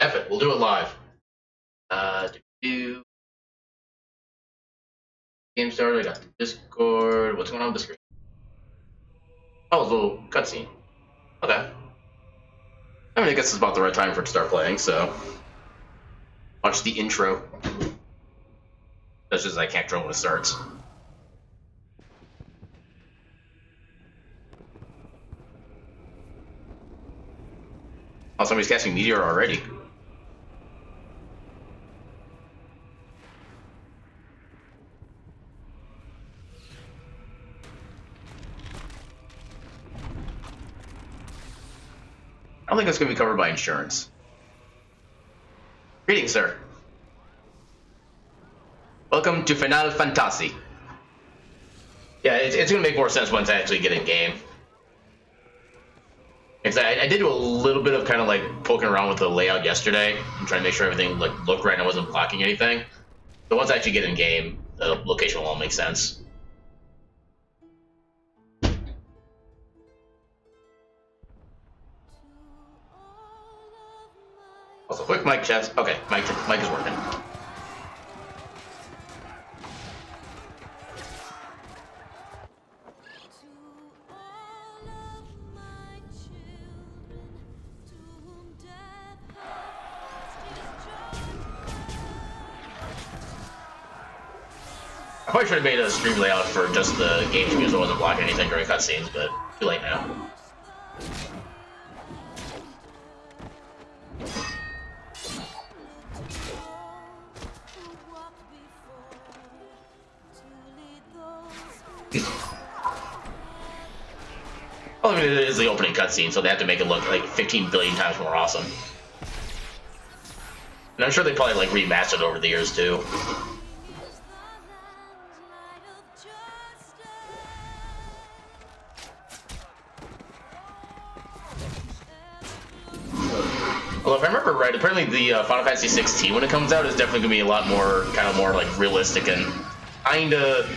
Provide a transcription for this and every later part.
F it, we'll do it live. Do game started. I got the Discord. What's going on with the screen? Oh, a little cutscene. Okay. I mean, I guess it's about the right time for it to start playing. So, watch the intro. That's just I can't control when it starts. Oh, somebody's casting Meteor already. I don't think that's going to be covered by insurance. Greetings, sir. Welcome to Final Fantasy. Yeah, it's going to make more sense once I actually get in game. I did do a little bit of kind of like poking around with the layout yesterday and trying to make sure everything like looked right and I wasn't blocking anything. So once I actually get in game, the location will all make sense. Also, quick mic check. Okay, mic is working. I probably should have made a stream layout for just the game to use so I wasn't blocking anything during cutscenes, but too late now. Well, I mean, it is the opening cutscene, so they have to make it look like 15 billion times more awesome. And I'm sure they probably like remastered over the years too. Well, if I remember right, apparently the Final Fantasy 16 when it comes out is definitely gonna be a lot more, kind of more like realistic and kinda,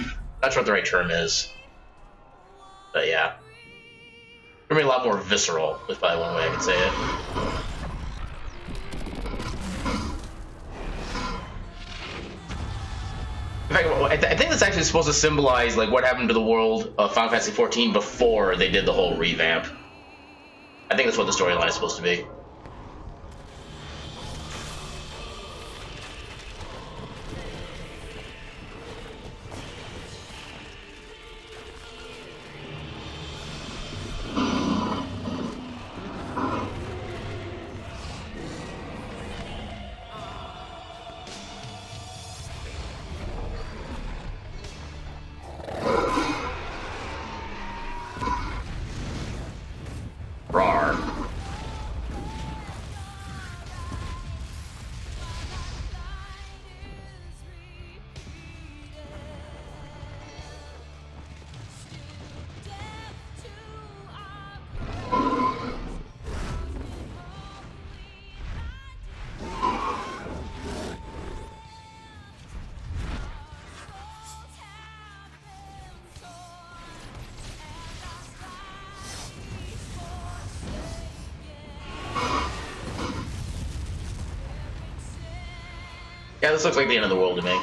not sure what the right term is, but yeah, gonna be a lot more visceral. Is probably one way I could say it. In fact, I think that's actually supposed to symbolize like what happened to the world of Final Fantasy 14 before they did the whole revamp. I think that's what the storyline is supposed to be. Yeah, this looks like the end of the world to me.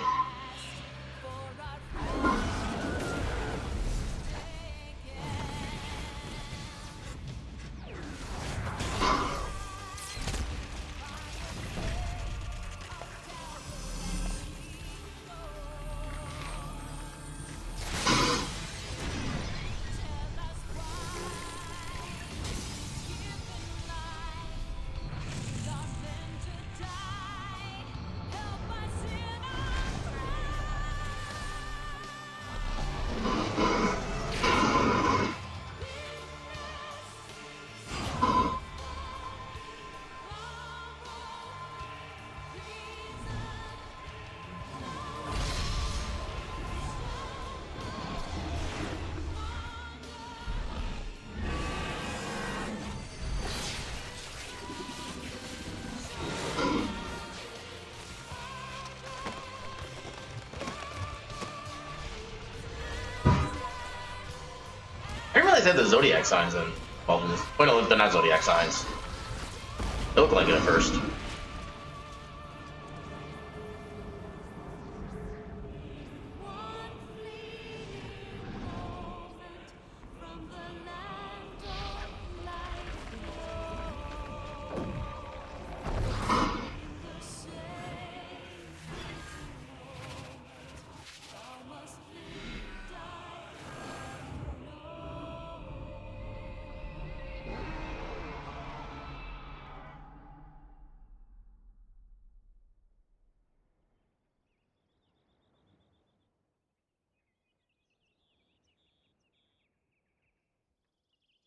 realize they had the zodiac signs involved in this. Wait, no, they're not zodiac signs. They look like it at first.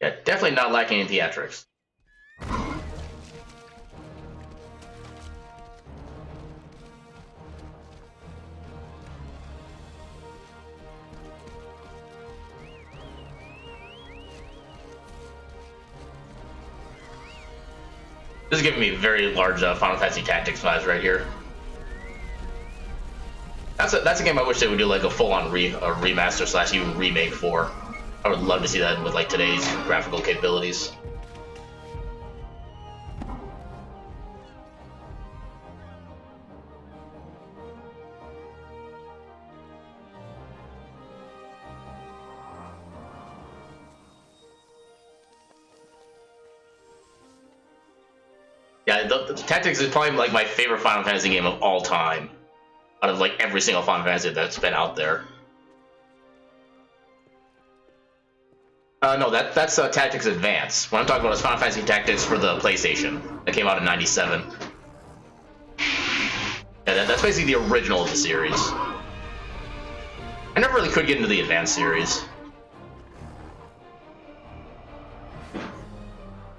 Yeah, definitely not lacking in theatrics. This is giving me very large Final Fantasy Tactics vibes right here. That's a game I wish they would do like a full-on remaster slash even remake for. I would love to see that with like today's graphical capabilities. Yeah, the Tactics is probably like my favorite Final Fantasy game of all time. Out of like every single Final Fantasy that's been out there. No, that's Tactics Advance. What I'm talking about is Final Fantasy Tactics for the PlayStation that came out in '97. Yeah, that's basically the original of the series. I never really could get into the Advance series.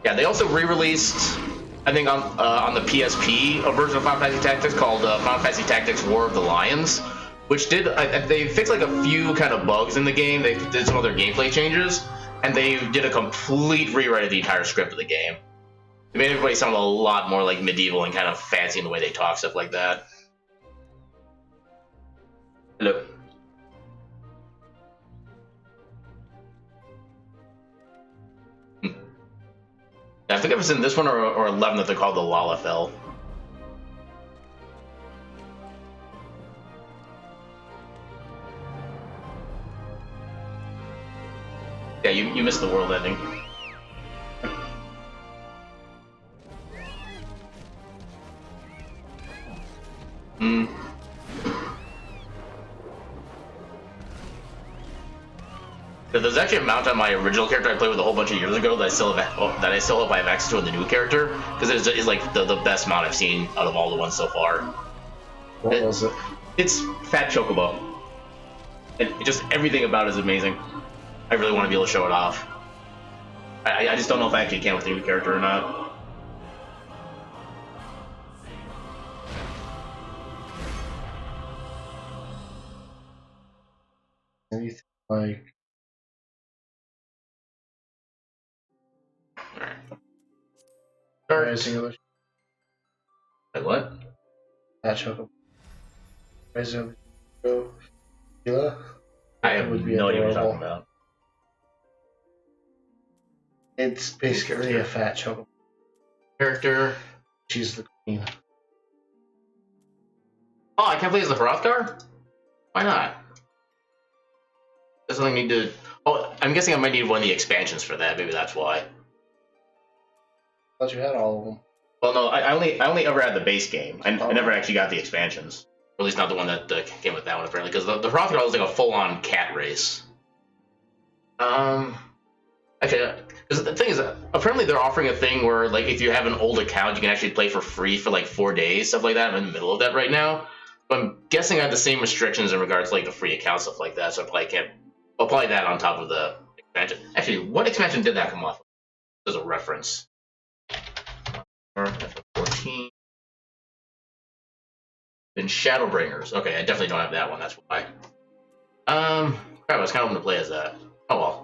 Yeah, they also re-released, I think on the PSP, a version of Final Fantasy Tactics called Final Fantasy Tactics War of the Lions, which did they fixed like a few kind of bugs in the game. They did some other gameplay changes, and they did a complete rewrite of the entire script of the game. They made everybody sound a lot more like medieval and kind of fancy in the way they talk, stuff like that. Hello. I think it was in this one or 11 that they're called the Lalafell. Yeah, you missed the world ending. There's actually a mount on my original character I played with a whole bunch of years ago that I still hope I have access to in the new character, because it's like the best mount I've seen out of all the ones so far. What was it? It's Fat Chocobo. And just everything about it is amazing. I really want to be able to show it off. I just don't know if I actually can with the new character or not. Anything like... Rising of the... Like what? Fat Chocobo. Rising of the... Sheila? I have no idea what you're talking about. It's basically a Fat Chocobo. Character. She's the queen. Oh, I can't play as the Hrothgar? Why not? Does something need to... Oh, I'm guessing I might need one of the expansions for that. Maybe that's why. I thought you had all of them. Well, no, I only ever had the base game. I never actually got the expansions. Or at least not the one that came with that one, apparently. Because the Hrothgar was like a full-on cat race. Actually, because the thing is, apparently they're offering a thing where, like, if you have an old account, you can actually play for free for, like, 4 days, stuff like that. I'm in the middle of that right now. But I'm guessing I have the same restrictions in regards to, like, the free account, stuff like that, so I probably can't apply that on top of the expansion. Actually, what expansion did that come off of? As a reference. 14. Then Shadowbringers. Okay, I definitely don't have that one, that's why. Crap, I was kind of hoping to play as that. Oh well.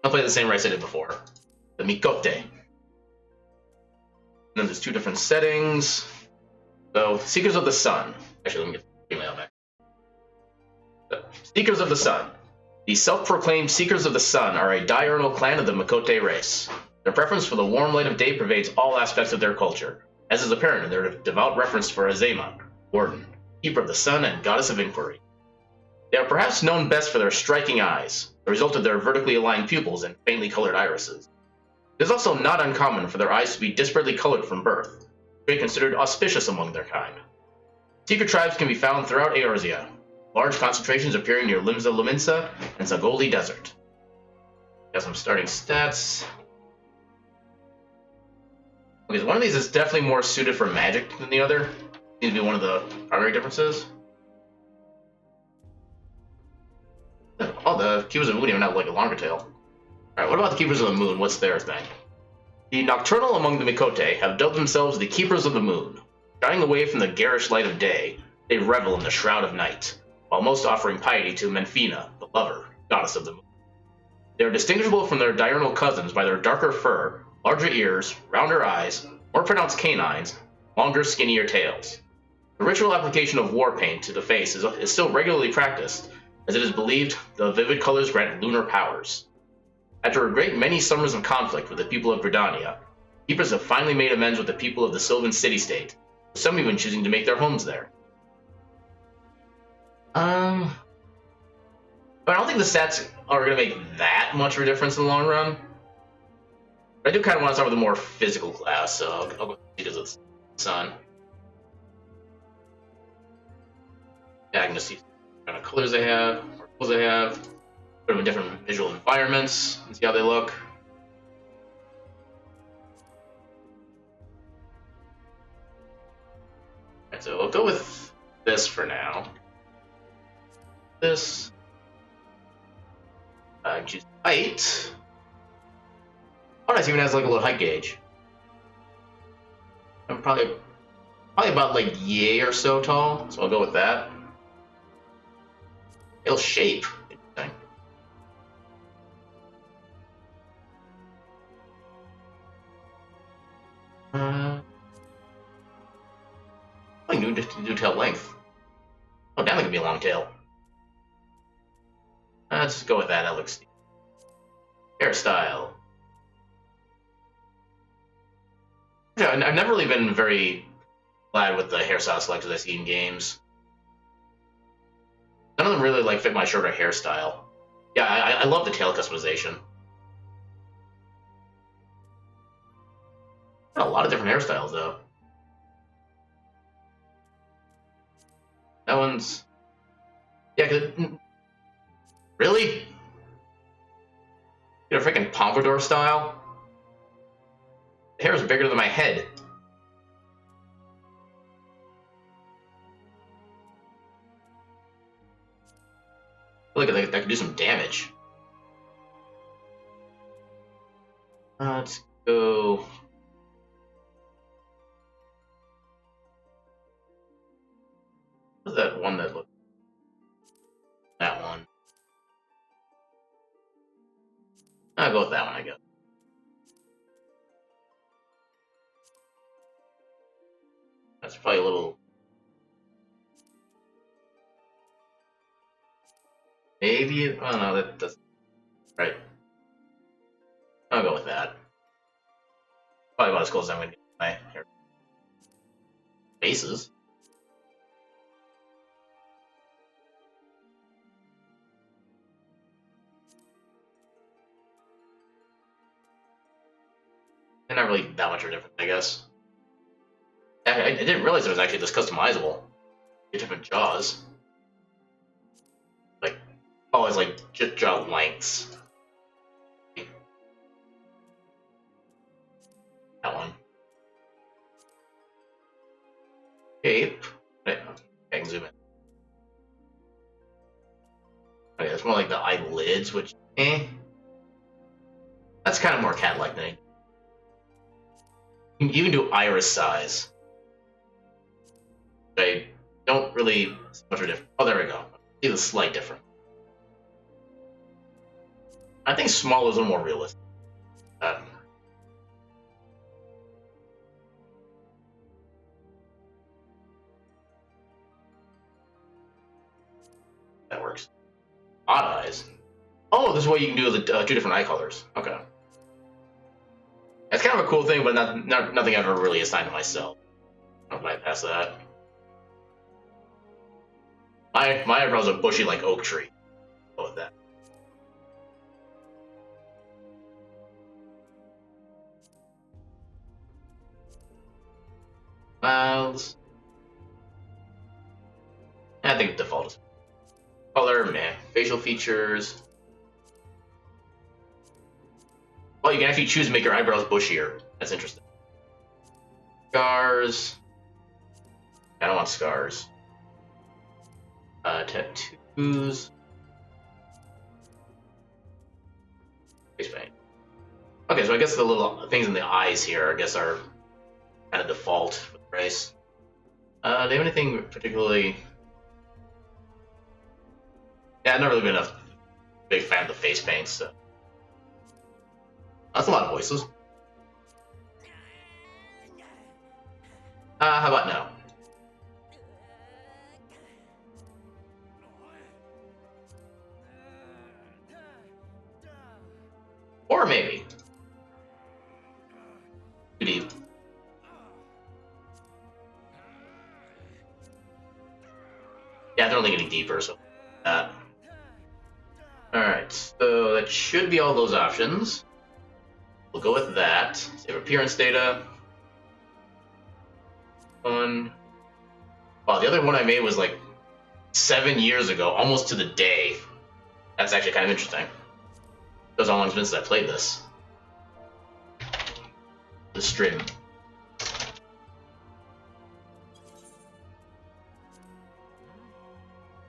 I'll play the same race I did before. The Mikote. And then there's 2 different settings. So, Seekers of the Sun. Actually, let me get the email back. So, Seekers of the Sun. The self-proclaimed Seekers of the Sun are a diurnal clan of the Mikote race. Their preference for the warm light of day pervades all aspects of their culture, as is apparent in their devout reference for Azema, Warden, Keeper of the Sun, and Goddess of Inquiry. They are perhaps known best for their striking eyes, the result of their vertically aligned pupils and faintly colored irises. It is also not uncommon for their eyes to be disparately colored from birth, a trait considered auspicious among their kind. Secret tribes can be found throughout Eorzea, large concentrations appearing near Limsa Lominsa and Zagoli Desert. Got some starting stats. Okay, so one of these is definitely more suited for magic than the other. Seems to be one of the primary differences. Oh, the Cubes of Moon even have like a longer tail. Alright, what about the Keepers of the Moon? What's their thing? The nocturnal among the Mikote have dubbed themselves the Keepers of the Moon. Shying away from the garish light of day, they revel in the shroud of night, while most offering piety to Menfina, the lover, goddess of the moon. They are distinguishable from their diurnal cousins by their darker fur, larger ears, rounder eyes, more pronounced canines, longer, skinnier tails. The ritual application of war paint to the face is still regularly practiced, as it is believed the vivid colors grant lunar powers. After a great many summers of conflict with the people of Gridania, keepers have finally made amends with the people of the Sylvan city-state, some even choosing to make their homes there. But I don't think the stats are going to make that much of a difference in the long run. But I do kind of want to start with a more physical class, so I'll go because of the sun. Yeah, I can just see what kind of colors they have, or clothes they have, put them in different visual environments, and see how they look. Alright, so we'll go with this for now. This. Choose height. Oh, nice, even has like a little height gauge. I'm probably about like yay or so tall, so I'll go with that. It'll shape. Interesting. New tail length. Oh, damn, that could be a long tail. Let's go with that. That looks. Hairstyle. Yeah, I've never really been very glad with the hairstyle selectors I see in games. None of them really like fit my shorter hairstyle. Yeah, I love the tail customization. Got a lot of different hairstyles though. That one's really? Get a freaking pompadour style? The hair is bigger than my head. Look at that, that could do some damage. Let's go. What's that one that looks? That one. I'll go with that one, I guess. That's probably a little. Maybe. Oh no, that doesn't. Right. I'll go with that. Probably about as close as I'm going to get my hair. Faces. They're not really that much of a difference, I guess. I didn't realize it was actually this customizable. Different jaws. Like, always like just jaw lengths. That one. Shape. I can zoom in. Okay, it's more like the eyelids, which, that's kind of more cat-like than it. You can even do iris size. I don't really see much of a difference. Oh, there we go. See the slight difference. I think small is a little more realistic. That works. Odd eyes. Oh, this is what you can do with the two different eye colors. Okay. That's kind of a cool thing, but nothing I've ever really assigned to myself. I'll bypass that. My eyebrows are bushy like oak tree. Go with that. Mouths. I think default is color, man. Facial features. Oh, you can actually choose to make your eyebrows bushier. That's interesting. Scars. I don't want scars. Tattoos. Face paint. Okay, so I guess the little things in the eyes here, I guess, are kind of default for the race. Do they have anything particularly... Yeah, I've never really been a big fan of the face paint, so... That's a lot of voices. How about now? Or maybe. Too deep. Yeah, they're only getting deeper, so that. Alright, so that should be all those options. We'll go with that. Save appearance data. One. Wow, the other one I made was like 7 years ago, almost to the day. That's actually kind of interesting. Shows how long it's been since I played this. The stream.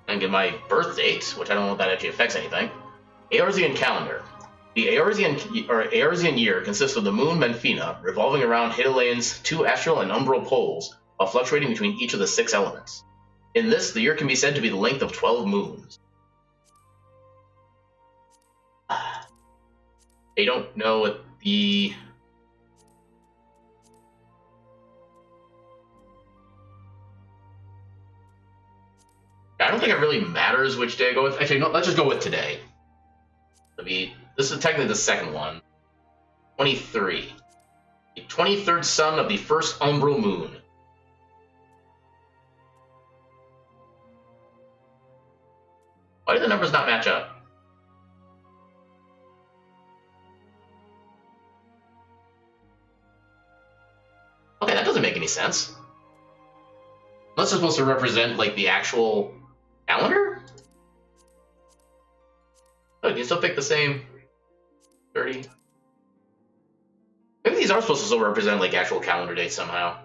And get my birth date, which I don't know if that actually affects anything. Eorzean calendar. The Eorzean year consists of the moon Menfina revolving around Hydaelyn's 2 astral and umbral poles, while fluctuating between each of the 6 elements. In this, the year can be said to be the length of 12 moons. They don't know what the... I don't think it really matters which day I go with. Actually, no, let's just go with today. This is technically the second one. 23. The 23rd sun of the first umbral moon. Why do the numbers not match up? Okay, that doesn't make any sense. Unless it's supposed to represent, like, the actual calendar? Oh, you can still pick the same 30. Maybe these are supposed to still represent, like, actual calendar dates somehow.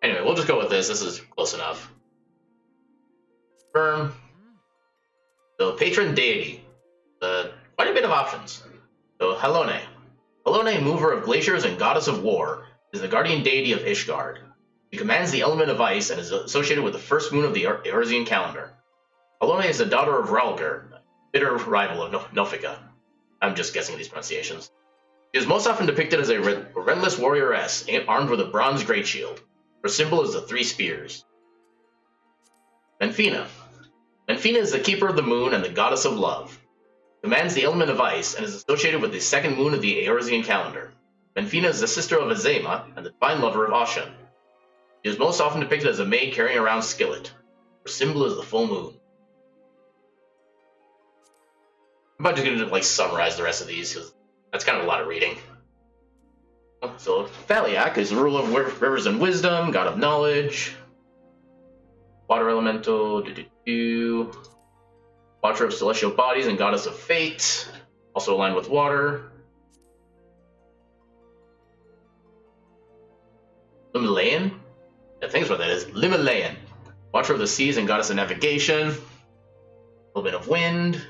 Anyway, we'll just go with this. This is close enough. Confirm. So, patron deity. Quite a bit of options. So, Halone. Halone, mover of glaciers and goddess of war, is the guardian deity of Ishgard. She commands the element of ice and is associated with the first moon of the Eorzean calendar. Halone is the daughter of Ralger, a bitter rival of Nofika. I'm just guessing these pronunciations. She is most often depicted as a relentless warrioress armed with a bronze great shield. Her symbol is the 3 spears. Menfina. Menfina is the keeper of the moon and the goddess of love. Commands the element of ice and is associated with the second moon of the Eorzean calendar. Menfina is the sister of Azema and the divine lover of Ashen. She is most often depicted as a maid carrying around skillet. Her symbol is the full moon. I'm just going to like summarize the rest of these because that's kind of a lot of reading. So Thaliak is the ruler of rivers and wisdom, god of knowledge, water elemental, watcher of celestial bodies and goddess of fate, also aligned with water. Limalayan? I think that's what that is. Limalayan. Watcher of the seas and goddess of navigation. A little bit of wind.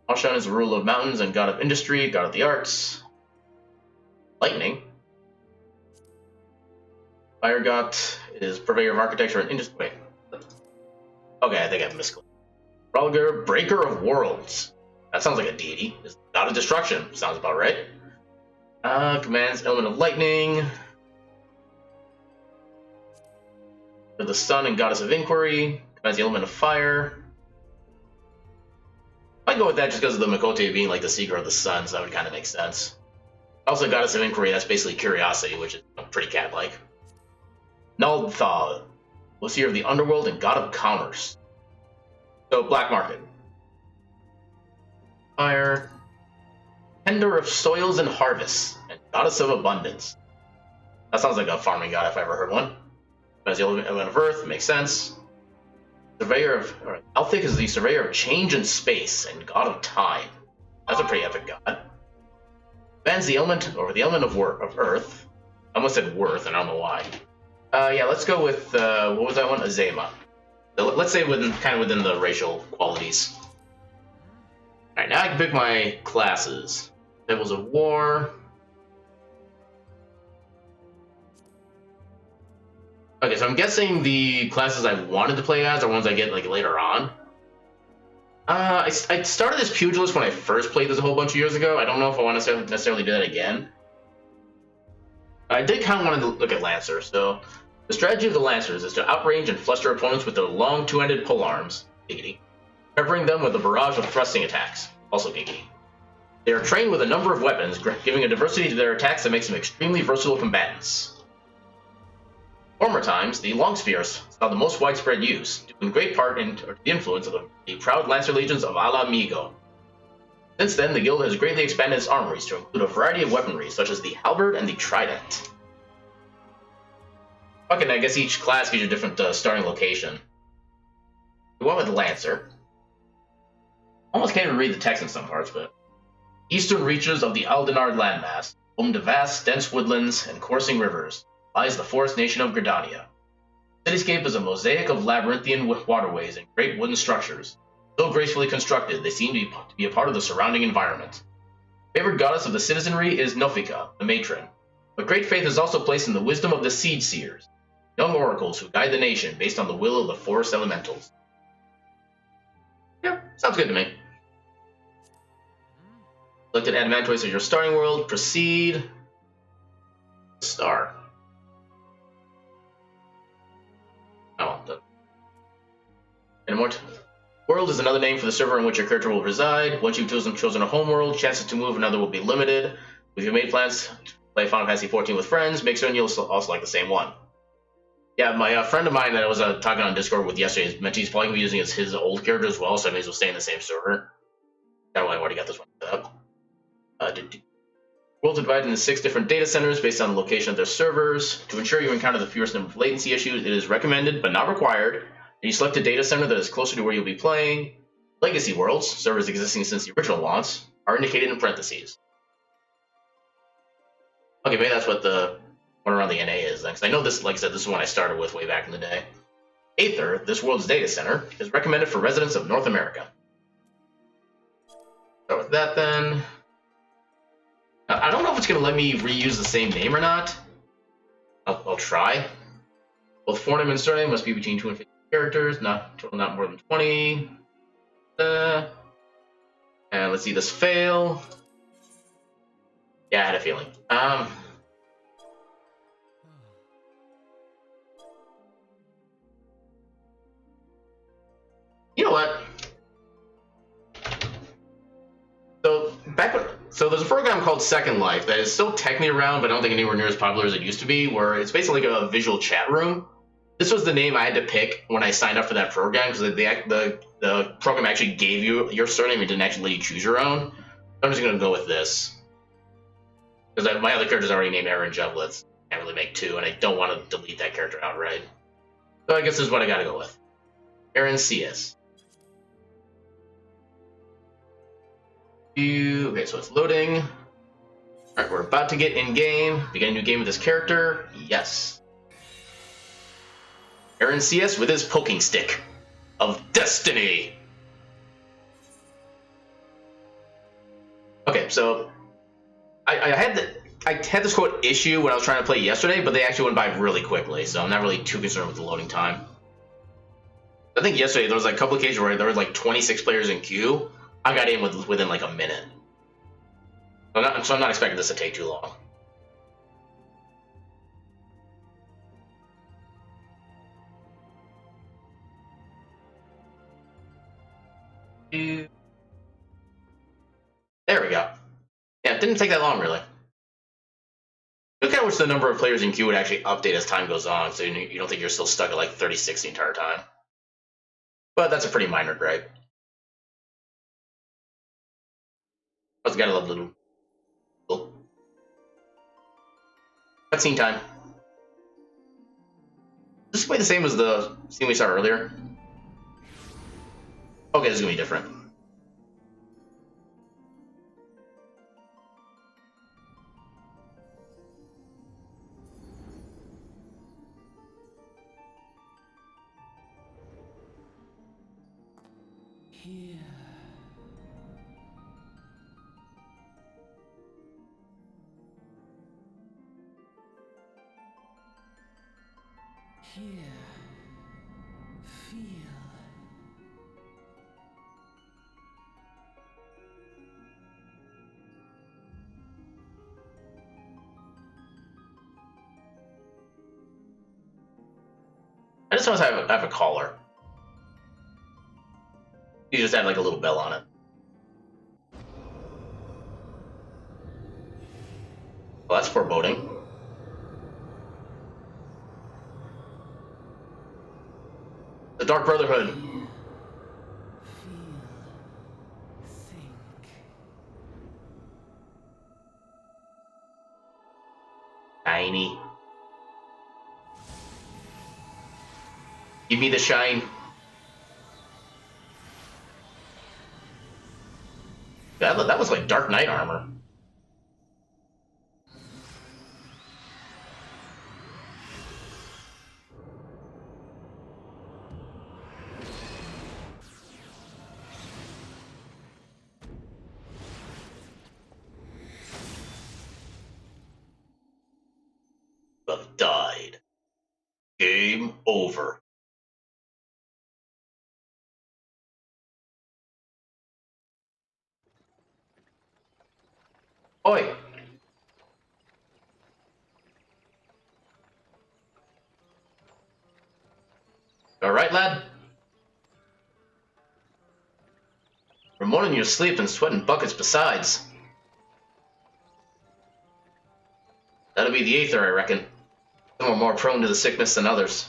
Ashan is the ruler of mountains and god of industry, god of the arts. Lightning. Fire god is purveyor of architecture and industry. Wait. Okay, I think I've misclicked. Ralger, breaker of worlds. That sounds like a deity. It's god of destruction. Sounds about right. Commands element of lightning. The sun and goddess of inquiry. Commands the element of fire. I'd go with that just because of the Makote being like the seeker of the sun, so that would kind of make sense. Also, goddess of inquiry, that's basically curiosity, which is pretty cat-like. Nuldthaw, overseer of the underworld and god of commerce. So, black market. Fire. Tender of soils and harvests, and goddess of abundance. That sounds like a farming god if I ever heard one. As the element of earth, makes sense. Surveyor of Elphic is the surveyor of change and space and god of time. That's a pretty epic god. Commands the element over the element of earth. I almost said worth, and I don't know why. Yeah, let's go with what was that one? Azema. So let's say within the racial qualities. All right, now I can pick my classes. Levels of War. Okay, so I'm guessing the classes I wanted to play as are ones I get like later on. I started as Pugilist when I first played this a whole bunch of years ago. I don't know if I want to necessarily do that again. I did kind of want to look at Lancer, so the strategy of the Lancers is to outrange and fluster opponents with their long two-ended polearms, giggity, covering them with a barrage of thrusting attacks, also giggity. They are trained with a number of weapons, giving a diversity to their attacks that makes them extremely versatile combatants. Former times, the long spears saw the most widespread use, due in great part to the influence of the proud Lancer legions of Ala Migo. Since then, the guild has greatly expanded its armories to include a variety of weaponry, such as the halberd and the trident. Okay, I guess each class gives you a different starting location. We went with Lancer. Almost can't even read the text in some parts, but eastern reaches of the Aldenard landmass, home to vast, dense woodlands and coursing rivers, lies the forest nation of Gridania. The cityscape is a mosaic of labyrinthian waterways and great wooden structures. So gracefully constructed, they seem to be a part of the surrounding environment. The favored goddess of the citizenry is Nofika, the matron, but great faith is also placed in the wisdom of the Seed Seers, young oracles who guide the nation based on the will of the forest elementals. Yeah, sounds good to me. Selected Adamantoids as your starting world. Proceed. Star. Oh, the World is another name for the server in which your character will reside. Once you've chosen a home world, chances to move another will be limited. If you've made plans to play Final Fantasy XIV with friends, make certain you'll also like the same one. Yeah, my friend of mine that I was talking on Discord with yesterday mentioned he's probably going to be using his old character as well, so I may as well stay in the same server. That's why I've already got this one set up. Worlds are divided into 6 different data centers based on the location of their servers. To ensure you encounter the fewest number of latency issues, it is recommended, but not required, that you select a data center that is closer to where you'll be playing. Legacy worlds, servers existing since the original launch, are indicated in parentheses. Okay, maybe that's what the one around the NA is then, because I know this, like I said, this is one I started with way back in the day. Aether, this world's data center, is recommended for residents of North America. Start with that then. I don't know if it's going to let me reuse the same name or not. I'll try. Both forename and surname must be between 2 and 50 characters, not more than 20. And let's see this fail. Yeah, I had a feeling. You know what? So there's a program called Second Life that is still technically around, but I don't think anywhere near as popular as it used to be, where it's basically like a visual chat room. This was the name I had to pick when I signed up for that program, because the program actually gave you your surname and didn't actually let you choose your own. I'm just going to go with this. Because my other character's already named Aaron Jublitz. Can't really make 2, and I don't want to delete that character outright. So I guess this is what I got to go with. Aaron CS. Okay, so it's loading. Alright, we're about to get in-game. Begin a new game with this character. Yes. Aaron CS with his poking stick of destiny. Okay, so I had this quote issue when I was trying to play yesterday, but they actually went by really quickly, so I'm not really too concerned with the loading time. I think yesterday there was like a couple occasions where there was like 26 players in queue. I got in within like a minute. So I'm not expecting this to take too long. There we go. Yeah, it didn't take that long, really. I kind of wish the number of players in queue would actually update as time goes on, so you don't think you're still stuck at like 36 the entire time. But that's a pretty minor gripe. I was gotta love little cutscene time. This is quite the same as the scene we saw earlier. Okay, this is gonna be different. Here. Feel. I just want to have a collar. You just have like a little bell on it. Well, that's foreboding. The Dark Brotherhood. Feel. Think. Tiny. Give me the shine. That was like Dark Knight armor. Have died. Game over. Oi! Alright, lad? We're moaning in your sleep and sweating buckets besides. That'll be the Aether, I reckon. Some are more prone to the sickness than others.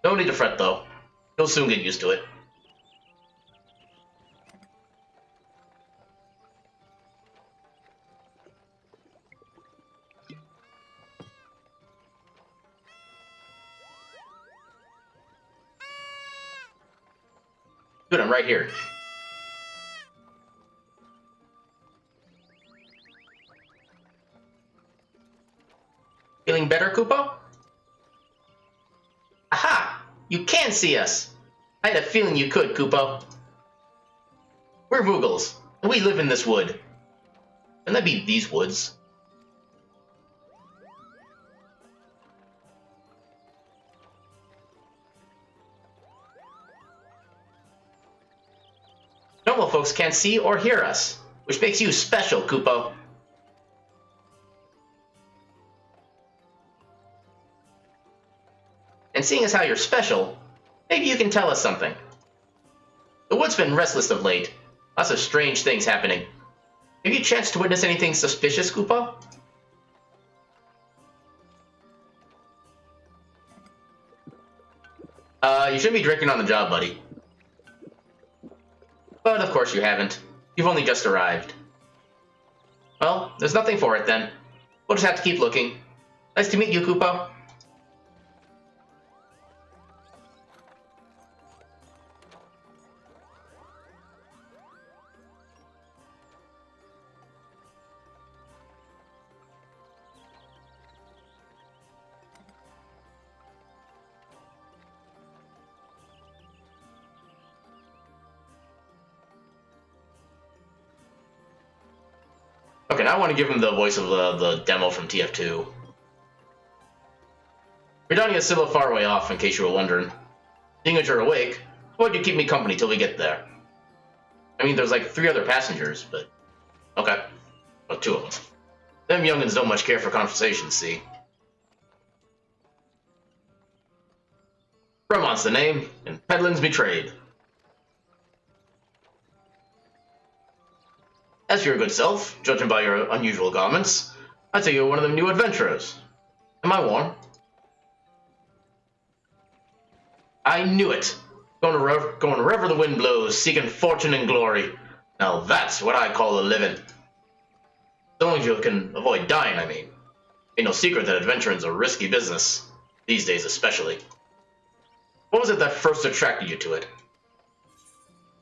No need to fret, though. You'll soon get used to it. Dude, I'm right here. Feeling better, Koopa? Aha! You can see us! I had a feeling you could, Koopa. We're Moogles, and we live in this wood. Can that be these woods? Normal folks can't see or hear us, which makes you special, Koopa. And seeing as how you're special, maybe you can tell us something. The wood's been restless of late. Lots of strange things happening. Have you chanced to witness anything suspicious, Koopa? You shouldn't be drinking on the job, buddy. But of course you haven't. You've only just arrived. Well, there's nothing for it then. We'll just have to keep looking. Nice to meet you, Koopa. Okay, now I want to give him the voice of the demo from TF2. Gridania is still a far way off, in case you were wondering. Seeing as you're awake, why would you keep me company till we get there? I mean, there's like 3 other passengers, but... Okay. Well, 2 of them. Them youngins don't much care for conversation, see? Bremont's the name, and Pedlin's betrayed. As for your good self, judging by your unusual garments, I'd say you're one of them new adventurers. Am I warm? I knew it! Going wherever the wind blows, seeking fortune and glory. Now that's what I call a living. So long as you can avoid dying, I mean. Ain't no secret that adventuring's a risky business. These days especially. What was it that first attracted you to it?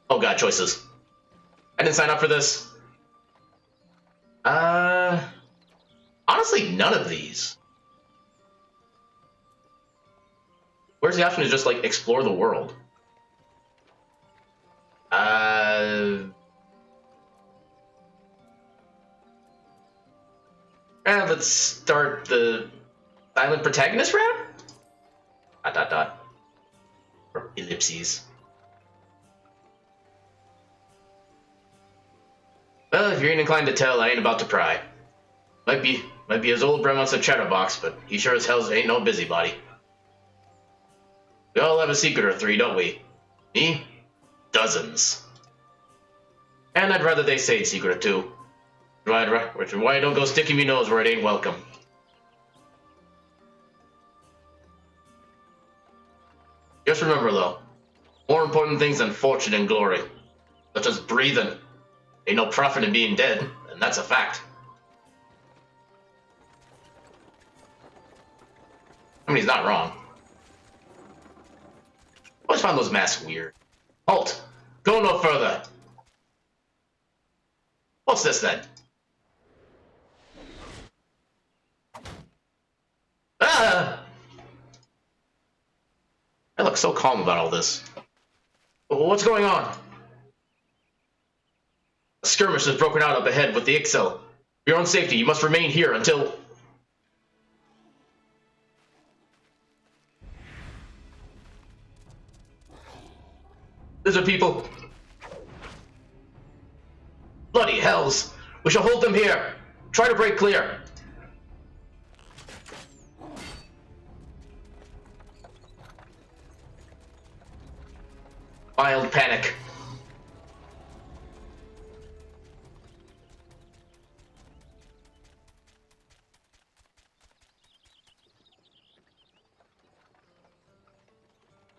Oh god, choices. I didn't sign up for this. Honestly, none of these. Where's the option to just, like, explore the world? Let's start the silent protagonist route? gypsies. Well, if you ain't inclined to tell, I ain't about to pry. Might be his old Bremons a chatterbox, but he sure as hell ain't no busybody. We all have a secret or three, don't we? Me? Dozens. And I'd rather they stayed secret or two. Which is why I don't go sticking me nose where it ain't welcome. Just remember, though, more important things than fortune and glory, such as breathing. Ain't no profit in being dead, and that's a fact. I mean, he's not wrong. I always found those masks weird. Halt! Go no further! What's this, then? Ah! I look so calm about all this. What's going on? A skirmish has broken out up ahead with the XIV. For your own safety, you must remain here until... Lizard people! Bloody hells! We shall hold them here! Try to break clear! Wild panic.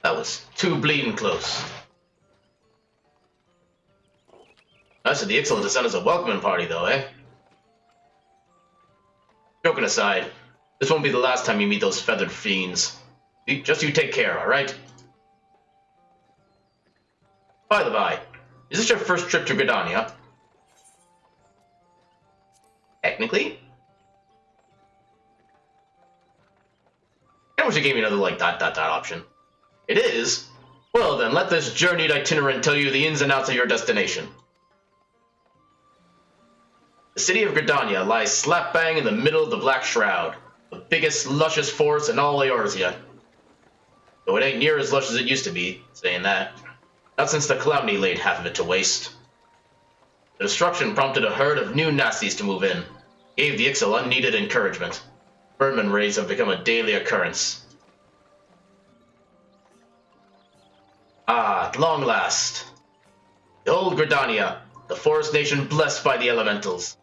That was too bleeding close. I said the XIV to send us a welcoming party, though, eh? Joking aside, this won't be the last time you meet those feathered fiends. Just you take care, alright? By the by, is this your first trip to Gridania? Technically? I wish it gave me another, like, ... option. It is? Well then, let this journeyed itinerant tell you the ins and outs of your destination. The city of Gridania lies slap bang in the middle of the Black Shroud, the biggest, luscious forest in all Eorzea. Though it ain't near as lush as it used to be, saying that. Not since the Calamity laid half of it to waste. The destruction prompted a herd of new nasties to move in, gave the XIV unneeded encouragement. Birdman raids have become a daily occurrence. Ah, at long last. The old Gridania, the forest nation blessed by the elementals.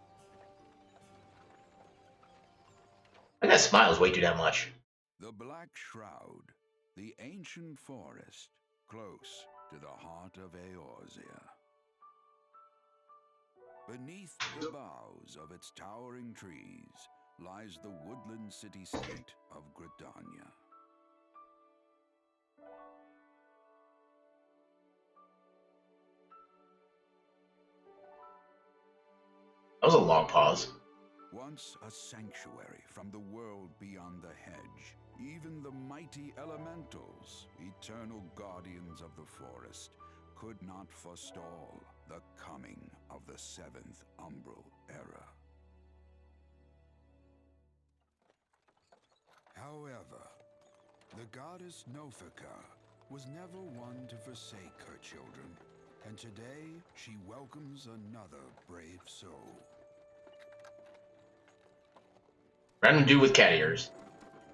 That guy smiles way too damn much. The Black Shroud, the ancient forest, close to the heart of Eorzea. Beneath the boughs of its towering trees lies the woodland city-state of Gridania. That was a long pause. Once a sanctuary from the world beyond the hedge, even the mighty elementals, eternal guardians of the forest, could not forestall the coming of the seventh umbral era. However, the goddess Nofika was never one to forsake her children, and today she welcomes another brave soul. Random dude with cat ears.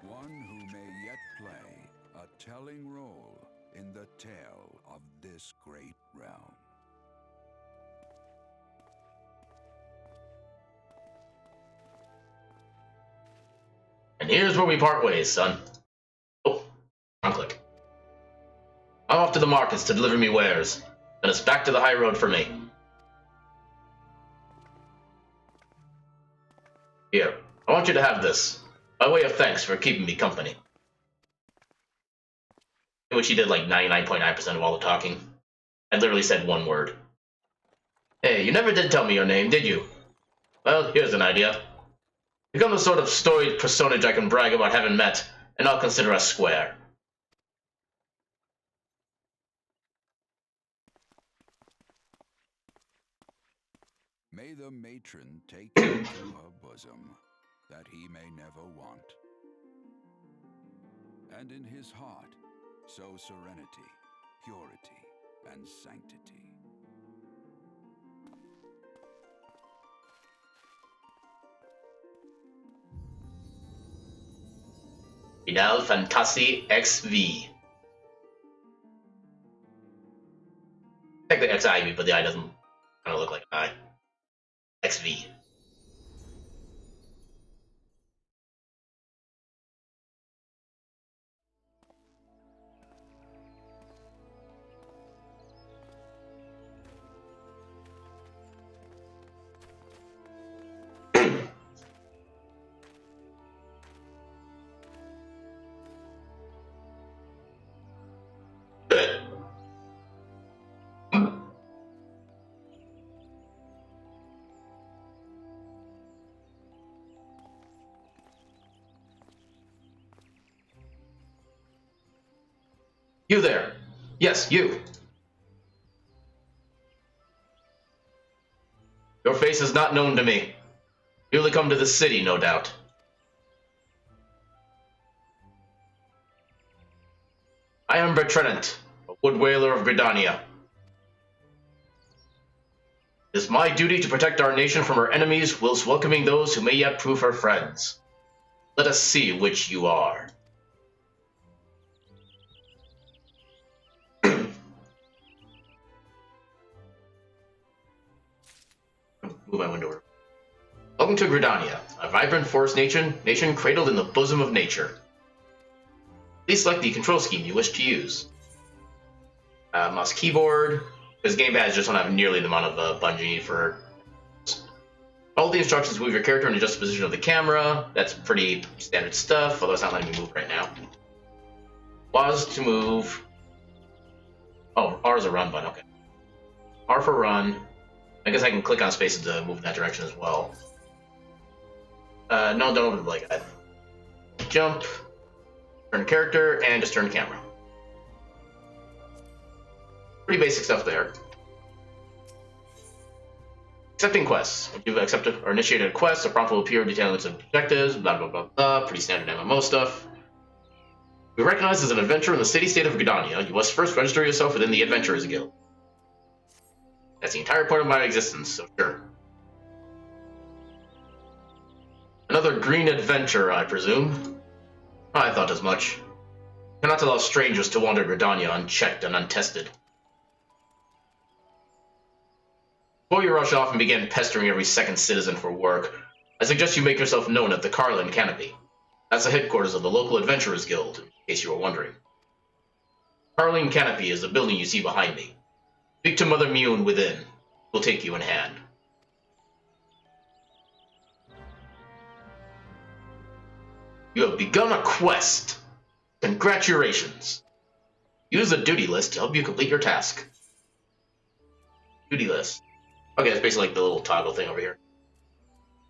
One who may yet play a telling role in the tale of this great realm. And here's where we part ways, son. Oh, wrong click. I'm off to the markets to deliver me wares. Then it's back to the high road for me. Here, I want you to have this, by way of thanks for keeping me company. In which he did like 99.9% of all the talking. I literally said one word. Hey, you never did tell me your name, did you? Well, here's an idea. Become the sort of storied personage I can brag about having met, and I'll consider us square. May the matron take him to her bosom, that he may never want. And in his heart, sow serenity, purity and sanctity. Final Fantasy XV. Like the XIV, but the eye doesn't kind of look like an eye. XV. You there. Yes, you. Your face is not known to me. Newly come to the city, no doubt. I am Bertrand, a wood whaler of Gridania. It is my duty to protect our nation from her enemies whilst welcoming those who may yet prove her friends. Let us see which you are. Move my window. Welcome to Gridania, a vibrant forest nation cradled in the bosom of nature. Please select the control scheme you wish to use. Mouse keyboard. Because gamepads just don't have nearly the amount of bungee for. All the instructions to move your character and adjust the position of the camera. That's pretty standard stuff, although it's not letting me move right now. Pause to move. Oh, R is a run button, okay. R for run. I guess I can click on spaces to move in that direction as well. No, don't open the blade guide. Jump, turn character, and just turn camera. Pretty basic stuff there. Accepting quests. When you've accepted or initiated a quest, a prompt will appear detailing its objectives, blah blah blah blah. Pretty standard MMO stuff. You're recognized as an adventurer in the city-state of Gridania. You must first register yourself within the Adventurers Guild. That's the entire point of my existence, so sure. Another green adventure, I presume. I thought as much. Cannot allow strangers to wander Gridania unchecked and untested. Before you rush off and begin pestering every second citizen for work, I suggest you make yourself known at the Carlin Canopy. That's the headquarters of the local Adventurers Guild, in case you were wondering. Carlin Canopy is the building you see behind me. Speak to Mother Mune within. We'll take you in hand. You have begun a quest. Congratulations. Use the duty list to help you complete your task. Duty list. Okay, that's basically like the little toggle thing over here.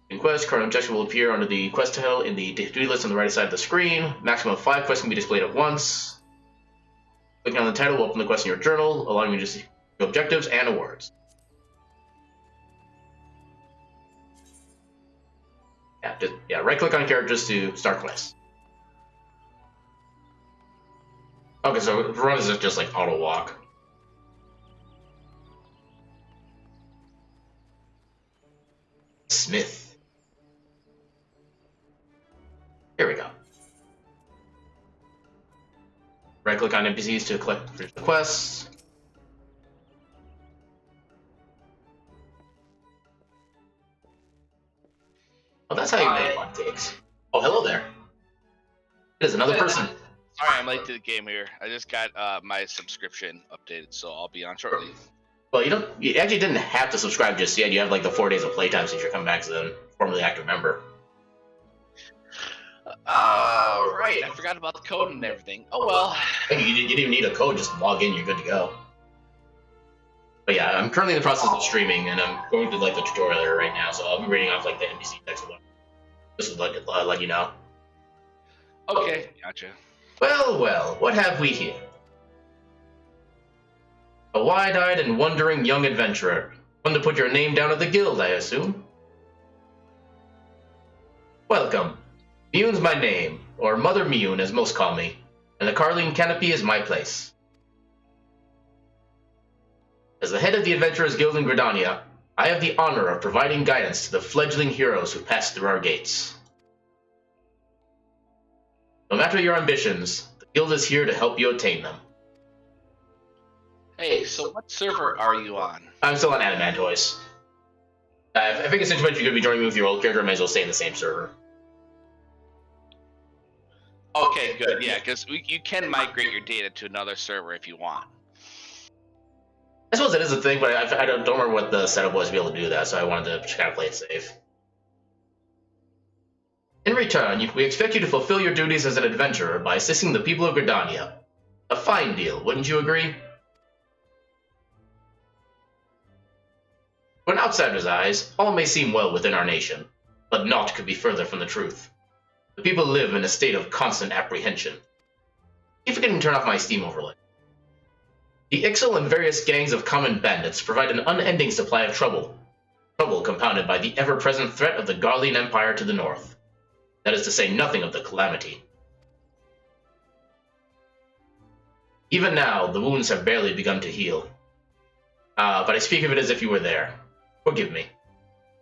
In quest, current objective will appear under the quest title in the duty list on the right side of the screen. Maximum of 5 quests can be displayed at once. Clicking on the title will open the quest in your journal, allowing you to see objectives and awards. Right-click on characters to start quests. Okay, so run is just like auto walk. Smith. Here we go. Right-click on NPCs to collect the quests. Oh, that's how you make one cakes. Oh, hello there. It is another person. Sorry, I'm late to the game here. I just got my subscription updated, so I'll be on shortly. Well, you actually didn't have to subscribe just yet. You have like the 4 days of playtime since you're coming back as a formerly active member. Right. I forgot about the code and everything. Oh well. Hey, you didn't even need a code. Just log in. You're good to go. But yeah, I'm currently in the process of streaming, and I'm going through like the tutorial area right now, so I'll be reading off like the NPC text one. Just to let you know. Okay, gotcha. Well, what have we here? A wide-eyed and wondering young adventurer. One to put your name down at the guild, I assume. Welcome. Mune's my name, or Mother Mune as most call me, and the Carling Canopy is my place. As the head of the Adventurers Guild in Gridania, I have the honor of providing guidance to the fledgling heroes who pass through our gates. No matter your ambitions, the Guild is here to help you attain them. Hey, so what server are you on? I'm still on Adamantoise. I think essentially if you're going to be joining me with your old character, I might as well stay in the same server. Okay, good. Yeah, because you can migrate your data to another server if you want. I suppose it is a thing, but I don't remember what the setup was to be able to do that, so I wanted to kind of play it safe. In return, we expect you to fulfill your duties as an adventurer by assisting the people of Gridania. A fine deal, wouldn't you agree? To an outsider's eyes, all may seem well within our nation, but naught could be further from the truth. The people live in a state of constant apprehension. Keep forgetting to turn off my Steam overlay. The Ixal and various gangs of common bandits provide an unending supply of trouble. Trouble compounded by the ever-present threat of the Garlean Empire to the north. That is to say nothing of the calamity. Even now, the wounds have barely begun to heal. But I speak of it as if you were there. Forgive me.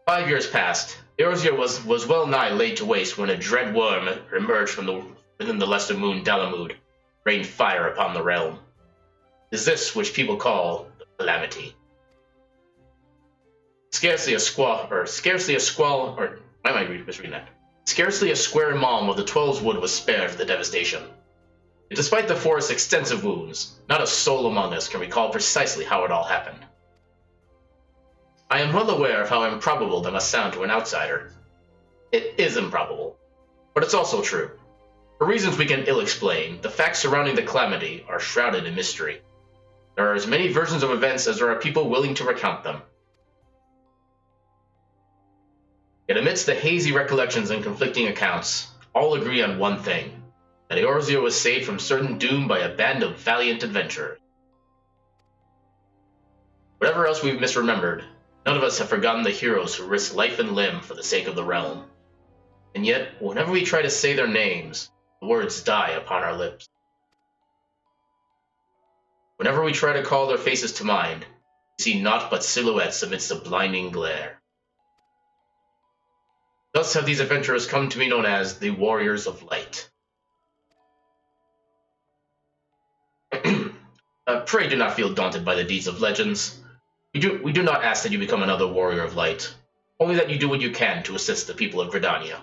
5 years passed. Eorzea was well nigh laid to waste when a dread worm emerged from within the lesser moon Dalamud, rained fire upon the realm. It is this which people call the calamity. Scarcely a squaw mom of the Twelves Wood was spared for the devastation. And despite the forest's extensive wounds, not a soul among us can recall precisely how it all happened. I am well aware of how improbable that must sound to an outsider. It is improbable, but it's also true. For reasons we can ill explain, the facts surrounding the calamity are shrouded in mystery. There are as many versions of events as there are people willing to recount them. Yet amidst the hazy recollections and conflicting accounts, all agree on one thing, that Eorzea was saved from certain doom by a band of valiant adventurers. Whatever else we've misremembered, none of us have forgotten the heroes who risked life and limb for the sake of the realm. And yet, whenever we try to say their names, the words die upon our lips. Whenever we try to call their faces to mind, we see naught but silhouettes amidst the blinding glare. Thus have these adventurers come to be known as the Warriors of Light. Pray do not feel daunted by the deeds of legends. We do not ask that you become another Warrior of Light, only that you do what you can to assist the people of Gridania.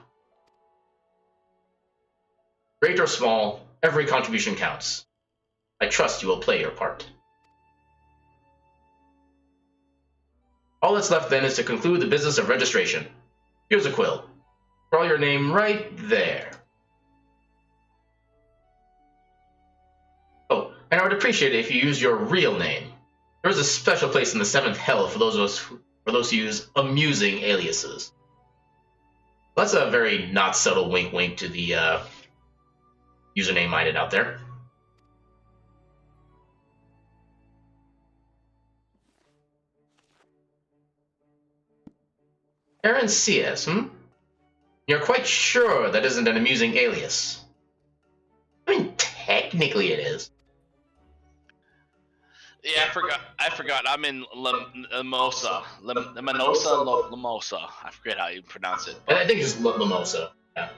Great or small, every contribution counts. I trust you will play your part. All that's left then is to conclude the business of registration. Here's a quill. Draw your name right there. Oh, and I would appreciate it if you use your real name. There is a special place in the 7th Hell for those who use amusing aliases. That's a very not subtle wink to the username minded out there. Aaron CS, You're quite sure that isn't an amusing alias? I mean, technically it is. Yeah, I forgot. I'm in Lamosa. Lamosa. I forget how you pronounce it. But I think it's Lamosa. Yeah.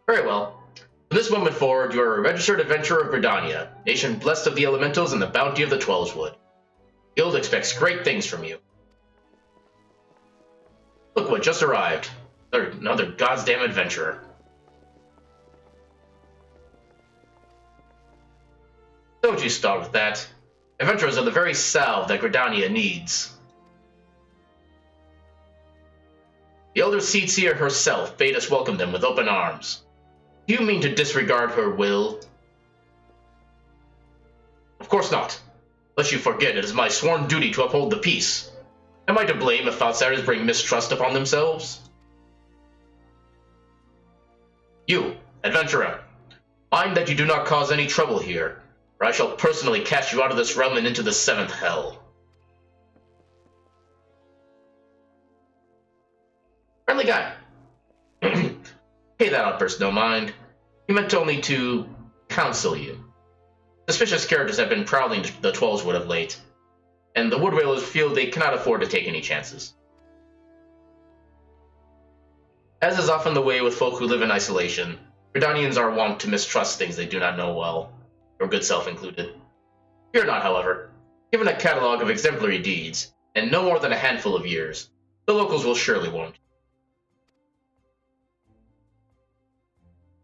Very well. From this moment forward, you are a registered adventurer of Gridania, nation blessed of the elementals and the bounty of the Twelveswood. Guild expects great things from you. Look what just arrived. Another goddamn adventurer. Don't you start with that. Adventurers are the very salve that Gridania needs. The Elder Seedseer herself bade us welcome them with open arms. Do you mean to disregard her will? Of course not. Lest you forget, it is my sworn duty to uphold the peace. Am I to blame if outsiders bring mistrust upon themselves? You, adventurer, mind that you do not cause any trouble here, or I shall personally cast you out of this realm and into the 7th Hell. Friendly guy. Pay that outburst no mind. He meant only to counsel you. Suspicious characters have been prowling the Twelveswood of late. and the Wood Whalers feel they cannot afford to take any chances. As is often the way with folk who live in isolation, Gridanians are wont to mistrust things they do not know well, your good self included. Fear not, however. Given a catalog of exemplary deeds, and no more than a handful of years, the locals will surely warrant you.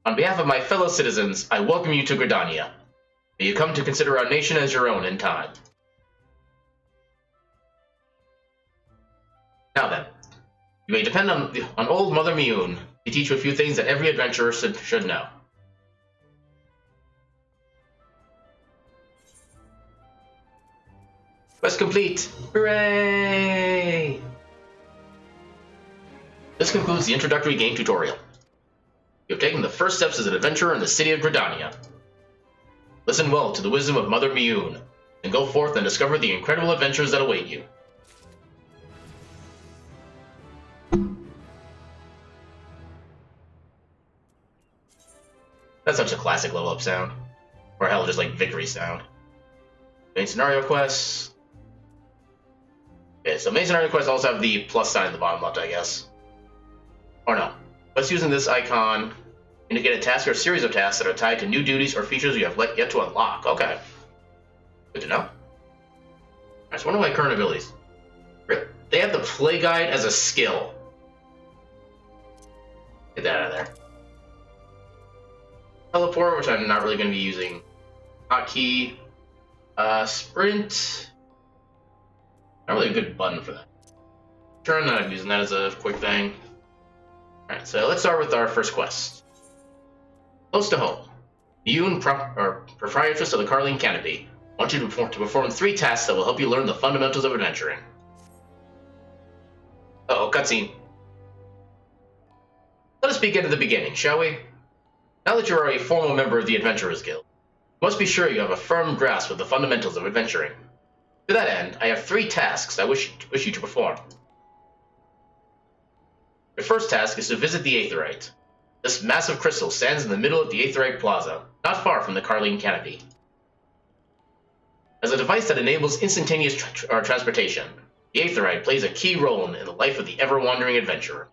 On behalf of my fellow citizens, I welcome you to Gridania. May you come to consider our nation as your own in time. Now then, you may depend on old Mother Mioun to teach you a few things that every adventurer should know. Quest complete! Hooray! This concludes the introductory game tutorial. You have taken the first steps as an adventurer in the city of Gridania. Listen well to the wisdom of Mother Mioun, and go forth and discover the incredible adventures that await you. That's such a classic level up sound. Or hell, just like victory sound. Main scenario quests. Okay, so main scenario quests also have the plus sign at the bottom left, I guess. Or no. Quests using this icon indicate a task or a series of tasks that are tied to new duties or features you have yet to unlock. Okay. Good to know. Alright, so one of my current abilities. They have the play guide as a skill. Get that out of there. Teleport, which I'm not really going to be using. Hotkey. Sprint. Not really a good button for that. Turn, I'm using that as a quick thing. Alright, so let's start with our first quest. Close to home. Mioun, proprietress of the Carline Canopy, wants you to perform 3 tasks that will help you learn the fundamentals of adventuring. Uh-oh, cutscene. Let us begin at the beginning, shall we? Now that you are a formal member of the Adventurers Guild, you must be sure you have a firm grasp of the fundamentals of adventuring. To that end, I have 3 tasks I wish you to perform. Your first task is to visit the Aetherite. This massive crystal stands in the middle of the Aetherite Plaza, not far from the Carline Canopy. As a device that enables instantaneous transportation, the Aetherite plays a key role in the life of the ever-wandering adventurer.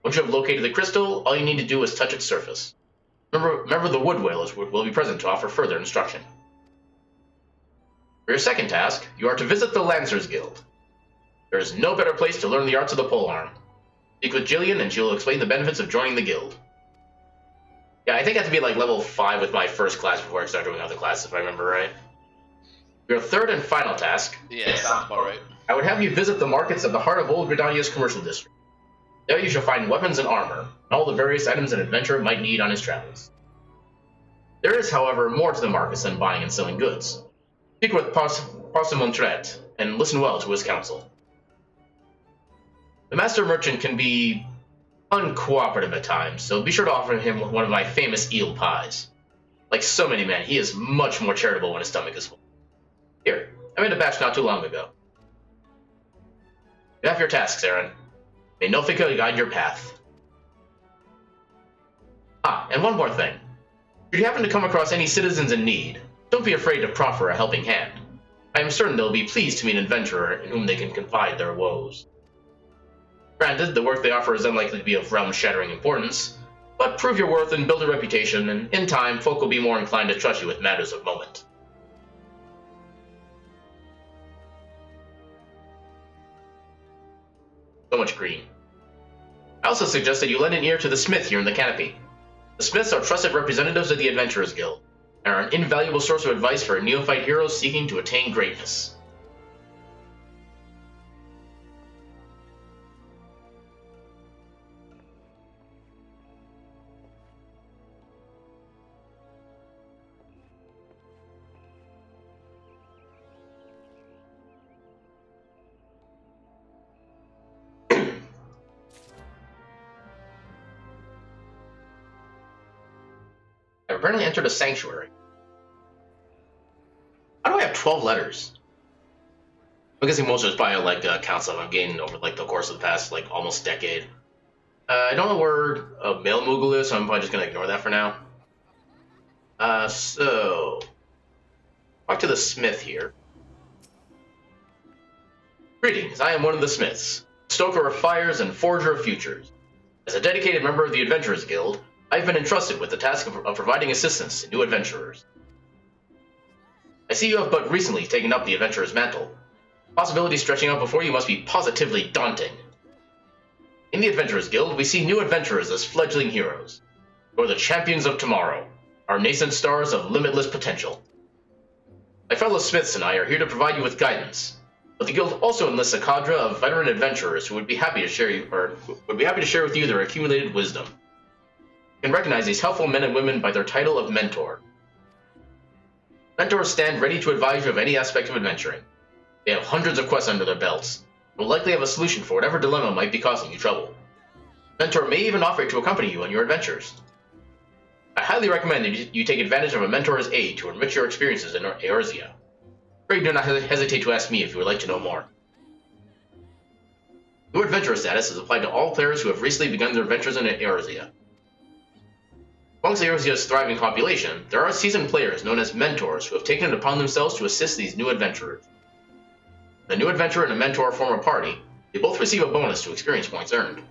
Once you have located the crystal, all you need to do is touch its surface. Remember the Wood Whalers will be present to offer further instruction. For your second task, you are to visit the Lancers Guild. There is no better place to learn the arts of the polearm. Speak with Jillian and she will explain the benefits of joining the guild. Yeah, I think I have to be like level 5 with my first class before I start doing other classes, if I remember right. Your third and final task. Yeah, sounds about right. I would have you visit the markets of the heart of Old Gridania's commercial district. There you shall find weapons and armor, and all the various items an adventurer might need on his travels. There is, however, more to the markets than buying and selling goods. Speak with Parcimontret, and listen well to his counsel. The master merchant can be uncooperative at times, so be sure to offer him one of my famous eel pies. Like so many men, he is much more charitable when his stomach is full. Here, I made a batch not too long ago. You have your tasks, Aaron. May Nothica guide your path. Ah, and one more thing. Should you happen to come across any citizens in need, don't be afraid to proffer a helping hand. I am certain they'll be pleased to meet an adventurer in whom they can confide their woes. Granted, the work they offer is unlikely to be of realm-shattering importance, but prove your worth and build a reputation, and in time, folk will be more inclined to trust you with matters of moment. So much green. I also suggest that you lend an ear to the smith here in the canopy. The smiths are trusted representatives of the Adventurers Guild, and are an invaluable source of advice for neophyte heroes seeking to attain greatness. I've apparently entered a sanctuary. How do I have 12 letters? I'm guessing most of it's probably like counts that I've gained over like the course of the past like almost decade. I don't know where a male Moogle is, so I'm probably just gonna ignore that for now. So talk to the smith here. Greetings, I am one of the Smiths, stoker of fires and forger of futures. As a dedicated member of the Adventurers Guild, I've been entrusted with the task of providing assistance to new adventurers. I see you have but recently taken up the adventurer's mantle. Possibilities stretching out before you must be positively daunting. In the Adventurers Guild, we see new adventurers as fledgling heroes, who are the champions of tomorrow, our nascent stars of limitless potential. My fellow Smiths and I are here to provide you with guidance, but the Guild also enlists a cadre of veteran adventurers who would be happy to share with you their accumulated wisdom. You can recognize these helpful men and women by their title of Mentor. Mentors stand ready to advise you of any aspect of adventuring. They have hundreds of quests under their belts, and will likely have a solution for whatever dilemma might be causing you trouble. Mentor may even offer to accompany you on your adventures. I highly recommend that you take advantage of a mentor's aid to enrich your experiences in Eorzea. Pray do not hesitate to ask me if you would like to know more. New adventurer status is applied to all players who have recently begun their adventures in Eorzea. Amongst Eorzea's thriving population, there are seasoned players known as mentors who have taken it upon themselves to assist these new adventurers. When a new adventurer and a mentor form a party, they both receive a bonus to experience points earned.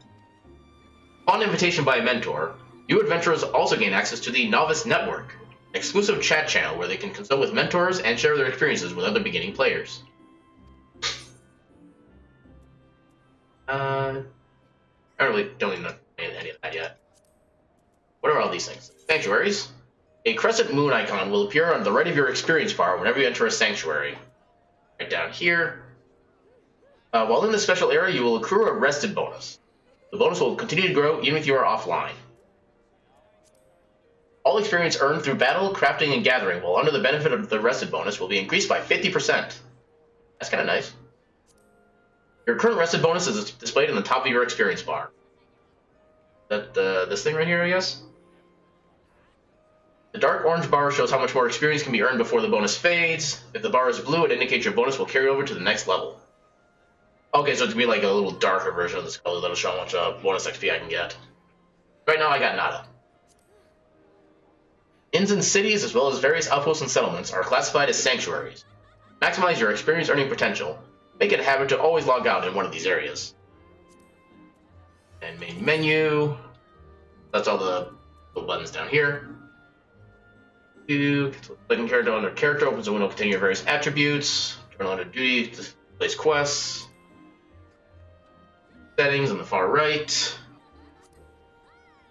Upon invitation by a mentor, new adventurers also gain access to the Novice Network, an exclusive chat channel where they can consult with mentors and share their experiences with other beginning players. I don't even know any of that yet. What are all these things? Sanctuaries. A crescent moon icon will appear on the right of your experience bar whenever you enter a sanctuary. Right down here. While in this special area, you will accrue a rested bonus. The bonus will continue to grow even if you are offline. All experience earned through battle, crafting, and gathering while under the benefit of the rested bonus will be increased by 50%. That's kind of nice. Your current rested bonus is displayed in the top of your experience bar. This thing right here, I guess? The dark orange bar shows how much more experience can be earned before the bonus fades. If the bar is blue, it indicates your bonus will carry over to the next level. Okay, so it's going to be like a little darker version of this color that'll show how much bonus XP I can get. Right now, I got nada. Inns and cities, as well as various outposts and settlements, are classified as sanctuaries. Maximize your experience earning potential. Make it a habit to always log out in one of these areas. And main menu. That's all the little buttons down here. Clicking character under character opens a window containing your various attributes. Turn on under duty, displays quests. Settings on the far right.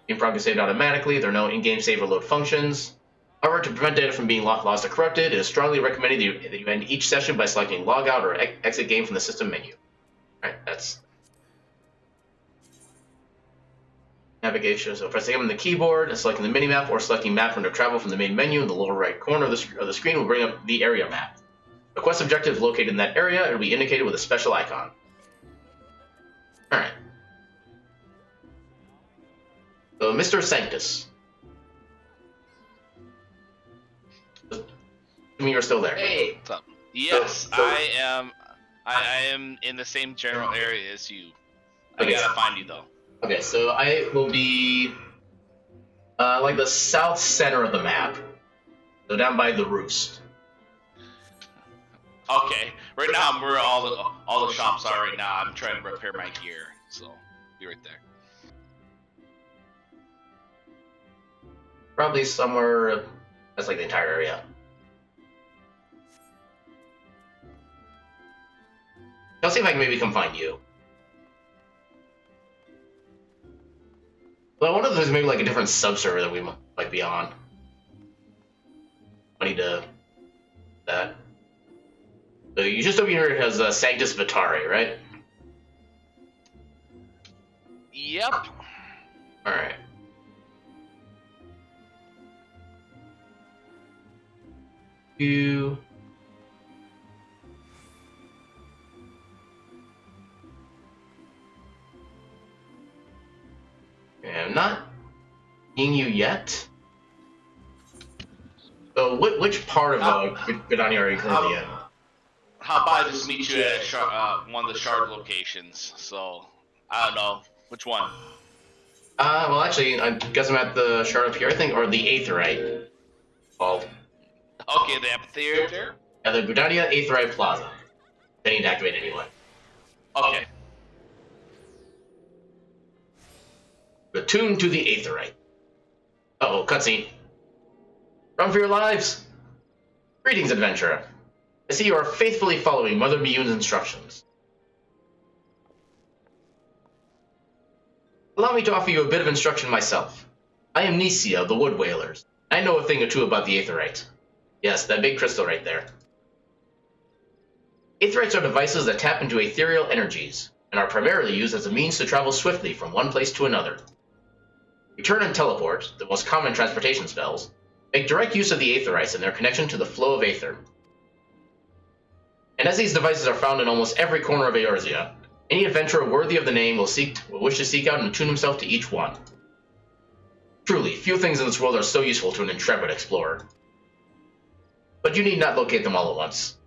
Game progress saved automatically. There are no in-game save or load functions. However, to prevent data from being lost or corrupted, it is strongly recommended that you end each session by selecting log out or exit game from the system menu. Alright, that's navigation. So pressing M on the keyboard and selecting the minimap or selecting map under travel from the main menu in the lower right corner of the screen will bring up the area map. The quest objective is located in that area and will be indicated with a special icon. Alright. So, Mr. Sanctus. Assuming you're still there. Hey, what's up? Yes, I am in the same general area as you. I gotta find you though. Okay, so I will be like the south center of the map. So down by the roost. Okay, right now I'm where all the shops are right now. I'm trying to repair my gear, so be right there. Probably somewhere that's like the entire area. I'll see if I can maybe come find you. Well, one of those is maybe like a different sub-server that we might be on. I need to that. So you just over here it has Sanctus Vitari, right? Yep. All right. You. Okay, I'm not seeing you yet. So, which part of Gridania are you currently in? How about I just meet you at one of the shard locations? So, I don't know. Which one? Well, actually, I guess I'm at the shard up here, I think, or the Aetherite. Called. Okay, the amphitheater? Yeah, the Gridania Aetherite Plaza. I need to activate anyway. Okay. Attuned to the Aetherite. Uh-oh, cutscene. Run for your lives! Greetings, adventurer. I see you are faithfully following Mother Miyun's instructions. Allow me to offer you a bit of instruction myself. I am Nisia of the Wood Whalers. I know a thing or two about the Aetherite. Yes, that big crystal right there. Aetherites are devices that tap into ethereal energies, and are primarily used as a means to travel swiftly from one place to another. Return and teleport, the most common transportation spells, make direct use of the Aetherites and their connection to the flow of Aether. And as these devices are found in almost every corner of Eorzea, any adventurer worthy of the name will wish to seek out and attune himself to each one. Truly, few things in this world are so useful to an intrepid explorer. But you need not locate them all at once.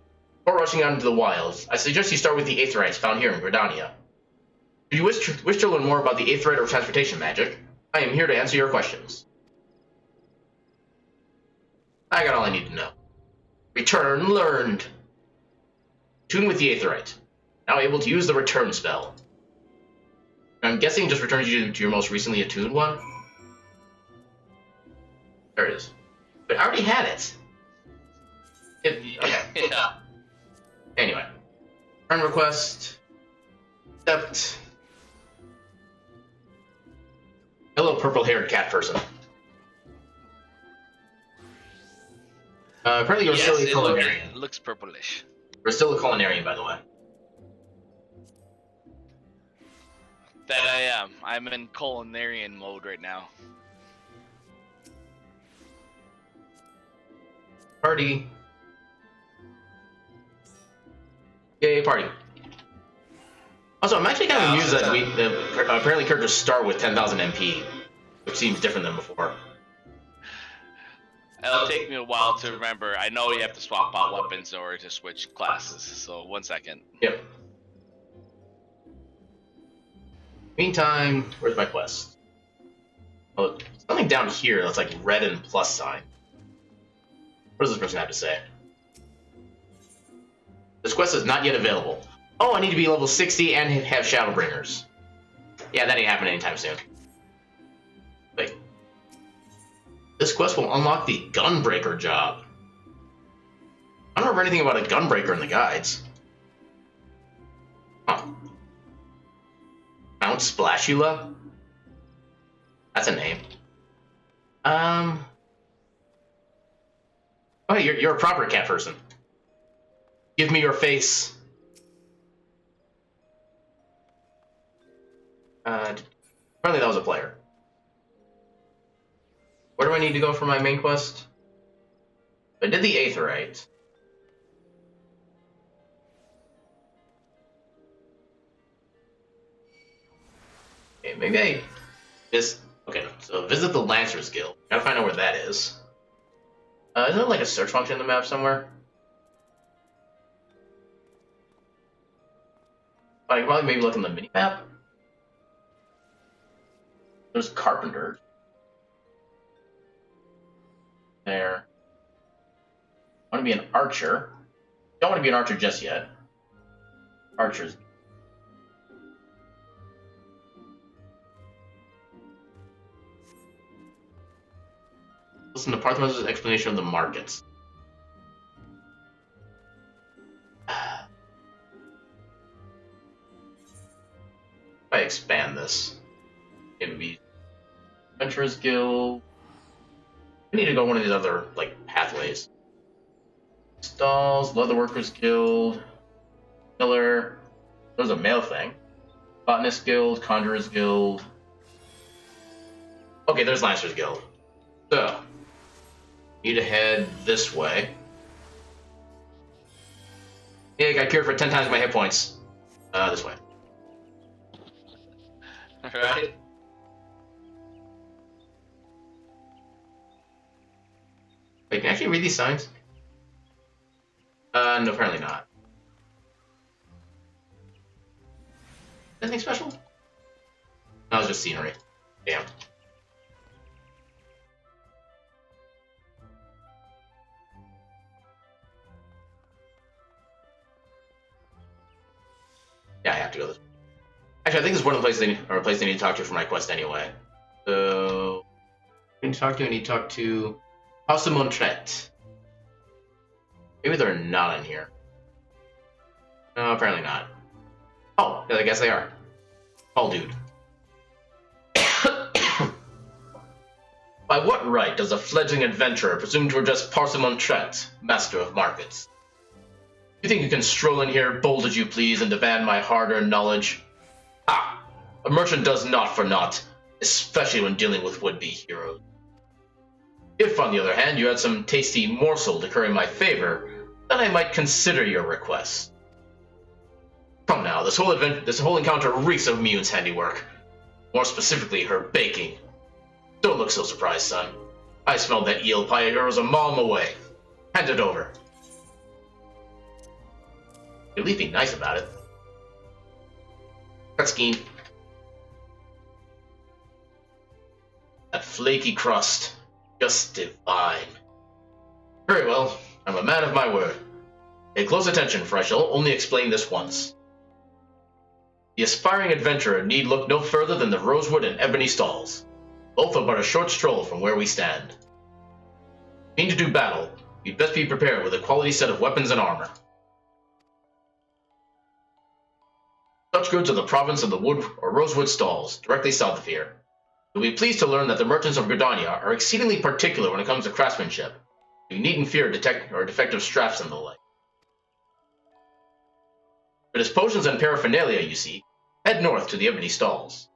Before rushing out into the wilds, I suggest you start with the Aetherites found here in Gridania. If you wish to learn more about the Aetherite or transportation magic, I am here to answer your questions. I got all I need to know. Return learned. Tune with the Aetherite. Now able to use the return spell. I'm guessing it just returns you to your most recently attuned one. There it is. But I already had it. Okay. Yeah. Anyway. Return request. Accept. Hello, purple-haired cat person. Apparently you're still a culinarian. It looks purplish. You're still a culinarian, by the way. That I am. I'm in culinarian mode right now. Party. Yay, party. Also, I'm actually kind of amused that apparently characters start with 10,000 MP, which seems different than before. It'll take me a while to remember. I know you have to swap out weapons in order to switch classes, so 1 second. Yep. Meantime, where's my quest? Oh, something down here that's like red and plus sign. What does this person have to say? This quest is not yet available. Oh, I need to be level 60 and have Shadowbringers. Yeah, that ain't happening anytime soon. Wait. This quest will unlock the Gunbreaker job. I don't remember anything about a Gunbreaker in the guides. Huh. Mount Splashula? That's a name. Oh, hey, you're a proper cat person. Give me your face. Apparently that was a player. Where do I need to go for my main quest? I did the Aetherite. Okay, maybe I... Okay, so visit the Lancers Guild. Gotta find out where that is. Isn't there like a search function in the map somewhere? I can probably maybe look in the mini-map. There's Carpenter. There. I want to be an archer. Don't want to be an archer just yet. Archers. Listen to Parthenos' explanation of the markets. If I expand this, it would be Adventurers Guild. I need to go one of these other like pathways. Stalls, Leatherworkers Guild, Miller. There's a mail thing. Botanist Guild, Conjurers Guild. Okay, there's Lancers Guild. So, need to head this way. Yeah, I got cured for 10 times my hit points. This way. Alright. Wait, can I actually read these signs? No, apparently not. Anything special? No, it's just scenery. Damn. Yeah, I have to go Actually, I think it's one of the places they need to talk to for my quest anyway. So, I need to talk to House of Montret. Maybe they're not in here. No, apparently not. Oh, I guess they are. Oh, dude. By what right does a fledgling adventurer presume to address Parsimon Tret, master of markets? You think you can stroll in here, bold as you please, and demand my hard-earned knowledge? Ah, a merchant does naught for naught, especially when dealing with would-be heroes. If, on the other hand, you had some tasty morsel to curry my favor, then I might consider your request. Come now, this whole encounter reeks of Mune's handiwork. More specifically, her baking. Don't look so surprised, son. I smelled that eel pie of yours a mile away. Hand it over. You'll at least be nice about it. Cutscene. That flaky crust. Just divine. Very well, I'm a man of my word. Pay close attention, for I shall only explain this once. The aspiring adventurer need look no further than the rosewood and ebony stalls. Both are but a short stroll from where we stand. If you mean to do battle, you'd best be prepared with a quality set of weapons and armor. Such goods are the province of the wood or rosewood stalls, directly south of here. You'll be pleased to learn that the merchants of Gridania are exceedingly particular when it comes to craftsmanship. You needn't fear defective straps and the like. If it is potions and paraphernalia you seek, head north to the ebony stalls.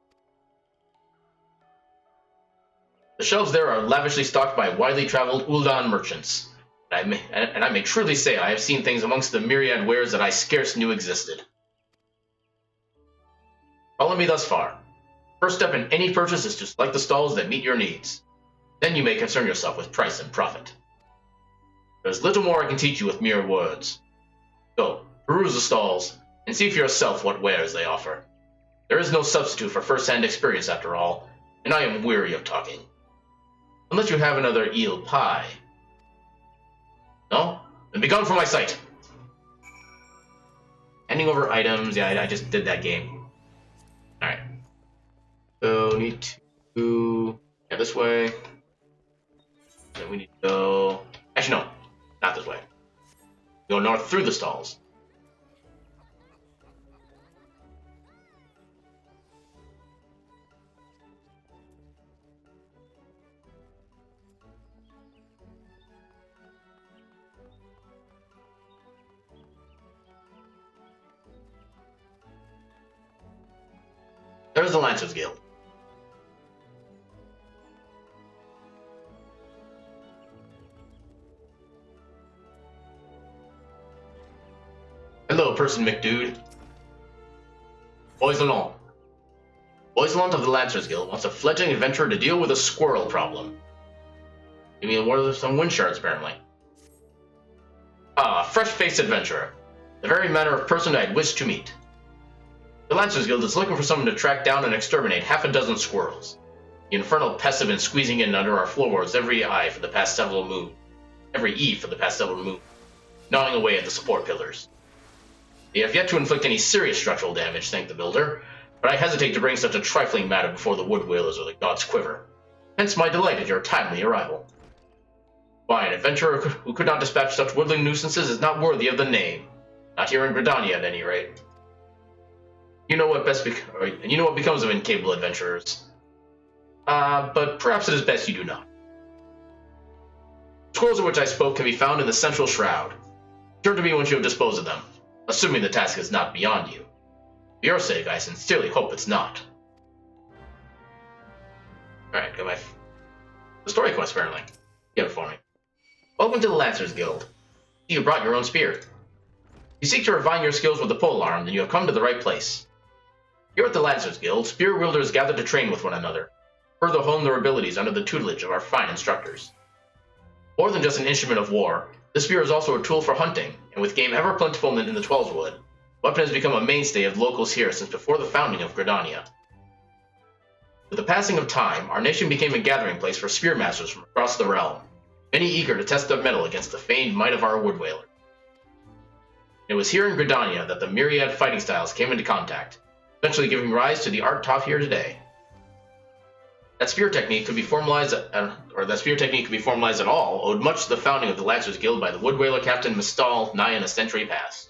The shelves there are lavishly stocked by widely traveled Ul'dan merchants, and I may truly say I have seen things amongst the myriad wares that I scarce knew existed. Follow me thus far. First step in any purchase is to select the stalls that meet your needs. Then you may concern yourself with price and profit. There's little more I can teach you with mere words. Go, peruse the stalls, and see for yourself what wares they offer. There is no substitute for first-hand experience after all, and I am weary of talking. Unless you have another eel pie. No? Then be gone from my sight! Handing over items, yeah, I just did that game. Alright. So, need to... yeah, this way. Then we need to go... actually, no. Not this way. Go north through the stalls. There's the Lancers Guild. Hello, person McDude. Boiselant. Boiselant of the Lancers Guild wants a fledgling adventurer to deal with a squirrel problem. You mean what are some wind shards, apparently? Ah, fresh-faced adventurer. The very manner of person I'd wish to meet. The Lancers Guild is looking for someone to track down and exterminate half a dozen squirrels. The infernal pests have been squeezing in under our floorboards every eve for the past several moons, gnawing away at the support pillars. They have yet to inflict any serious structural damage, thank the builder, but I hesitate to bring such a trifling matter before the wood whalers or the gods quiver. Hence my delight at your timely arrival. Why, an adventurer who could not dispatch such woodland nuisances is not worthy of the name. Not here in Gridania, at any rate. You know what becomes of incapable adventurers. But perhaps it is best you do not. The squirrels of which I spoke can be found in the central shroud. Turn to me once you have disposed of them, assuming the task is not beyond you. For your sake, I sincerely hope it's not. Alright, got the story quest, apparently. Get it for me. Welcome to the Lancers Guild. You brought your own spear. If you seek to refine your skills with the polearm, then you have come to the right place. Here at the Lancers Guild, spear wielders gather to train with one another, further hone their abilities under the tutelage of our fine instructors. More than just an instrument of war, this spear is also a tool for hunting, and with game ever plentiful in the Twelvewood, the weapon has become a mainstay of locals here since before the founding of Gridania. With the passing of time, our nation became a gathering place for spearmasters from across the realm, many eager to test their mettle against the famed might of our wood whaler. It was here in Gridania that the myriad fighting styles came into contact, eventually giving rise to the art taught here today. That spear technique could be formalized, at all, owed much to the founding of the Lancers Guild by the wood whaler Captain Mistal nigh in a century past.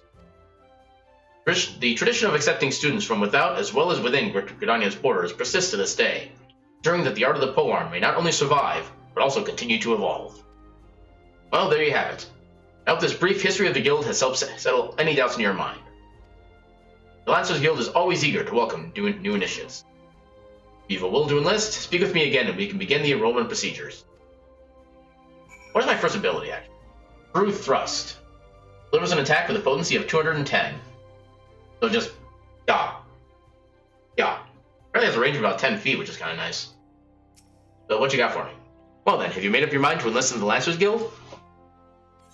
The tradition of accepting students from without as well as within Gridania's borders persists to this day, ensuring that the art of the polearm may not only survive, but also continue to evolve. Well, there you have it. I hope this brief history of the guild has helped settle any doubts in your mind. The Lancers Guild is always eager to welcome new initiates. If you have a will to enlist, speak with me again and we can begin the enrollment procedures. What is my first ability, actually? True Thrust. Delivers an attack with a potency of 210. So just, yeah. Apparently has a range of about 10 feet, which is kind of nice. So what you got for me? Well then, have you made up your mind to enlist in the Lancers Guild?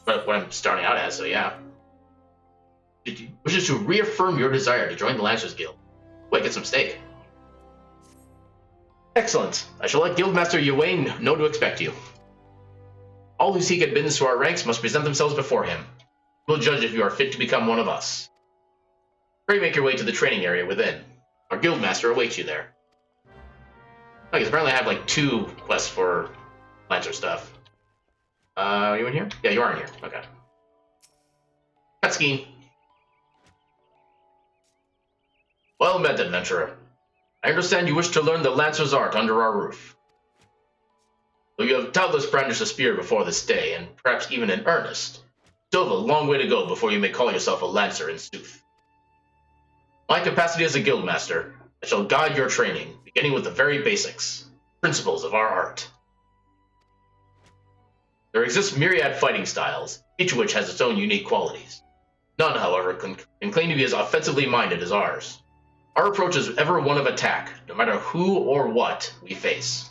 What I'm starting out as, so yeah. Wishes to reaffirm your desire to join the Lancers Guild. Wait, get some steak. Excellent. I shall let Guildmaster Ywain know to expect you. All who seek admittance to our ranks must present themselves before him. We'll judge if you are fit to become one of us. Pray make your way to the training area within. Our Guildmaster awaits you there. Okay, apparently I have like 2 quests for Lancer stuff. Are you in here? Yeah, you are in here. Okay. Cutscene. Well met, adventurer. I understand you wish to learn the Lancer's art under our roof. Though you have doubtless brandished a spear before this day, and perhaps even in earnest, still have a long way to go before you may call yourself a Lancer in sooth. In my capacity as a guildmaster, I shall guide your training, beginning with the very basics, principles of our art. There exist myriad fighting styles, each of which has its own unique qualities. None, however, can claim to be as offensively minded as ours. Our approach is ever one of attack, no matter who or what we face.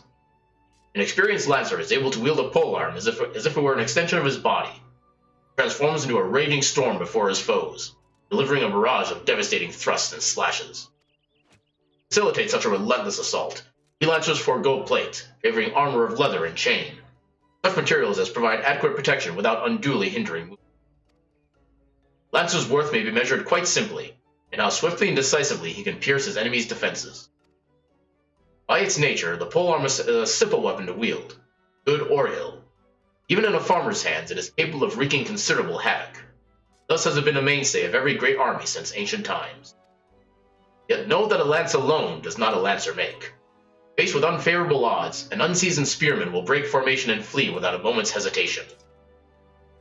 An experienced Lancer is able to wield a polearm as if it were an extension of his body. He transforms into a raging storm before his foes, delivering a barrage of devastating thrusts and slashes. To facilitate such a relentless assault, we Lancers forego plate, favoring armor of leather and chain, such materials as provide adequate protection without unduly hindering movement. Lancer's worth may be measured quite simply, in how swiftly and decisively he can pierce his enemy's defenses. By its nature, the polearm is a simple weapon to wield, good or ill. Even in a farmer's hands, it is capable of wreaking considerable havoc. Thus has it been a mainstay of every great army since ancient times. Yet know that a lance alone does not a Lancer make. Faced with unfavorable odds, an unseasoned spearman will break formation and flee without a moment's hesitation.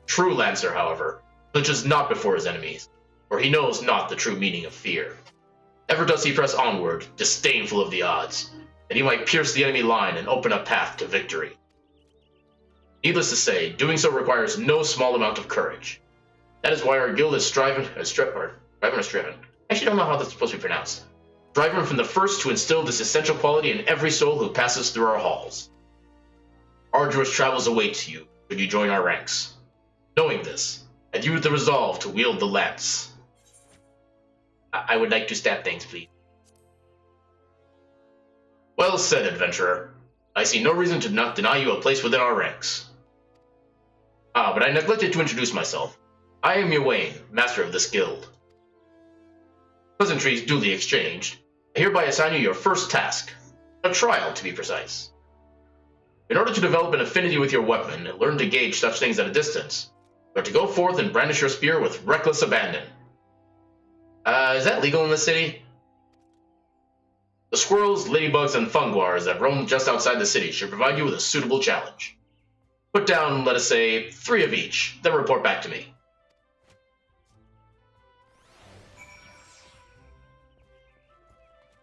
True Lancer, however, flinches not before his enemies, for he knows not the true meaning of fear. Ever does he press onward, disdainful of the odds, that he might pierce the enemy line and open a path to victory. Needless to say, doing so requires no small amount of courage. That is why our guild has striven. Actually, don't know how that's supposed to be pronounced. Striving from the first to instill this essential quality in every soul who passes through our halls. Arduous travels await you should you join our ranks. Knowing this, and you with the resolve to wield the lance. I would like to stab things, please. Well said, adventurer. I see no reason to not deny you a place within our ranks. But I neglected to introduce myself. I am Ywain, master of this guild. Pleasantries duly exchanged, I hereby assign you your first task, a trial to be precise. In order to develop an affinity with your weapon and learn to gauge such things at a distance, you are to go forth and brandish your spear with reckless abandon. Is that legal in this city? The squirrels, ladybugs, and funguars that roam just outside the city should provide you with a suitable challenge. Put down, let us say, 3 of each, then report back to me.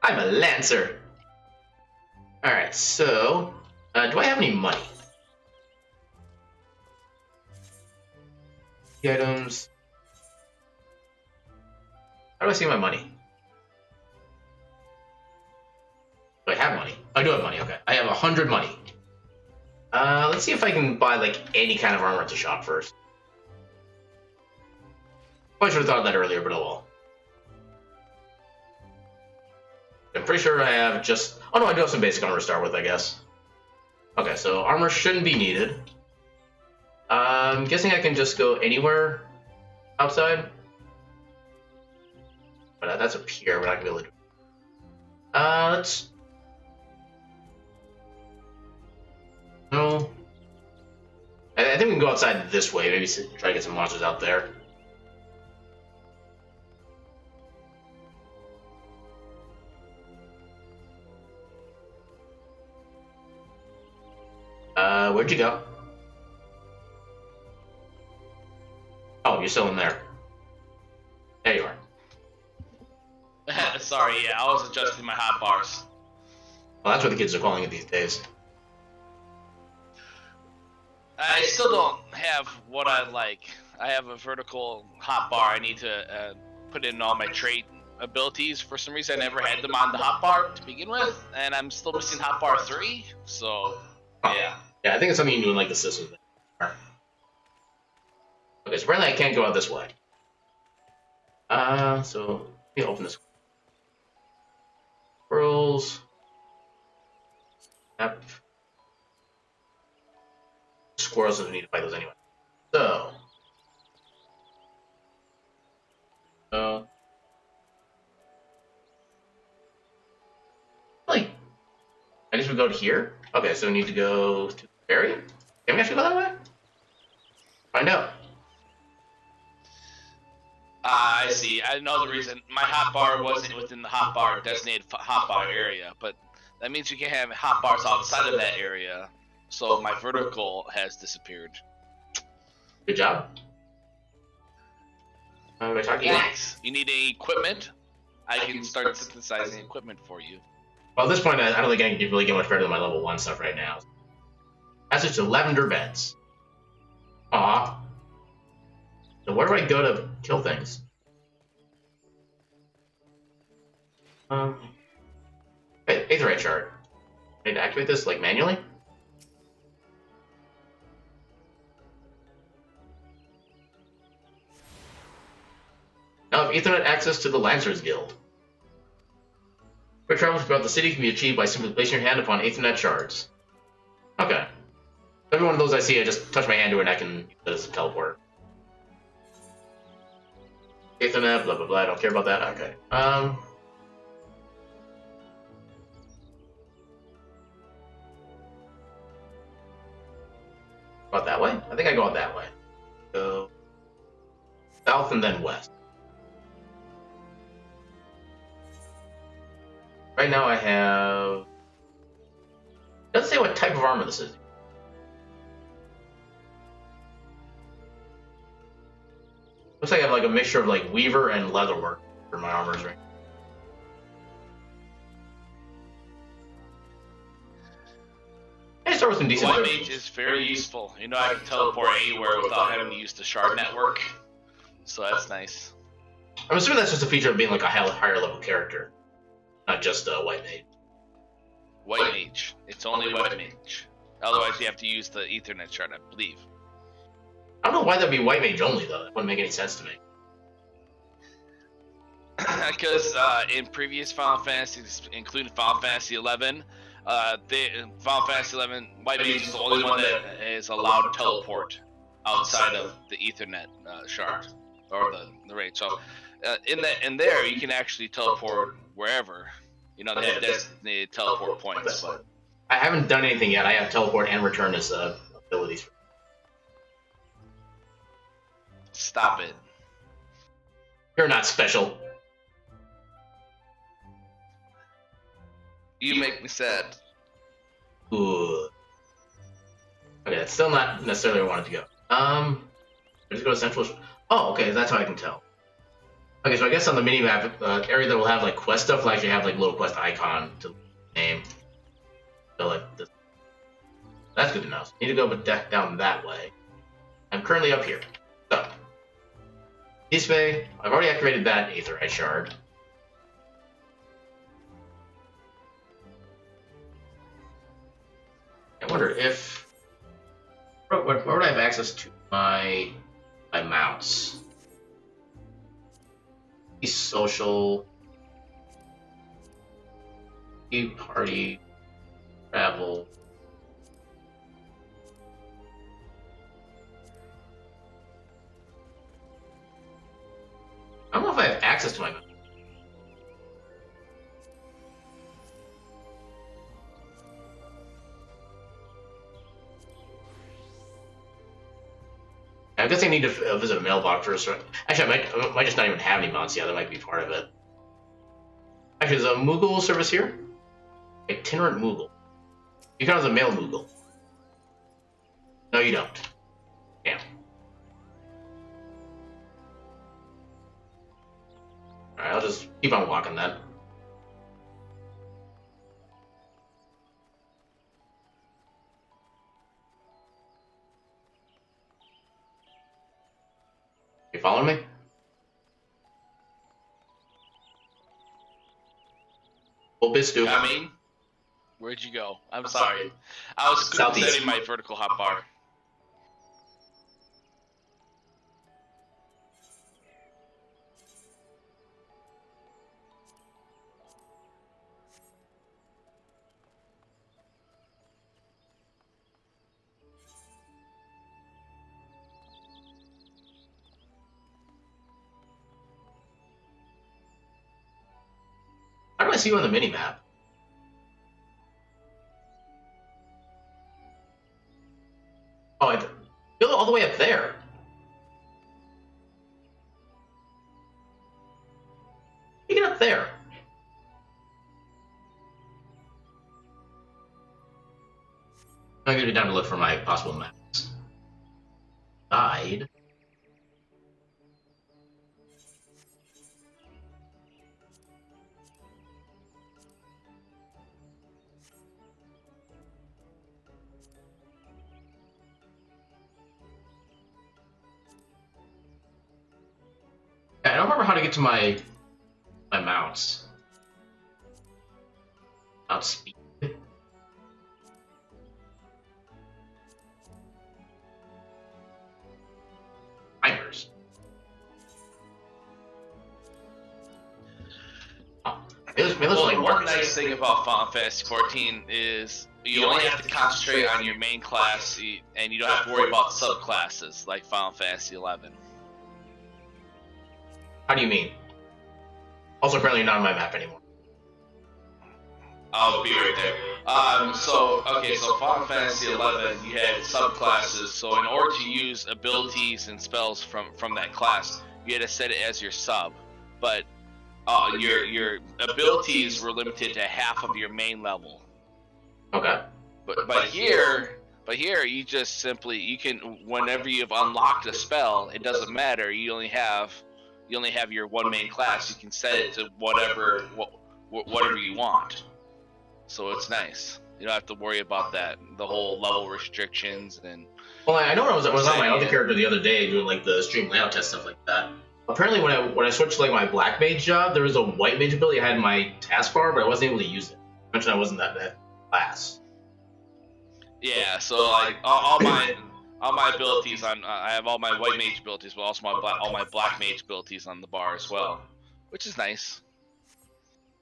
I'm a Lancer. Alright, so, do I have any money? The items. How do I see my money? Do I have money? I do have money, okay. I have 100 money. Let's see if I can buy, like, any kind of armor at the shop first. I should have thought of that earlier, but oh well. I'm pretty sure I have just... Oh no, I do have some basic armor to start with, I guess. Okay, so armor shouldn't be needed. I'm guessing I can just go anywhere outside. But that's up here, we're not going to be able to do it. Let's. No. I think we can go outside this way. Maybe try to get some monsters out there. Where'd you go? Oh, you're still in there. There you are. Sorry, yeah, I was adjusting my hot bars. Well, that's what the kids are calling it these days. I still don't have what I like. I have a vertical hotbar. I need to put in all my trait abilities. For some reason, I never had them on the hotbar to begin with, and I'm still missing hotbar 3. So, yeah. Yeah, I think it's something you do in like the system. Okay, so apparently I can't go out this way. So let me open this. Squirrels. Yep. Squirrels doesn't need to fight those anyway. So. Really? I guess we go to here? Okay, so we need to go to the ferry? Can we actually go that way? Find out. I see. I know the reason. My hotbar wasn't within the hotbar designated hotbar area, but that means you can have hotbars outside of that area. So my vertical has disappeared. Good job. Thanks. You need any equipment? I can start synthesizing equipment for you. Well, at this point, I don't think I can really get much better than my level 1 stuff right now. Passage to Lavender Beds. Aw. So where do I go to kill things? Aetherite shard. I need to activate this, like, manually? Now I have Ethernet access to the Lancers Guild. Quick travel throughout the city can be achieved by simply placing your hand upon Ethernet shards. Okay. Every one of those I see, I just touch my hand to it and I can use it as a teleport. Ethernet, blah blah blah, I don't care about that. Okay. Go out that way? I think I go out that way. Go south and then west. Right now I have... It doesn't say what type of armor this is. Looks like I have like a mixture of like weaver and leatherwork for my armors right now. I start with some decent... White Mage is very useful. You know, I can teleport anywhere without having to use the shard network. So that's nice. I'm assuming that's just a feature of being like a higher level character. Not just White Mage. White Mage. It's only White Mage. Otherwise, you have to use the Ethernet shard, I believe. I don't know why that'd be White Mage only, though. That wouldn't make any sense to me. Because in previous Final Fantasies, including Final Fantasy XI, Final Fantasy XI, White Mage is the only one that is allowed to teleport outside of the Ethernet shard or the range. So in there, you can actually teleport wherever. You know, they have designated teleport points. But I haven't done anything yet. I have teleport and return as abilities. Stop it. You're not special. You make me sad. Ooh. Okay, that's still not necessarily where I wanted to go. Let's go to Central. Oh, okay, that's how I can tell. Okay, so I guess on the minimap, area that will have like quest stuff will actually have like little quest icon to name. So like this. That's good to know. So I need to go down that way. I'm currently up here. So this way, I've already activated that Aetherite shard. I wonder if where would I have access to my mounts? Social, party, travel. I don't know if I have access to my mount. I guess I need to visit a mailbox first. Actually, I might just not even have any mounts yet. That might be part of it. Actually, there's a Moogle service here. Itinerant Moogle. You count as a male Moogle. No, you don't. Damn. Alright, I'll just keep on walking then. You following me? Obistu. Coming. Where'd you go? I'm sorry. I was Southeast. setting my vertical hotbar. How do I see you on the mini-map? Oh, you're all the way up there. You get up there. I'm gonna be down to look for my possible maps. Died. I don't remember how to get to my mounts. Mount speed. Timers. Oh, Well, one nice thing about Final Fantasy 14 is you only have to concentrate on your main class, and you don't have to worry about subclasses like Final Fantasy 11. How do you mean? Also, apparently not on my map anymore. I'll be right there. So Final Fantasy 11, you had subclasses. So in order to use abilities and spells from that class, you had to set it as your sub. But your abilities were limited to half of your main level. Okay. But here you just simply you can whenever you've unlocked a spell, it doesn't matter. You only have your one main class. You can set it to whatever you want. So it's nice. You don't have to worry about the whole level restrictions and. Well, I know I was on my other character the other day doing like the stream layout test stuff like that. Apparently, when I switched to like my black mage job, there was a white mage ability I had in my taskbar, but I wasn't able to use it. I mentioned I wasn't that class. Yeah, so like all my abilities I have all my white mage abilities, but also all my black mage abilities on the bar as well, which is nice.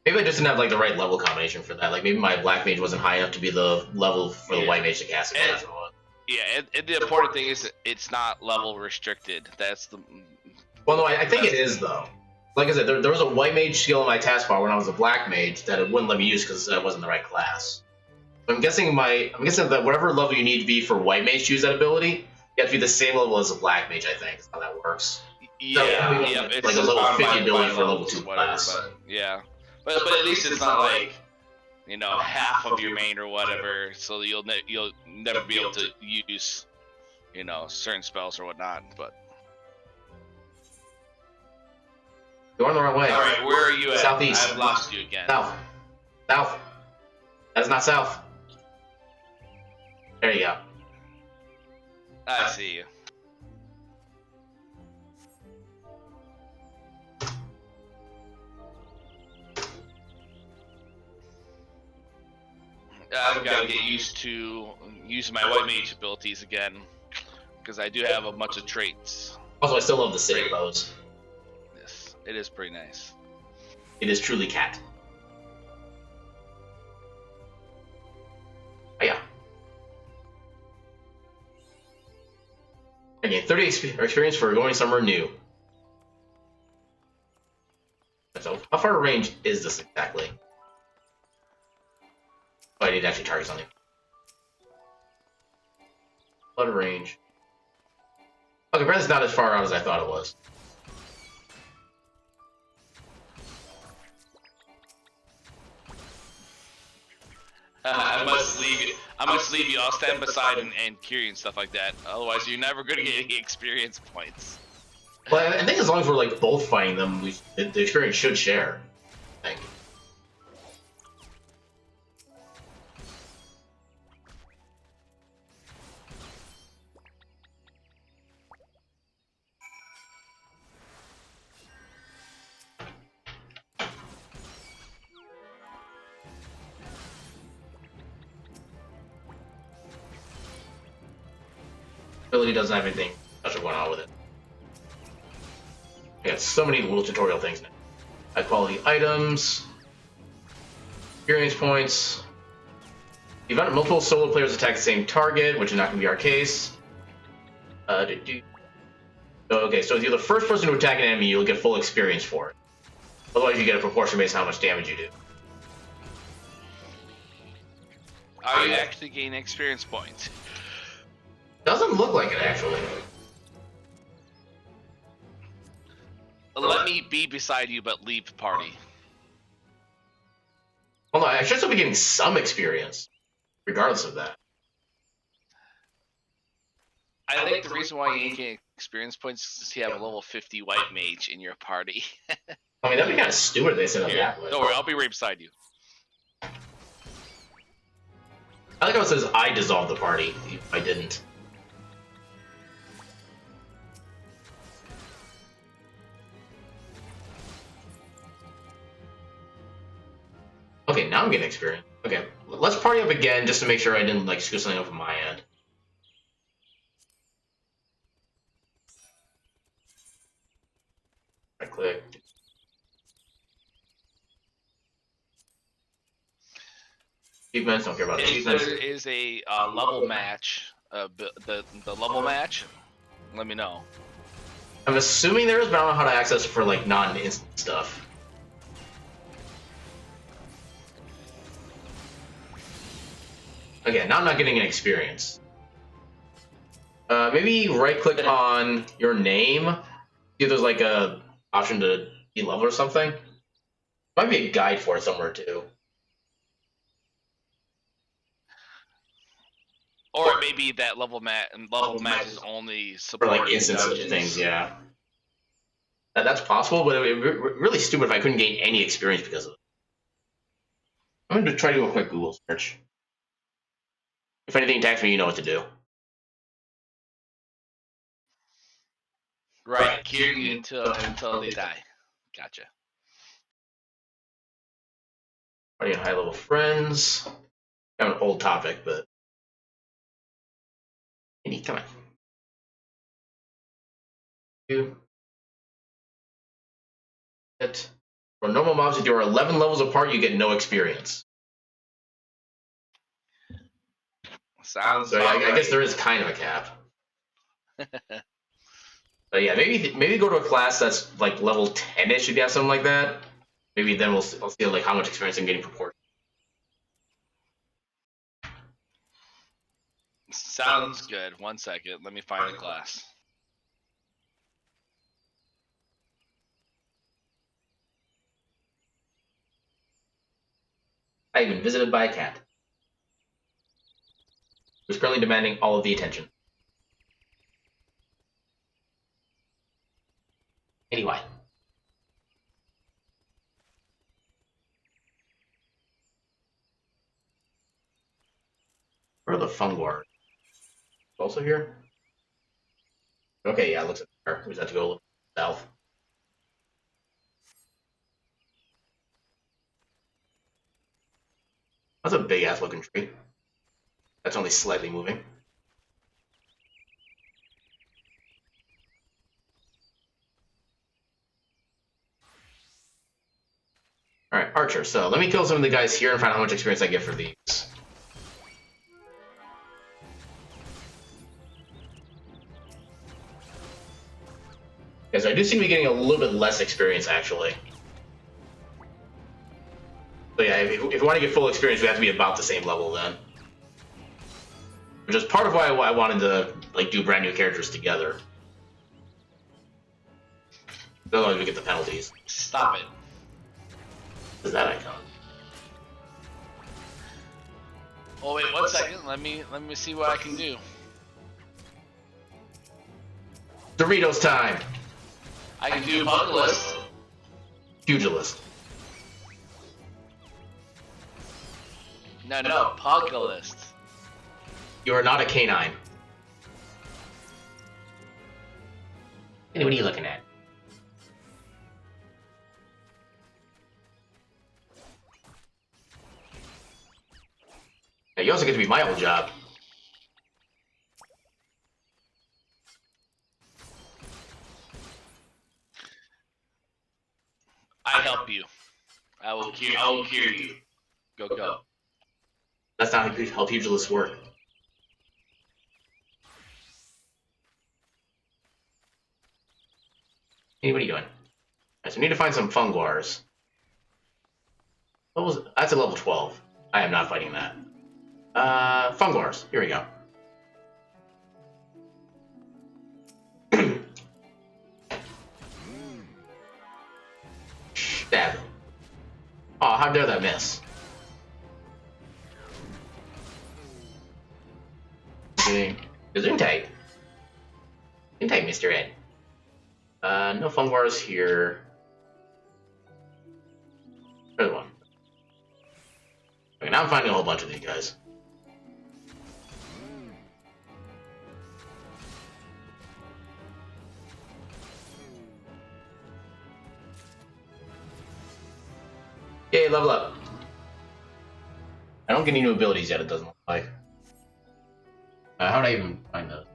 Maybe I just didn't have like the right level combination for that. Like maybe my black mage wasn't high enough to be the level for the white mage to cast it. That's what it was. Yeah, and the important thing is it's not level restricted. That's the. Well, no, I think it is though. Like I said, there was a white mage skill in my taskbar when I was a black mage that it wouldn't let me use because I wasn't the right class. I'm guessing that whatever level you need to be for white mage to use that ability, you have to be the same level as a black mage. I think is how that works. Yeah, it's like a level 50 ability for a level 2 class. But, yeah, but at least it's not like half of your main or whatever. So you'll never be able to use certain spells or whatnot. But you're on the wrong way. All right, where are you at? Southeast. I've lost you again. South. That is not south. There you go. I see you. I've got to get used to using my white mage abilities again, because I do have a bunch of traits. Also, I still love the city pose. Yes, it is pretty nice. It is truly cat. Oh, yeah. Again, 30 experience for going somewhere new. So, how far range is this exactly? Oh, I need to actually target something. Blood range. Okay, Brent's not as far out as I thought it was. I must leave you. I'll stand beside and carry and stuff like that. Otherwise, you're never going to get any experience points. Well, I think as long as we're like both fighting them, the experience should share. I think. Ability doesn't have anything special going on with it. I got so many little tutorial things now. High quality items, experience points. Event multiple solo players attack the same target, which is not going to be our case. Okay, so if you're the first person to attack an enemy, you'll get full experience for it. Otherwise, you get a proportion based on how much damage you do. Are you actually gaining experience points? Doesn't look like it, actually. Let me be beside you, but leave the party. Well, no, I should still be getting some experience, regardless of that. I think the reason why you ain't getting experience points is because you have a level 50 white mage in your party. I mean, that'd be kind of stupid if they said it Here, that way. don't worry, I'll be right beside you. I like how it says I dissolved the party. If I didn't. Okay, now I'm getting experience. Okay, let's party up again just to make sure I didn't like screw something up on my end. Right click. Achievements, don't care about If achievements. there is a level match, the level match, let me know. I'm assuming there is, but I don't know how to access for like non-instant stuff. Okay, now I'm not getting an experience. Maybe right-click on your name. See if there's like a option to de-level or something. Might be a guide for it somewhere too. Or maybe that level match is only For supported like instance dungeons. things, yeah. That's possible, but it would be really stupid if I couldn't gain any experience because of it. I'm going to try to do a quick Google search. If anything attacks me, you know what to do. Right, cure you until they die. Gotcha. Party and high-level friends. Kind of an old topic, but... Come on. For normal mobs, if you are 11 levels apart, you get no experience. Sounds So I guess there is kind of a cap. But yeah, maybe go to a class that's like level 10-ish if you have something like that. Maybe then I'll see like how much experience I'm getting per portion. Sounds good. 1 second. Let me find the class. I've been visited by a cat, who's currently demanding all of the attention. Anyway. Where are the Fungwar? Also here? Okay, yeah, it looks like there. We just have to go a little south. That's a big ass looking tree. That's only slightly moving. Alright, Archer. So let me kill some of the guys here and find out how much experience I get for these. Because I do seem to be getting a little bit less experience, actually. So yeah, if we want to get full experience, we have to be about the same level then. Which is part of why I wanted to like do brand new characters together. Otherwise we get the penalties. Stop it. Is that icon? Oh wait, 1 second. Let me see what I can do. Doritos time! I can do Pugilist. Pugilist. No, Pugilist. You are not a canine. Hey, what are you looking at? Now, you also get to be my old job. I help you. I will cure you. Go. That's not how pugilists work. Hey, what are you doing? Alright, so we need to find some funguars. What was it? That's a level 12. I am not fighting that. Funguars. Here we go. Stab him. Oh, how dare that miss? Gesundheit. Gesundheit, Mr. Ed. No funguars here. There's one. Okay, now I'm finding a whole bunch of these guys. Yay, level up. I don't get any new abilities yet, it doesn't look like. How would I even find those?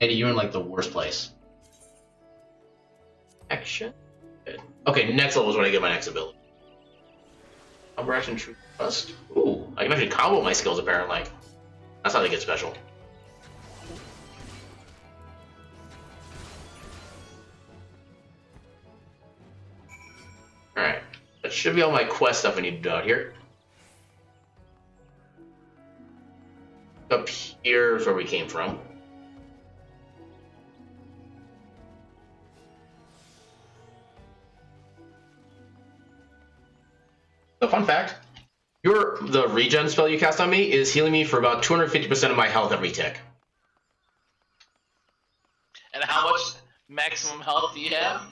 Eddie, you're in like the worst place. Action. Good. Okay, next level is when I get my next ability. Combo action, true trust. Ooh, I can actually combo my skills apparently. That's how they get special. Alright. That should be all my quest stuff I need to do out here. Up here is where we came from. So fun fact, the regen spell you cast on me is healing me for about 250% of my health every tick. And how much maximum health do you have?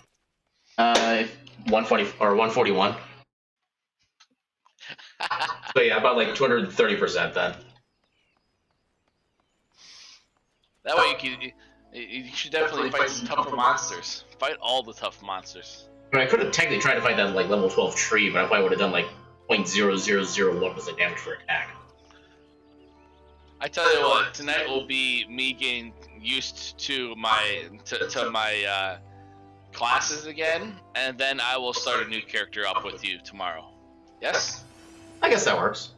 140 or 141. So yeah, about like 230% then. That way you should definitely fight some tougher monsters. Fight all the tough monsters. I mean, I could have technically tried to fight that like level 12 tree, but I probably would have done like 0.0001% damage for attack. I tell you what, tonight will be me getting used to my classes again, and then I will start a new character up with you tomorrow. Yes? I guess that works.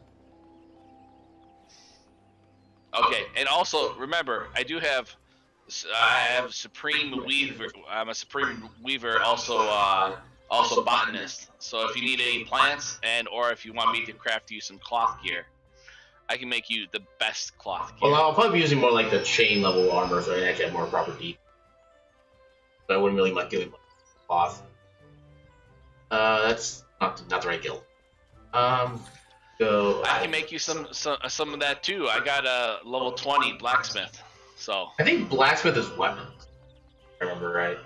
Okay, and also remember, I have Supreme Weaver. I'm a Supreme Weaver, also Botanist. So if you need any plants or if you want me to craft you some cloth gear, I can make you the best cloth gear. Well, I'll probably be using more like the chain level armor, so I actually have more proper deep. But I wouldn't really like giving cloth. That's not the right guild. Go. I can make you some of that too. I got a level 20 blacksmith. So I think blacksmith is weapons. If I remember right.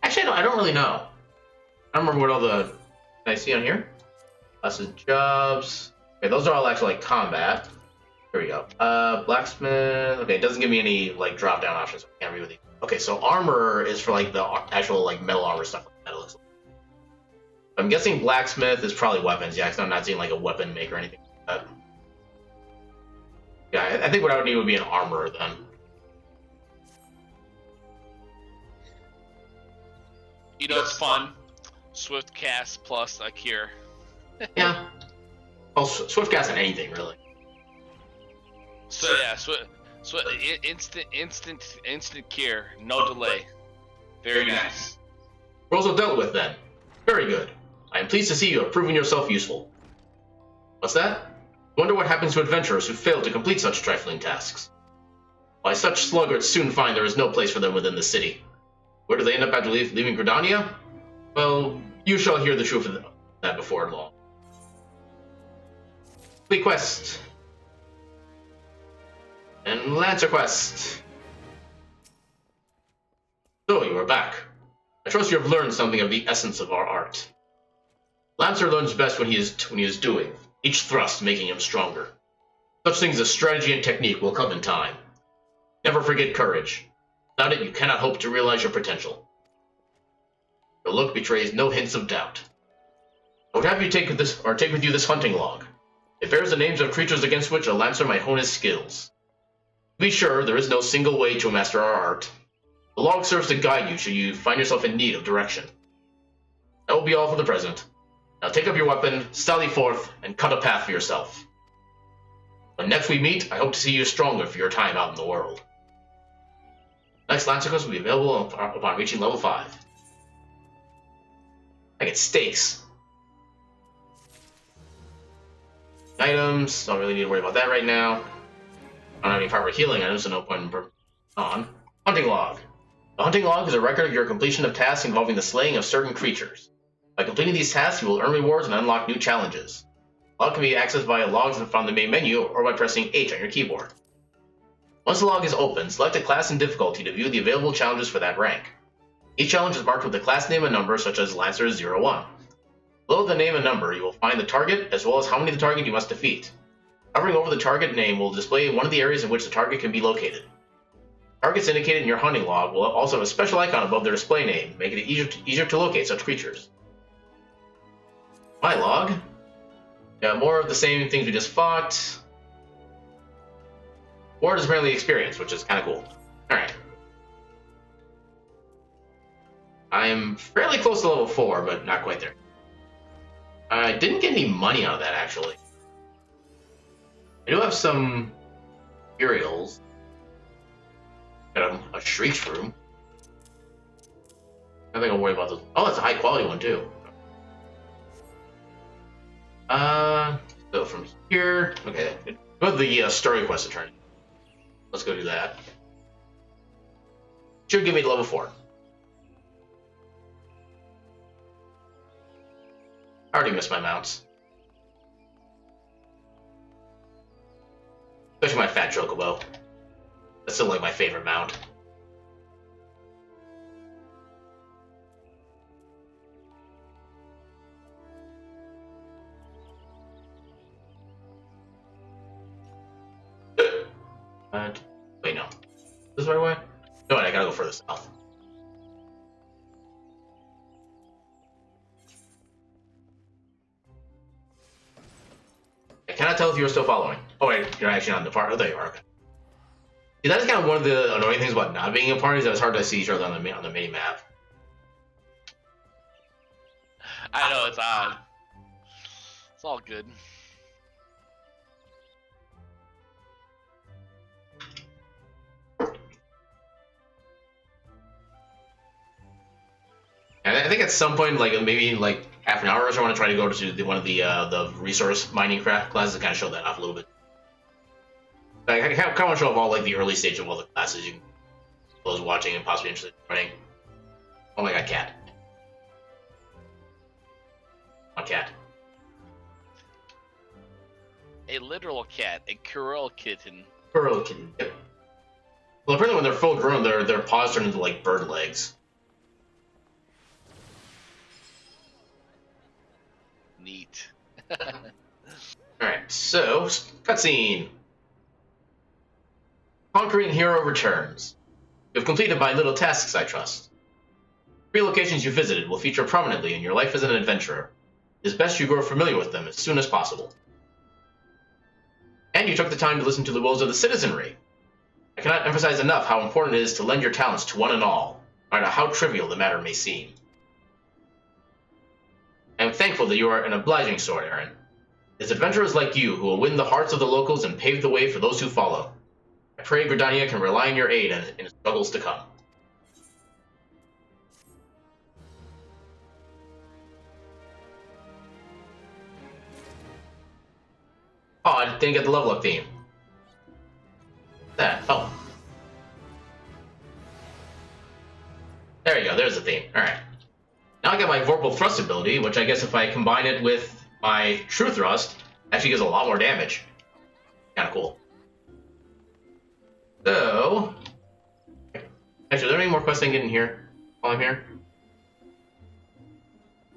Actually, I don't really know. I don't remember what all the. Can I see on here? Lesson jobs. Okay, those are all actually like combat. Here we go. Blacksmith. Okay, it doesn't give me any like drop down options. So I can't read with these. Okay, so armor is for like the actual like metal armor stuff like that. It looks like. I'm guessing blacksmith is probably weapons. Yeah, because I'm not seeing like a weapon maker or anything like that. Yeah, I think what I would need would be an armor then. you know it's fun. Swift cast plus a cure. Yeah. Well, swift cast on anything really. So yeah, instant cure, no delay. Very nice. Rules are dealt with then. Very good. I am pleased to see you have proven yourself useful. What's that? Wonder what happens to adventurers who fail to complete such trifling tasks. Why, such sluggards soon find there is no place for them within the city. Where do they end up after leaving Gridania? Well, you shall hear the truth of that before long. Complete quest. And Lancer quest. So, you are back. I trust you have learned something of the essence of our art. Lancer learns best when he is doing, each thrust making him stronger. Such things as strategy and technique will come in time. Never forget courage. Without it, you cannot hope to realize your potential. Your look betrays no hints of doubt. I would have you take with you this hunting log. It bears the names of creatures against which a Lancer might hone his skills. To be sure, there is no single way to master our art. The log serves to guide you should you find yourself in need of direction. That will be all for the present. Now take up your weapon, sally forth, and cut a path for yourself. When next we meet, I hope to see you stronger for your time out in the world. Next Lancer quest will be available upon reaching level 5. I get stakes. Items, don't really need to worry about that right now. I don't have any proper healing items, so no point in on. Hunting log. The hunting log is a record of your completion of tasks involving the slaying of certain creatures. By completing these tasks, you will earn rewards and unlock new challenges. The log can be accessed via logs from the main menu or by pressing H on your keyboard. Once the log is open, select a class and difficulty to view the available challenges for that rank. Each challenge is marked with the class name and number, such as Lancer 01. Below the name and number, you will find the target, as well as how many of the target you must defeat. Hovering over the target name will display one of the areas in which the target can be located. Targets indicated in your hunting log will also have a special icon above their display name, making it easier to locate such creatures. My log. Got more of the same things we just fought. Ward is apparently experience, which is kind of cool. Alright. I am fairly close to level 4, but not quite there. I didn't get any money out of that, actually. I do have some materials. Got a Shriek's room. I think I'll worry about those. Oh, that's a high quality one, too. So from here, okay, go to the story quest attorney. Let's go do that. Should give me to level 4. I already missed my mounts. Especially my fat chocobo. That's still like my favorite mount. Wait, no. This is the right way? No, I gotta go further south. I cannot tell if you're still following. Oh wait, you're actually not in the party. Oh, there you are. Okay. See, that's kind of one of the annoying things about not being in parties, that it's hard to see each other on the mini map. I know, it's odd. It's all good. And I think at some point, like maybe like half an hour or so, I want to try to go to one of the resource mining classes to kind of show that off a little bit. Like, I kind of want to show off all like the early stage of all the classes you can, those watching and possibly interested in running. Oh my god, cat! A cat. A literal cat, a Kuril kitten. Kuril kitten. Yep. Well, apparently when they're full grown, their paws turn into like bird legs. Neat. Alright, so, cutscene. Conquering Hero returns. You have completed my little tasks, I trust. 3 locations you visited will feature prominently in your life as an adventurer. It is best you grow familiar with them as soon as possible. And you took the time to listen to the woes of the citizenry. I cannot emphasize enough how important it is to lend your talents to one and all, no matter how trivial the matter may seem. I am thankful that you are an obliging sort, Aaron. It is adventurers like you who will win the hearts of the locals and pave the way for those who follow. I pray Gridania can rely on your aid in its struggles to come. Oh, I didn't get the level up theme. That. Oh. theme. Alright. Now I got my Vorpal Thrust ability, which I guess if I combine it with my True Thrust, actually gives a lot more damage. Kinda cool. So... Actually, are there any more quests I can get in here while I'm here?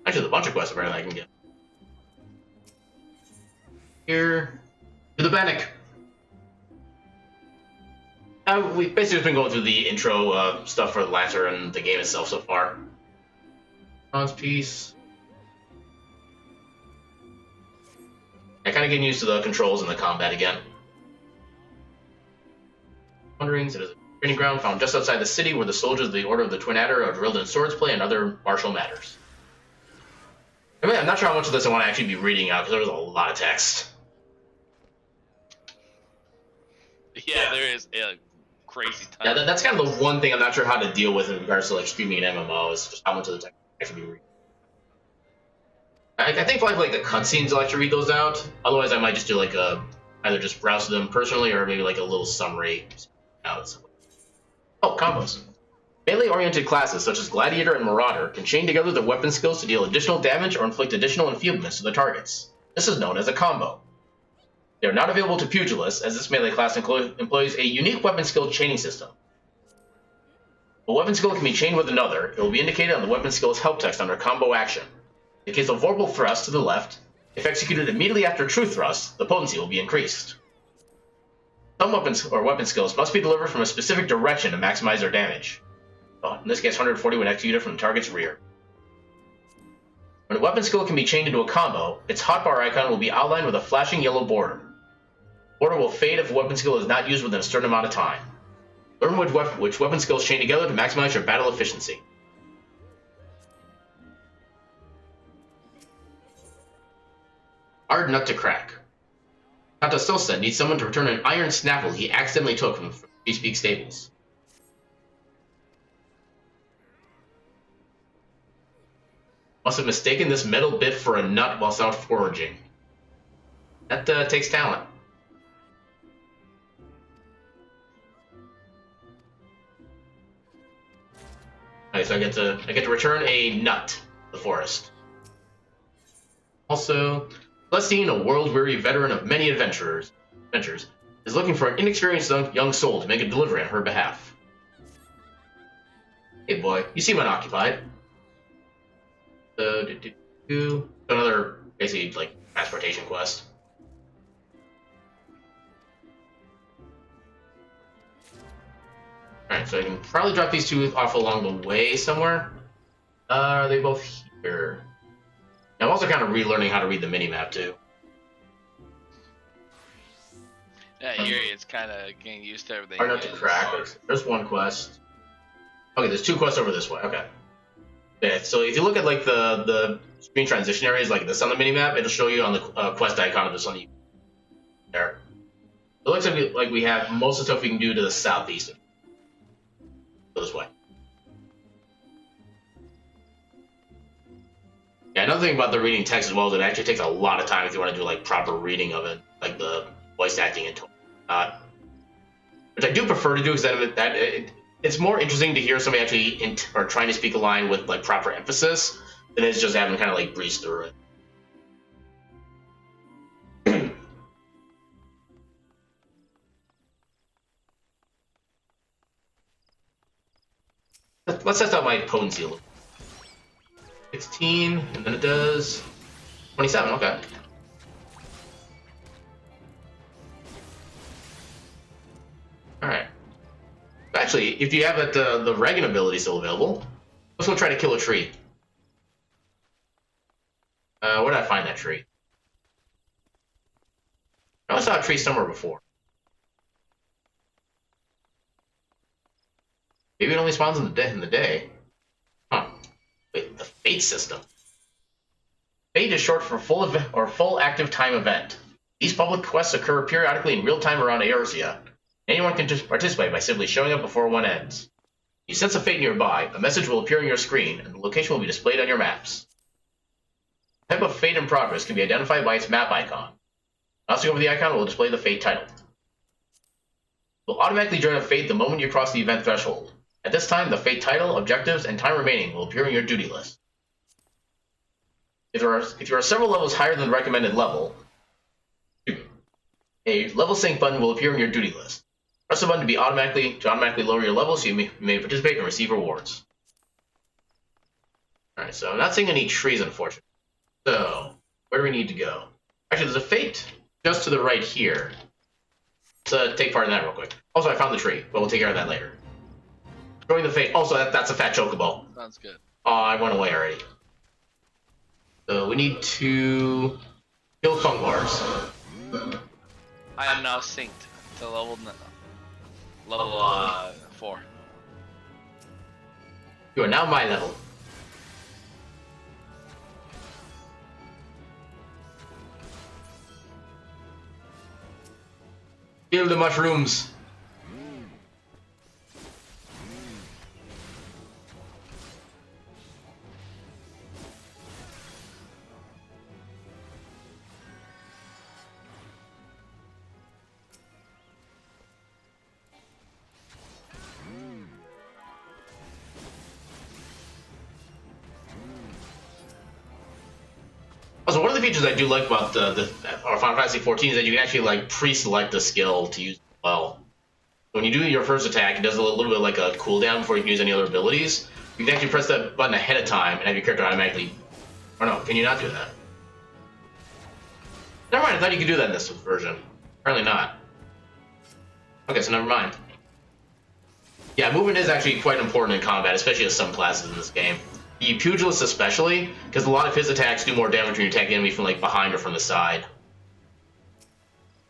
Actually, there's a bunch of quests apparently I can get. Here... To the Bannock! We've basically just been going through the intro stuff for the Lancer and the game itself so far. Bronze piece. I'm kind of getting used to the controls and the combat again. Wanderings, it is a training ground found just outside the city where the soldiers of the Order of the Twin Adder are drilled in swordplay and other martial matters. I mean, I'm not sure how much of this I want to actually be reading out because there was a lot of text. Yeah, there is a crazy ton. Yeah, that's kind of the one thing I'm not sure how to deal with in regards to like streaming an MMO is just how much of the text I actually be reading. I think probably like the cutscenes I'll actually read those out. Otherwise, I might just do like a either just browse them personally or maybe like a little summary. Oh, combos. Melee-oriented classes such as Gladiator and Marauder can chain together their weapon skills to deal additional damage or inflict additional enfeeblements to their targets. This is known as a combo. They are not available to Pugilists, as this melee class employs a unique weapon skill chaining system. If a weapon skill can be chained with another, it will be indicated on the weapon skill's help text under Combo Action. In the case of Vorpal Thrust to the left, if executed immediately after True Thrust, the potency will be increased. Some weapons or weapon skills must be delivered from a specific direction to maximize their damage. Well, in this case, 140 when executed from the target's rear. When a weapon skill can be chained into a combo, its hotbar icon will be outlined with a flashing yellow border. The border will fade if a weapon skill is not used within a certain amount of time. Learn which weapon skills chain together to maximize your battle efficiency. Hard nut to crack. Tata Sosa needs someone to return an iron snaffle he accidentally took from Speak Stables. Must have mistaken this metal bit for a nut whilst out foraging. That takes talent. Alright, so I get to return a nut to the forest. Also, Celestine, a world-weary veteran of many adventures, is looking for an inexperienced young soul to make a delivery on her behalf. Hey boy, you seem unoccupied. Another, basically, like, transportation quest. Alright, so I can probably drop these two off along the way somewhere. Are they both here? Now, I'm also kind of relearning how to read the minimap, too. Yeah, here it's kind of getting used to everything. Hard not to crack. There's one quest. Okay, there's two quests over this way. Okay. Yeah, so if you look at like the screen transition areas, like this on the minimap, it'll show you on the quest icon of this one there. It looks like we have most of the stuff we can do to the southeast. Go this way. Yeah, another thing about the reading text as well is it actually takes a lot of time if you want to do like proper reading of it, like the voice acting and which I do prefer to do because it's more interesting to hear somebody actually or trying to speak a line with like proper emphasis than it's just having kind of like breeze through it. Let's test out my potency a little. 16, and then it does 27. Okay. Alright. Actually, if you have it, the Regan ability still available, let's go try to kill a tree. Where did I find that tree? I saw a tree somewhere before. Maybe it only spawns in the day. Huh. Wait, the Fate system. Fate is short for full event or full active time event. These public quests occur periodically in real time around Eorzea. Anyone can just participate by simply showing up before one ends. If you sense a fate nearby, a message will appear on your screen, and the location will be displayed on your maps. The type of fate in progress can be identified by its map icon. Mousing over the icon will display the fate title. It will automatically join a fate the moment you cross the event threshold. At this time, the fate title, objectives, and time remaining will appear in your duty list. If you are several levels higher than the recommended level, a level sync button will appear in your duty list. Press the button to automatically lower your level so you may participate and receive rewards. Alright, so I'm not seeing any trees, unfortunately. So, where do we need to go? Actually, there's a fate just to the right here. Let's take part in that real quick. Also, I found the tree, but we'll take care of that later. Join the fate. Also, that's a fat chocobo. Sounds good. Oh, I went away already. So we need to kill Funglars. I am now synced to level 4. You are now my level. Kill the mushrooms. Also, one of the features I do like about Final Fantasy XIV is that you can actually like pre-select the skill to use well. So when you do your first attack, it does a little bit like a cooldown before you can use any other abilities. You can actually press that button ahead of time and have your character automatically. Or no, can you not do that? Never mind. I thought you could do that in this version. Apparently not. Okay, so never mind. Yeah, movement is actually quite important in combat, especially with some classes in this game. The Pugilist especially, because a lot of his attacks do more damage when you attack the enemy from like behind or from the side.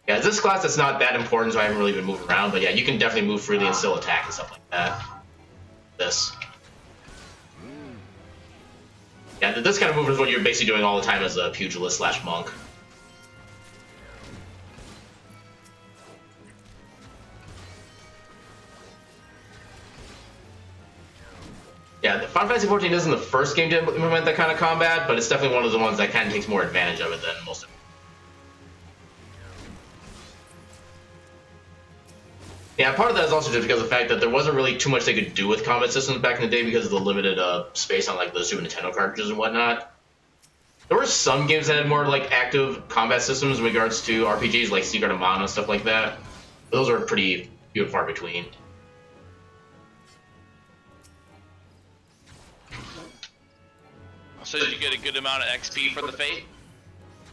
Yeah, this class that's not that important, so I haven't really been moving around, but yeah, you can definitely move freely and still attack and stuff like that. This. Yeah, this kind of movement is what you're basically doing all the time as a Pugilist slash monk. Yeah, Final Fantasy XIV isn't the first game to implement that kind of combat, but it's definitely one of the ones that kind of takes more advantage of it than most of them. Yeah, part of that is also just because of the fact that there wasn't really too much they could do with combat systems back in the day because of the limited space on like the Super Nintendo cartridges and whatnot. There were some games that had more like active combat systems in regards to RPGs like Secret of Mana and stuff like that. But those are pretty few and far between. So did you get a good amount of XP for the Fate?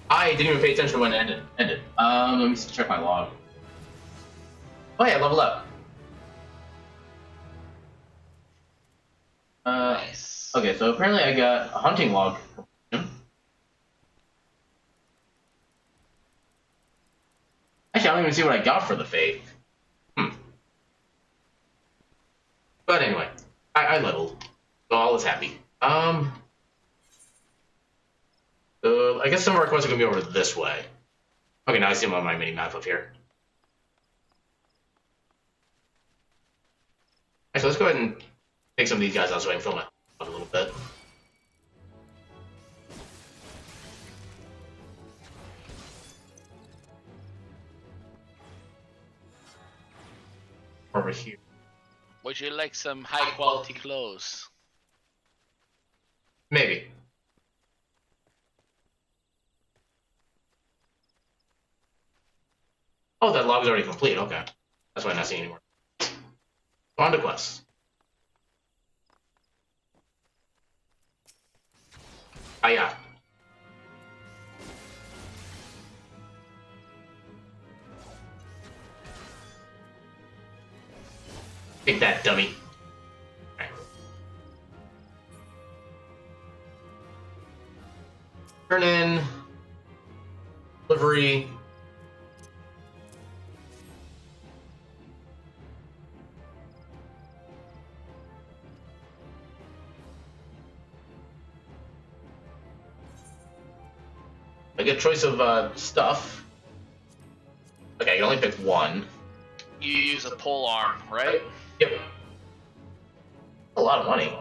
I didn't even pay attention when it ended. Let me check my log. Oh yeah, level up. Nice. Okay, so apparently I got a hunting log. Actually, I don't even see what I got for the Fate. But anyway, I leveled, so all is happy. I guess some of our quests are gonna be over this way. Okay, now I see them on my mini map up here. Actually, let's go ahead and take some of these guys out so I can fill my up a little bit. Over here. Would you like some high quality clothes? Maybe. Oh, that log is already complete. Okay. That's why I'm not seeing anymore. On to quests. Ah, yeah. Take that, dummy. Right. Turn in. Delivery. A good choice of stuff. Okay, you can only pick one. You use a pole arm, right? Yep. A lot of money.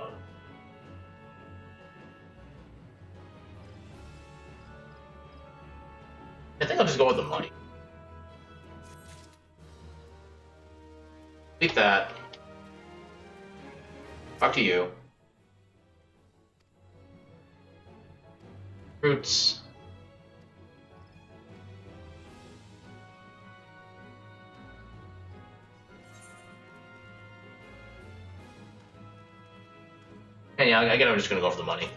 I think I'll just go with the money. Keep that. Talk to you. Roots. And yeah, again, I'm just gonna go for the money.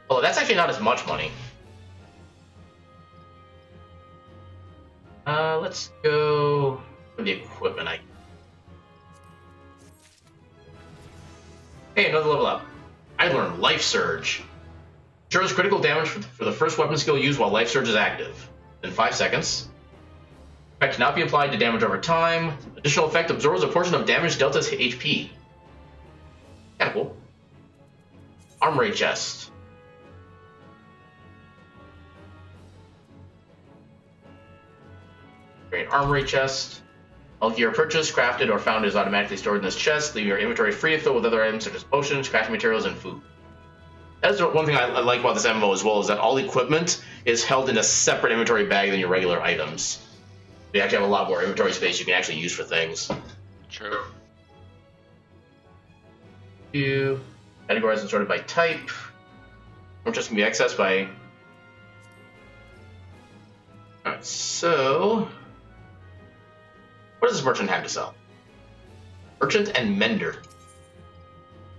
Although that's actually not as much money. Let's go for the equipment. Hey, another level up. I learned Life Surge. Ensures critical damage for the first weapon skill used while Life Surge is active. In 5 seconds. Effect cannot be applied to damage over time. Additional effect absorbs a portion of damage dealt as HP. Kinda cool. Armory chest. Great armory chest. All gear purchased, crafted, or found is automatically stored in this chest, leaving your inventory free to fill with other items such as potions, crafting materials, and food. That's one thing I like about this MMO as well, is that all equipment is held in a separate inventory bag than your regular items. You actually have a lot more inventory space you can actually use for things. True. Categorized and sorted by type. Just can be accessed by. Alright, so. What does this merchant have to sell? Merchant and Mender.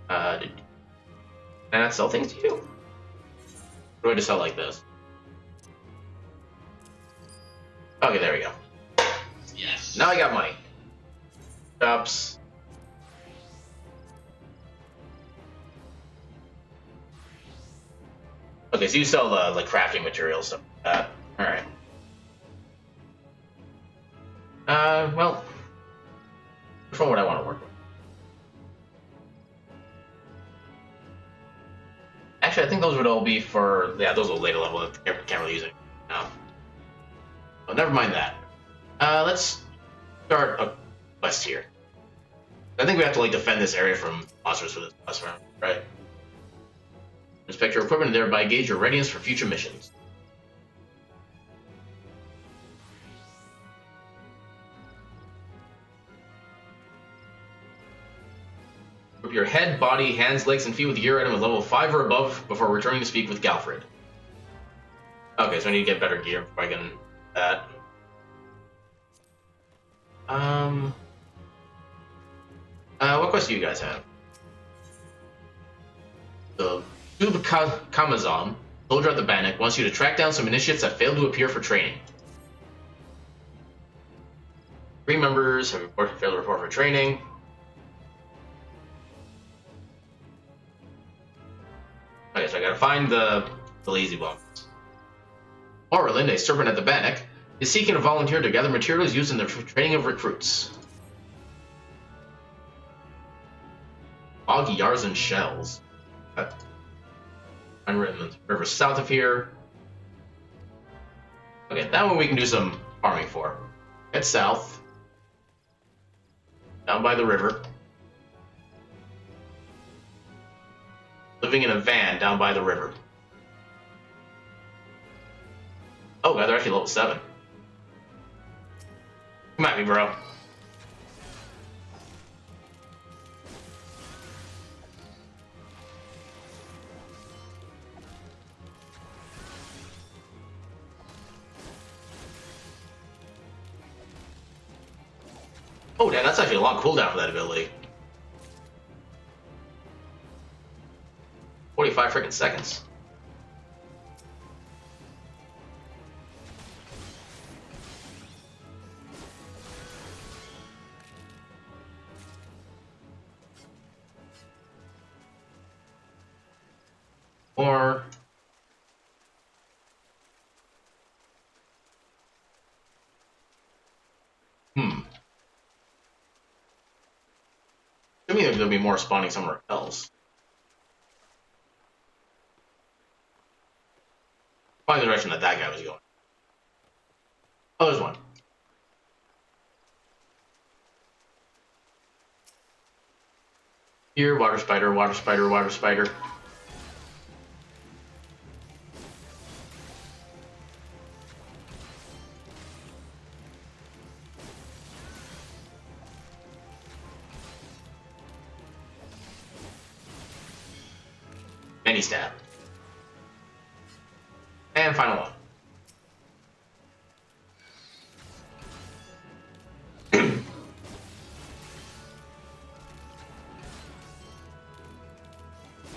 Can I not sell things to you? Or do I just sell like this? Okay, there we go. Yes. Now I got money. Shops. Okay, so you sell like crafting materials, stuff like that. Alright. Well, which one would I want to work with? Actually, I think those would all be for, yeah, those are later level. I can't really use it now. Well, never mind that. Let's start a quest here. I think we have to like defend this area from monsters for this quest round, right? Inspect your equipment and thereby gauge your readiness for future missions. Equip your head, body, hands, legs, and feet with gear item at level 5 or above before returning to speak with Galfred. Okay, so I need to get better gear before I can that. What quest do you guys have? The Tube Kamazon, soldier at the Bannock, wants you to track down some initiates that failed to appear for training. 3 members have failed to report for training. Okay, so I gotta find the lazy bones. Orlin, a servant at the Bannock, is seeking a volunteer to gather materials used in the training of recruits. Bog Yars and Shells. Unwritten in the river south of here. Okay, that one we can do some farming for. Head south. Down by the river. Living in a van down by the river. Oh god, they're actually level 7. Come at me, bro. Oh, damn, that's actually a long cooldown for that ability. 45 freaking seconds. Or assuming there'll be more spawning somewhere else. Find the direction that guy was going. Oh, there's one. Here, water spider, water spider, water spider. any stat. And final one.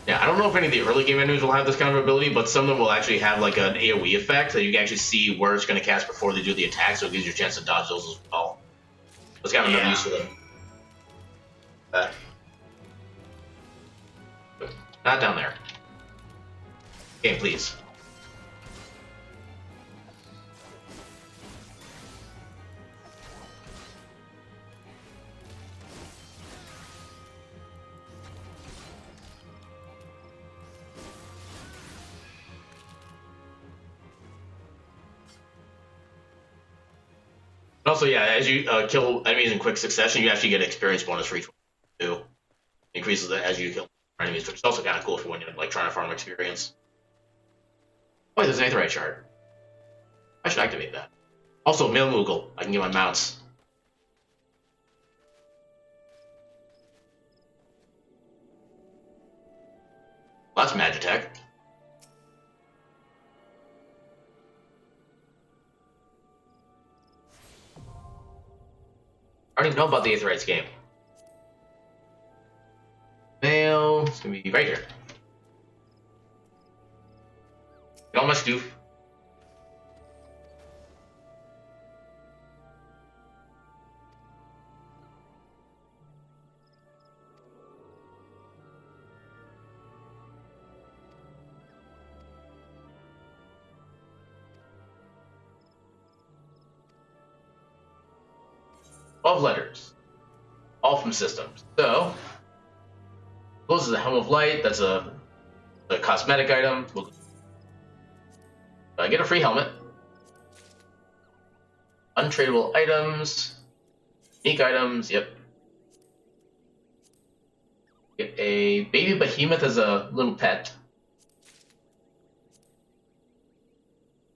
Yeah, I don't know if any of the early game enemies will have this kind of ability, but some of them will actually have like an AoE effect, so you can actually see where it's going to cast before they do the attack, so it gives you a chance to dodge those as well. It's kind of another use for them. Not down there. Game, please. Also, yeah, as you kill enemies in quick succession, you actually get experience bonus for each one too. Increases as you kill enemies, which is also kind of cool for when you're like trying to farm experience. Oh, there's an Aetherite shard. I should activate that. Also, Mail Moogle. I can get my mounts. Well, that's Magitech. I don't even know about the Aetherites game. Mail. It's gonna be right here. Get all my stoof. Of letters, all from systems. So, this is a Helm of Light. That's a cosmetic item. I get a free helmet. Untradeable items, unique items. Yep. Get a baby behemoth as a little pet.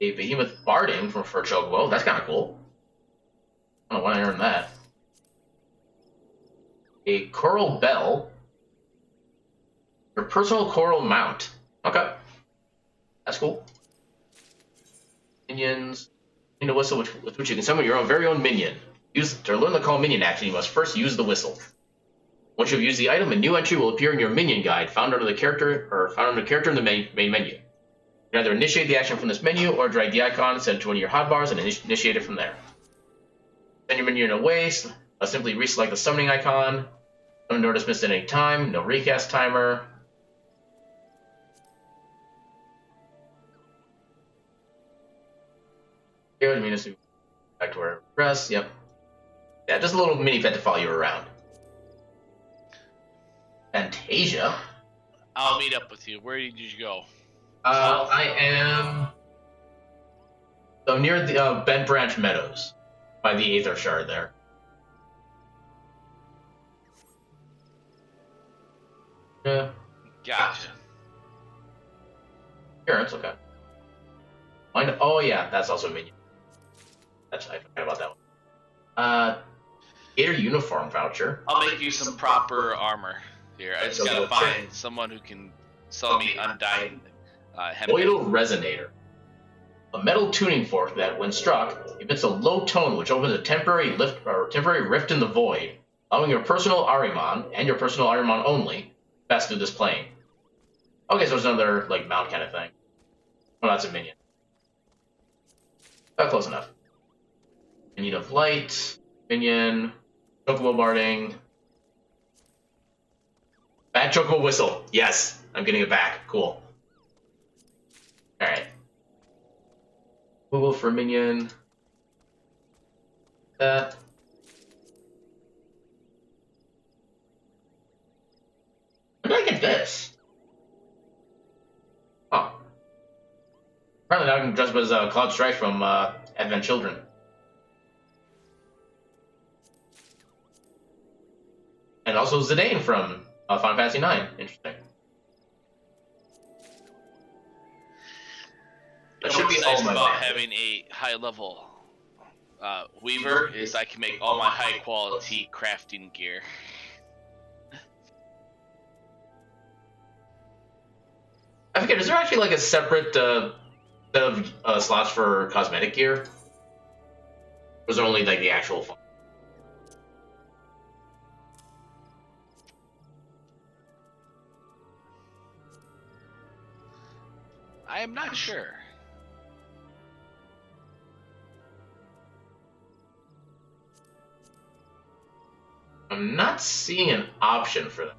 A behemoth barding for Chocobo. That's kind of cool. I don't know why I earned that. A coral bell. Your personal coral mount. Okay. That's cool. Minions. In a whistle with which you can summon your own very own minion. To learn the call minion action, you must first use the whistle. Once you've used the item, a new entry will appear in your minion guide, found under the character in the main menu. You can either initiate the action from this menu or drag the icon, send it to one of your hotbars, and initiate it from there. Send your minion away. Simply reselect the summoning icon. No notice missed at any time. No recast timer. Here, back to where press. Yep. Yeah, just a little mini pet to follow you around. Fantasia. I'll meet up with you. Where did you go? I am so near the Bent Branch Meadows by the Aether Shard there. Yeah. Gotcha. Sure, it's okay. Oh yeah, that's also a minion. I forgot about that one. Gator uniform voucher. I'll make you some proper armor here. I just gotta find someone who can sell me undying hemp. Oil resonator. A metal tuning fork that, when struck, emits a low tone which opens a temporary rift in the void, allowing your personal Ahriman and your personal Ahriman only pass through this plane. Okay, so there's another like mount kind of thing. Well, that's a minion. Close enough. Minion of Light, minion, Chocobo barding. Bad Chocobo whistle. Yes, I'm getting it back. Cool. Alright. Google for minion. That. Where did I get this? Oh. Apparently now I can dress up as Cloud Strife from Advent Children. And also Zidane from Final Fantasy IX. Interesting. That should be all nice my about land. having a high level weaver is I can make all my high quality crafting gear. I forget, is there actually like a separate set of slots for cosmetic gear? Or was there only like the actual fun? I am not sure. I'm not seeing an option for that.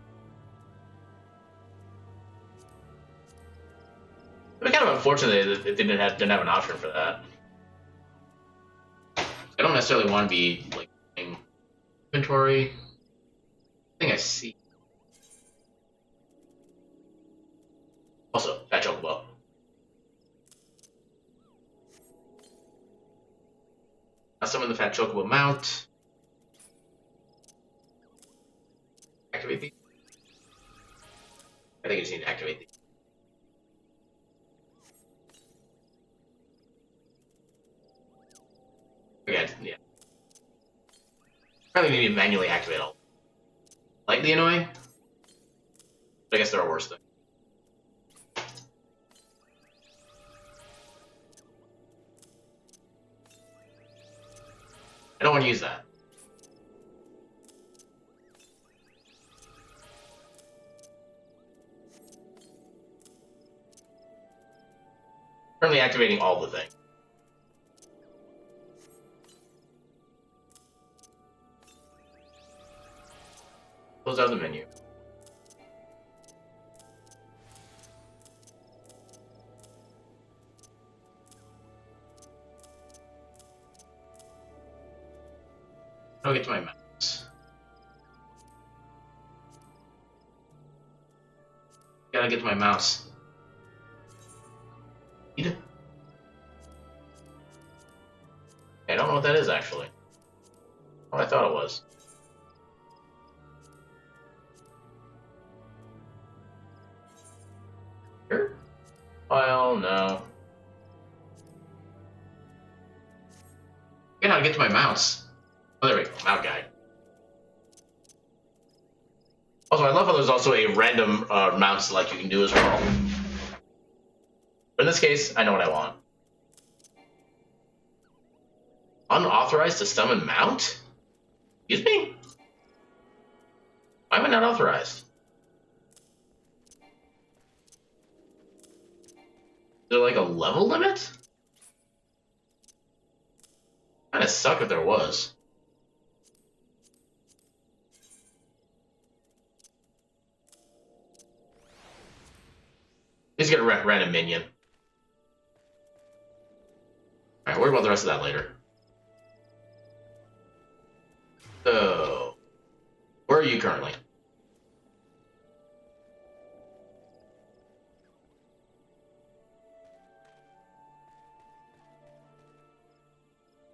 It was kind of unfortunate that it didn't have an option for that. I don't necessarily want to be like in inventory. I think I see. Also, fat chocobo. Now summon the fat chocobo mount. Activate these. I think I just need to activate these. Okay, yeah. Probably need to manually activate all. Slightly annoying. But I guess there are worse things. I don't want to use that. Currently activating all the things. Close out the menu. I'll get to my mouse. Gotta get to my mouse. I don't know what that is actually. What I thought it was. Here? File, no. I gotta get to my mouse. Oh, there we go. Mount guide. Also, I love how there's also a random mount select you can do as well. But in this case, I know what I want. Unauthorized to summon mount? Excuse me? Why am I not authorized? Is there like a level limit? Kinda suck if there was. Let's get a random minion. Alright, worry about the rest of that later. So, where are you currently?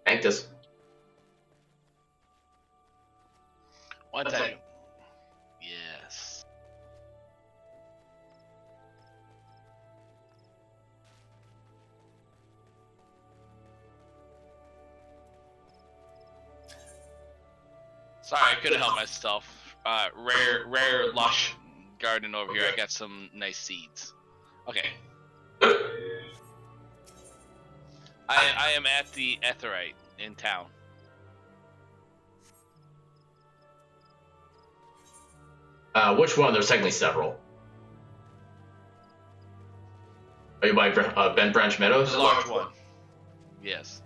Sanctus. One time. Yes. Sorry, I couldn't help myself. Rare lush garden over here. I got some nice seeds. Okay. I am at the Aetherite in town. Which one? There's technically several. Are you by Bent Branch Meadows? The large one. Yes.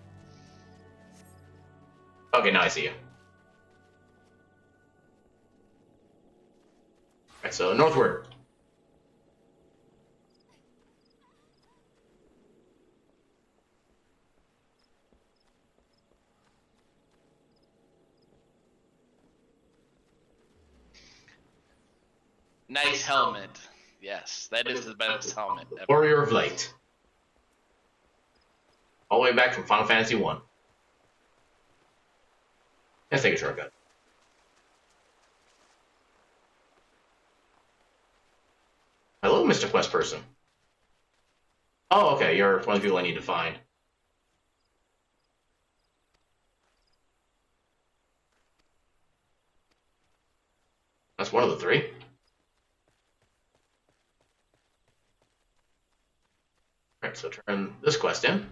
Okay, now I see you. Alright, so northward. Nice helmet. Yes, that is the best helmet ever. Warrior of Light. All the way back from Final Fantasy 1. Let's take a shortcut. Hello, Mr. Quest Person. Oh, okay, you're one of the people I need to find. That's one of the three. Alright, so turn this quest in.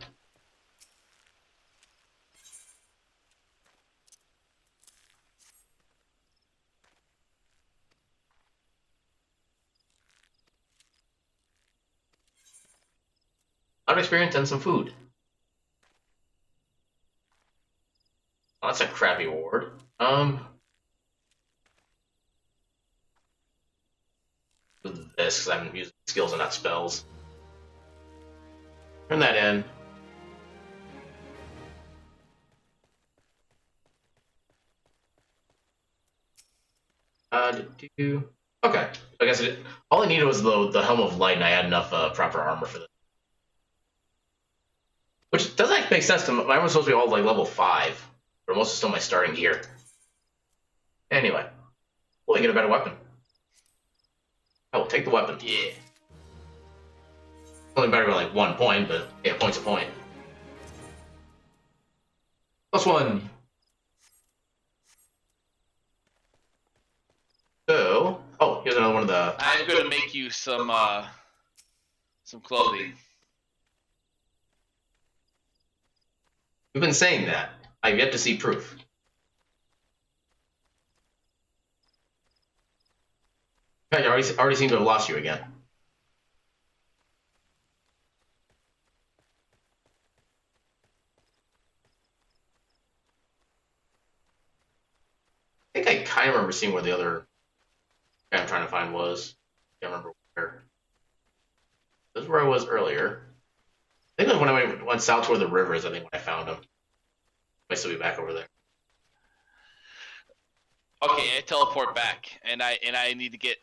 A lot of experience and some food. Oh, that's a crappy reward. This, because I'm using skills and not spells. Turn that in. Okay. I guess all I needed was the Helm of Light, and I had enough proper armor for this. Which doesn't actually make sense to me. Mine was supposed to be all like level 5, but most is still my starting gear. Anyway, will I get a better weapon? I will take the weapon. Yeah. Only better by like 1 point, but yeah, point's a point. +1. So, oh, here's another one of the. I'm gonna make you some clothing. We've been saying that. I've yet to see proof. I already seem to have lost you again. I think I kind of remember seeing where the other guy I'm trying to find was. I can't remember where. This is where I was earlier. I think it was when I went south toward the rivers, I think, when I found him. Might still be back over there. Okay, I teleport back, and I need to get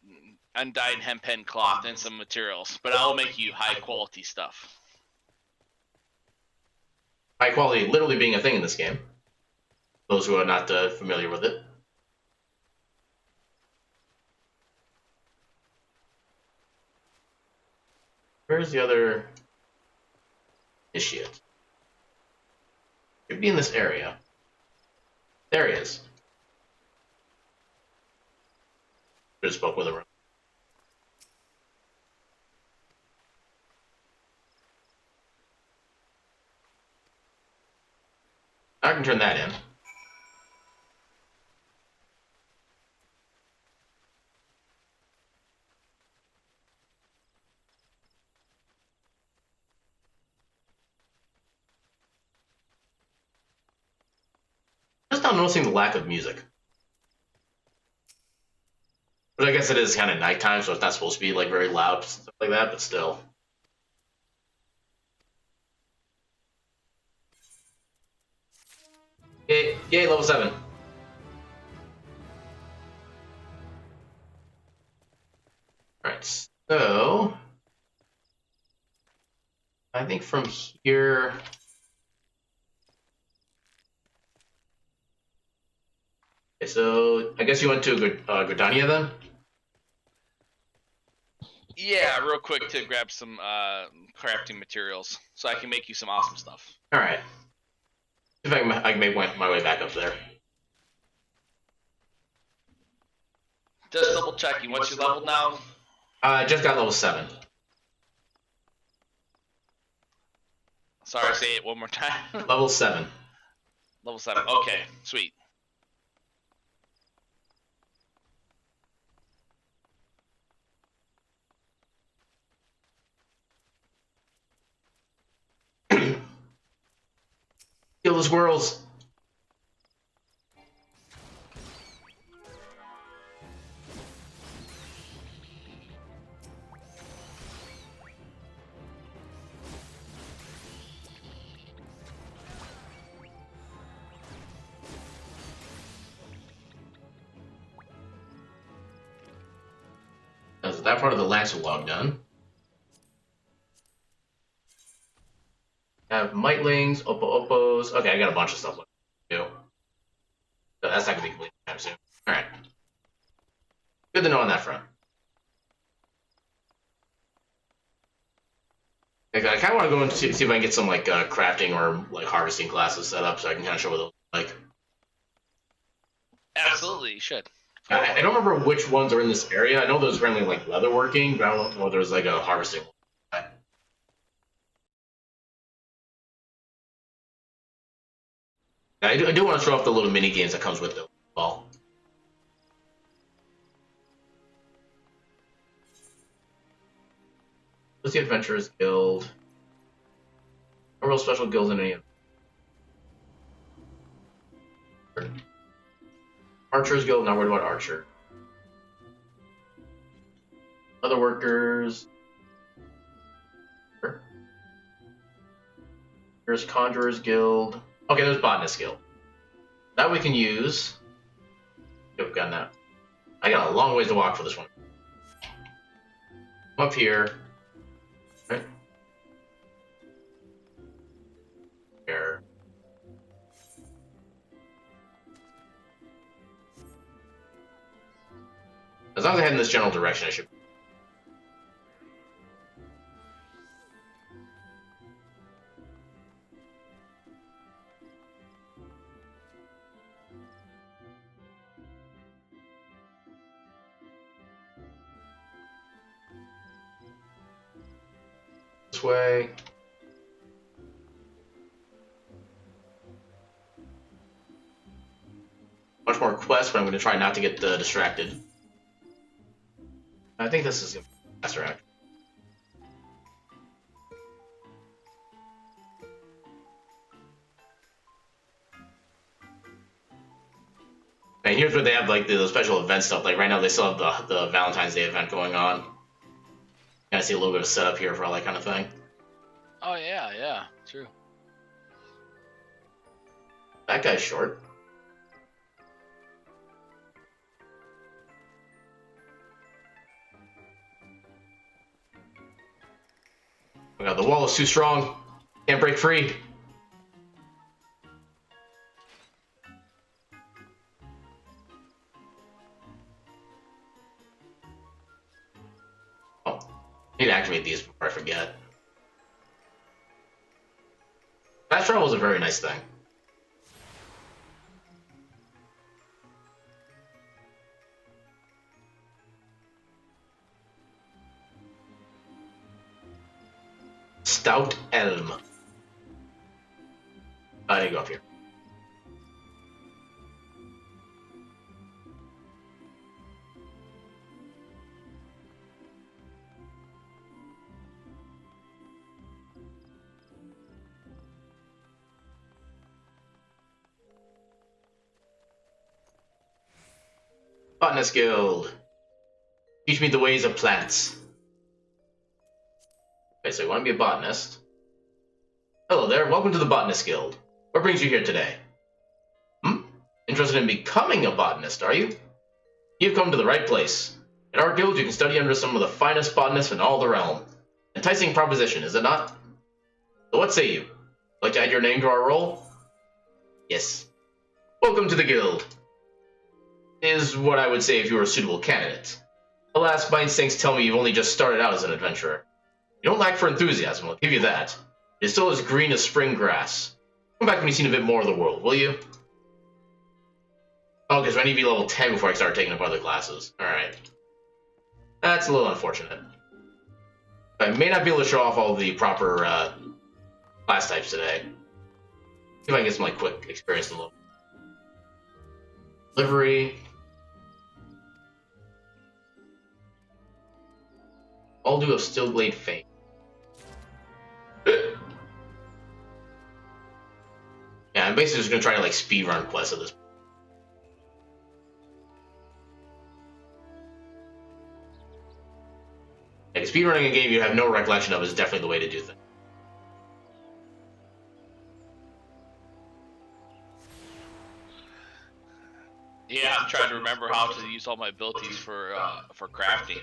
undyed hempen cloth and some materials, but I'll make you high quality stuff. High quality literally being a thing in this game. Those who are not familiar with it. Where's the other initiate? Could be in this area. There he is. Just spoke with him. I can turn that in. Just not noticing the lack of music. But I guess it is kind of nighttime, so it's not supposed to be like very loud, stuff like that, but still. Yay, level 7. Alright, so I think from here. Okay, so I guess you went to Gridania then? Yeah, real quick to grab some crafting materials so I can make you some awesome stuff. Alright. See if I can make my way back up there. Just double checking. What's your level now? I just got level 7. Sorry, say it one more time. Level 7. Level 7. Okay, sweet. Kill the squirrels. That's that part of the Lancer log done. I have Mightlings, Oppos. Okay, I got a bunch of stuff left to do. So that's not going to be complete anytime soon. Alright. Good to know on that front. Okay, I kind of want to go and see if I can get some like crafting or like harvesting classes set up so I can kind of show what those look like. Absolutely, you should. I don't remember which ones are in this area. I know there's apparently like leatherworking, but I don't know if there's like a harvesting. I do want to show off the little mini games that comes with it. Well, what's the Adventurers Guild? No real special guilds in any of them. Archers Guild, not worried about Archer. Other workers. There's Conjurers Guild. Okay, there's Botanist Guild. That we can use. Yep, got that. I got a long ways to walk for this one. Come up here. Right. Here. As long as I head in this general direction, I should. This way. Much more quests, but I'm going to try not to get distracted. I think this is going to be faster, actually. And here's where they have like the special event stuff. Like right now, they still have the Valentine's Day event going on. Kind of see a little bit of setup here for all that kind of thing. Oh yeah, yeah, true. That guy's short. Oh god, the wall is too strong. Can't break free. Oh, I need to activate these before I forget. Fast travel is a very nice thing. Stout Elm. I need to go up here. Botanist Guild. Teach me the ways of plants. Okay, so you want to be a botanist. Hello there, welcome to the Botanist Guild. What brings you here today? Interested in becoming a botanist, are you? You've come to the right place. In our guild, you can study under some of the finest botanists in all the realm. Enticing proposition, is it not? So what say you? Like to add your name to our roll? Yes. Welcome to the guild. Is what I would say if you were a suitable candidate. Alas, my instincts tell me you've only just started out as an adventurer. You don't lack for enthusiasm, I'll give you that. You're still as green as spring grass. Come back when you've seen a bit more of the world, will you? Oh, because I need to be level 10 before I start taking up other classes. Alright. That's a little unfortunate. I may not be able to show off all the proper class types today. See if I can get some like quick experience in a little. Livery. All due of Stillblade fame. Yeah, I'm basically just gonna try to like speedrun quests at this point. Like, speedrunning a game you have no recollection of is definitely the way to do things. Yeah, I'm trying to remember how to use all my abilities for crafting.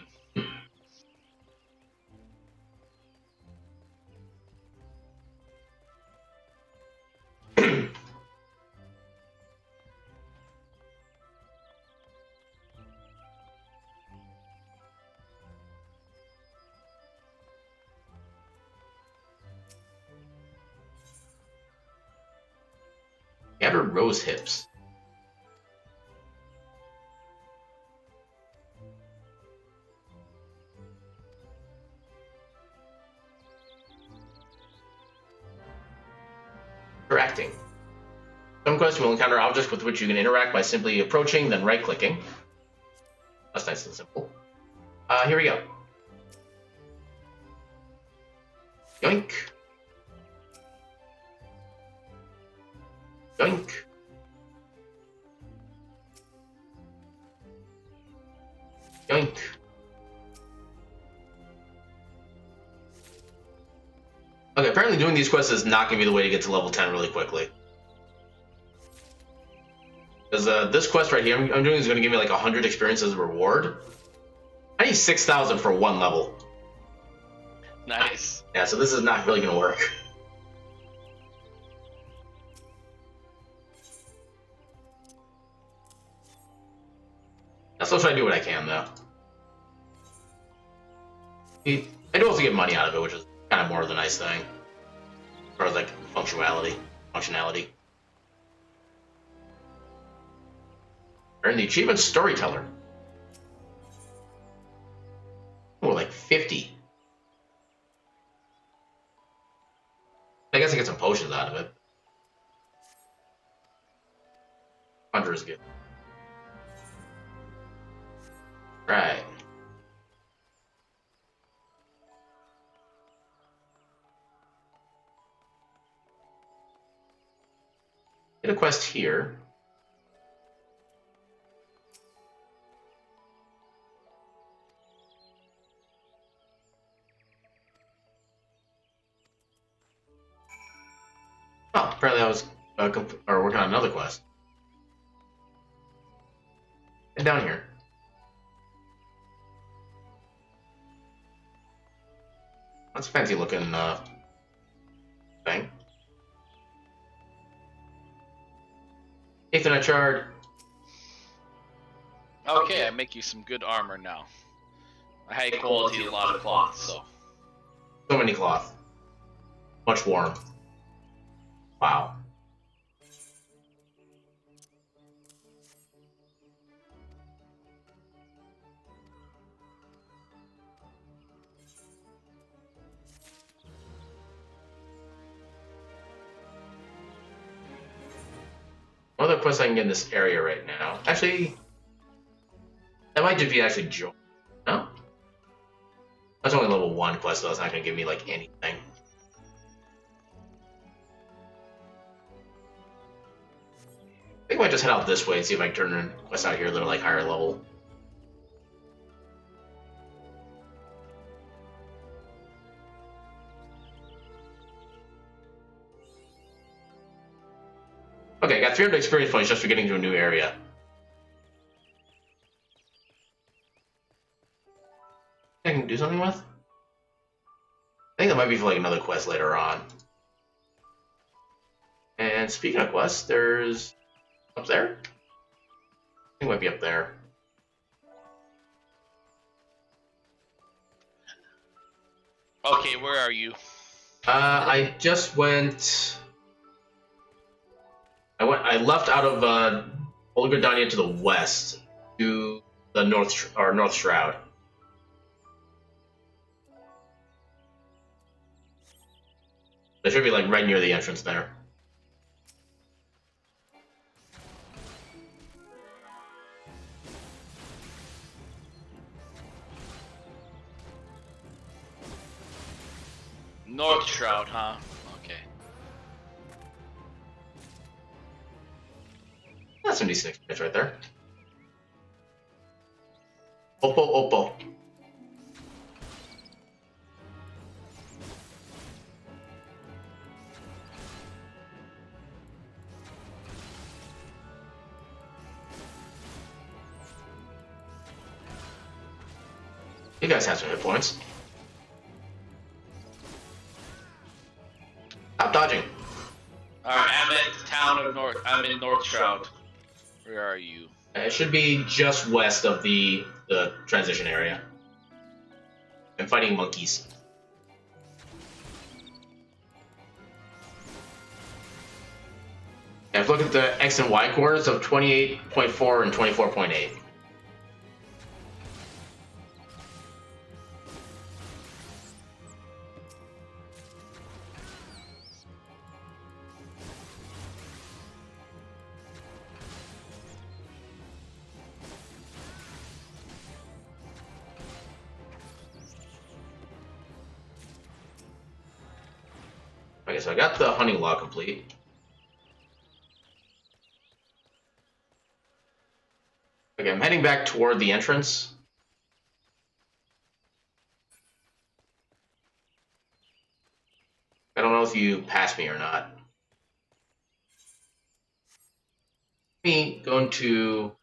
Gather rose hips. Interacting. Some quests will encounter objects with which you can interact by simply approaching, then right-clicking. That's nice and simple. Here we go. Yoink. Yoink. Yoink. Okay, apparently doing these quests is not going to be the way to get to level 10 really quickly. Because this quest right here I'm doing is going to give me like 100 experience as a reward. I need 6,000 for one level. Nice. Yeah, so this is not really going to work. I'll still try to do what I can, though. I do also get money out of it, which is kind of more of the nice thing. As far as, like, functionality. Earn the achievement Storyteller. Oh, like 50. I guess I get some potions out of it. Hunter is good. Right. Get a quest here. Oh, apparently I was working on another quest. And down here. That's a fancy looking thing. Aetherite shard. Okay, I make you some good armor now. A high quality, a lot of cloth, so. So many cloth. Much warm. Wow. One other quest I can get in this area right now. Actually, that might just be actually joy. No? That's only level 1 quest, so it's not going to give me, like, anything. I think I might just head out this way and see if I can turn in quests out here that are, like, higher level. Okay, I got 300 experience points just for getting to a new area. I can do something with? I think that might be for like another quest later on. And speaking of quests, there's up there? I think it might be up there. Okay, where are you? I just went. I left out of Gridania to the west to the North Shroud. It should be like right near the entrance there. North Shroud, huh? Okay. That's some decent experience right there. Oppo. You guys have some hit points. Stop dodging. Alright, I'm at the town of North. I'm in North Shroud. Where are you? It should be just west of the transition area. I'm fighting monkeys. I've looked at the X and Y coordinates of 28.4 and 24.8. Okay, so I got the hunting log complete. Okay, I'm heading back toward the entrance. I don't know if you passed me or not. Me going to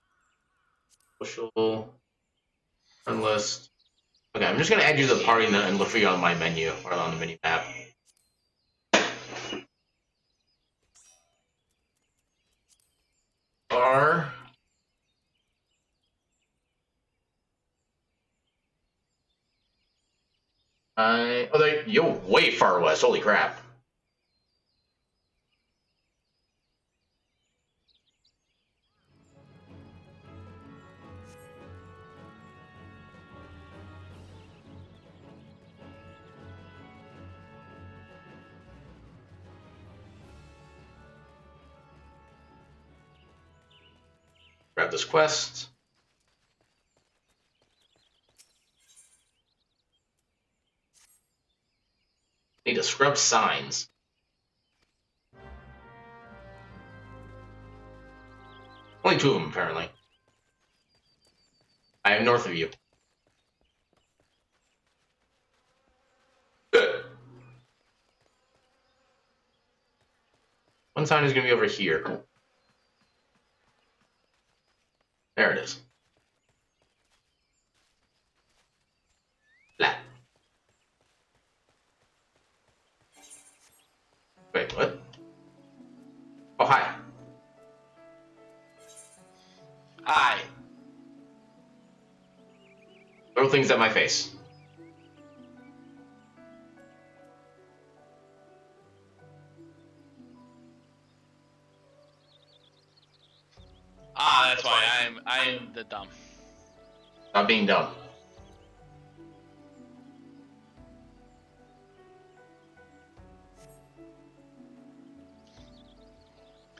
social friend list. Okay, I'm just gonna add you to the party and look for you on my menu or on the mini map. Are you're way far west. Holy crap! Grab this quest. Need to scrub signs. Only 2 of them, apparently. I am north of you. Good. One sign is going to be over here. There it is. Flat. Wait, what? Oh, hi. Hi. Throw things at my face. Ah, that's why I'm the dumb. Stop being dumb.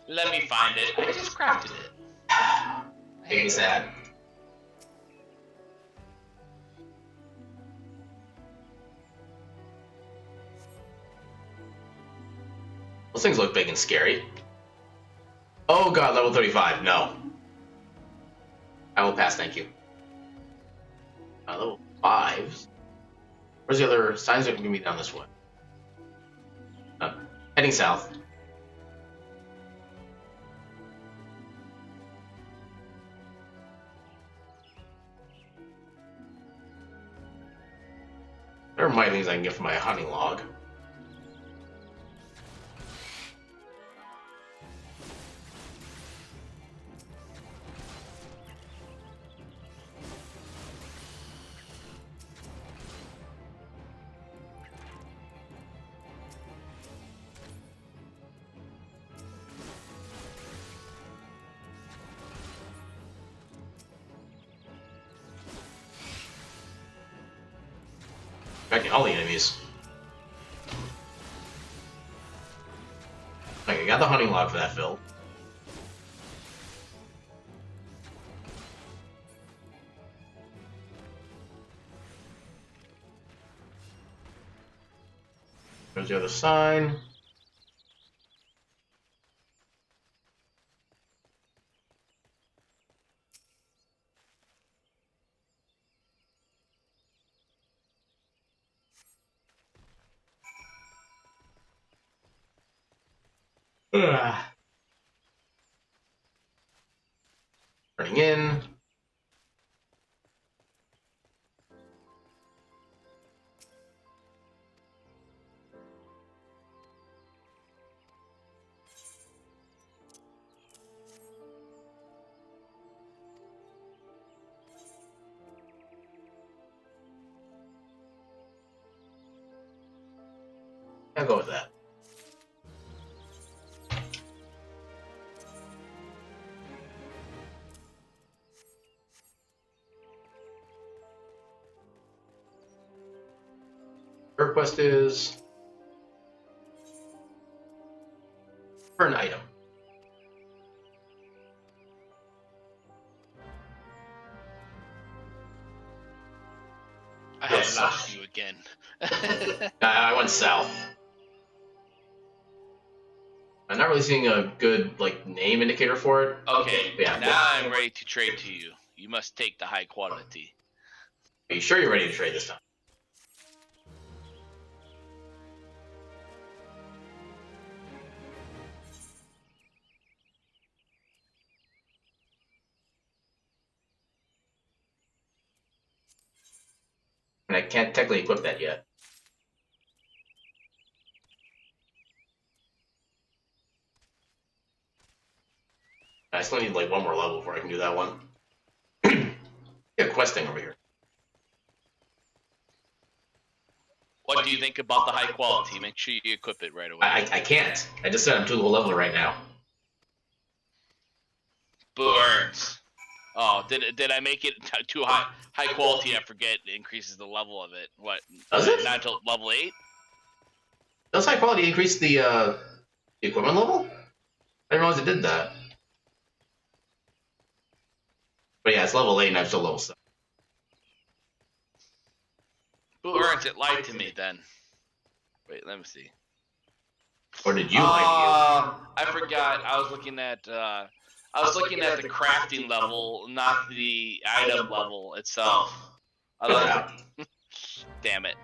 Let me find it. I just crafted it. Making me sad. Those things look big and scary. Oh god, level 35. No. I will pass, thank you. Level 5s. Where's the other signs that are going to be down this way? Heading south. There might be things I can get from my hunting log. Attacking all the enemies. Okay, I got the hunting log for that fill. There's the other sign. Ugh. Turning in. I'll go with that. Her quest is for an item. I had lost you again. I went south. I'm not really seeing a good like name indicator for it. Okay, Yeah. now I'm ready to trade to you. You must take the high quality. Are you sure you're ready to trade this time? And I can't technically equip that yet. I still need like one more level before I can do that one. Got a quest thing over here. What do you think about the high quality? Make sure you equip it right away. I can't. I just said I'm too low level right now. Burns. Oh, did I make it too high quality? I forget. It increases the level of it. What? Does it? Not until level 8? Does high quality increase the equipment level? I didn't realize it did that. But yeah, it's level 8 and I'm still level 7. Burns, it lied to me then. Wait, let me see. Or did you lie I forgot. I was looking at the crafting level, not the item level itself. Damn it.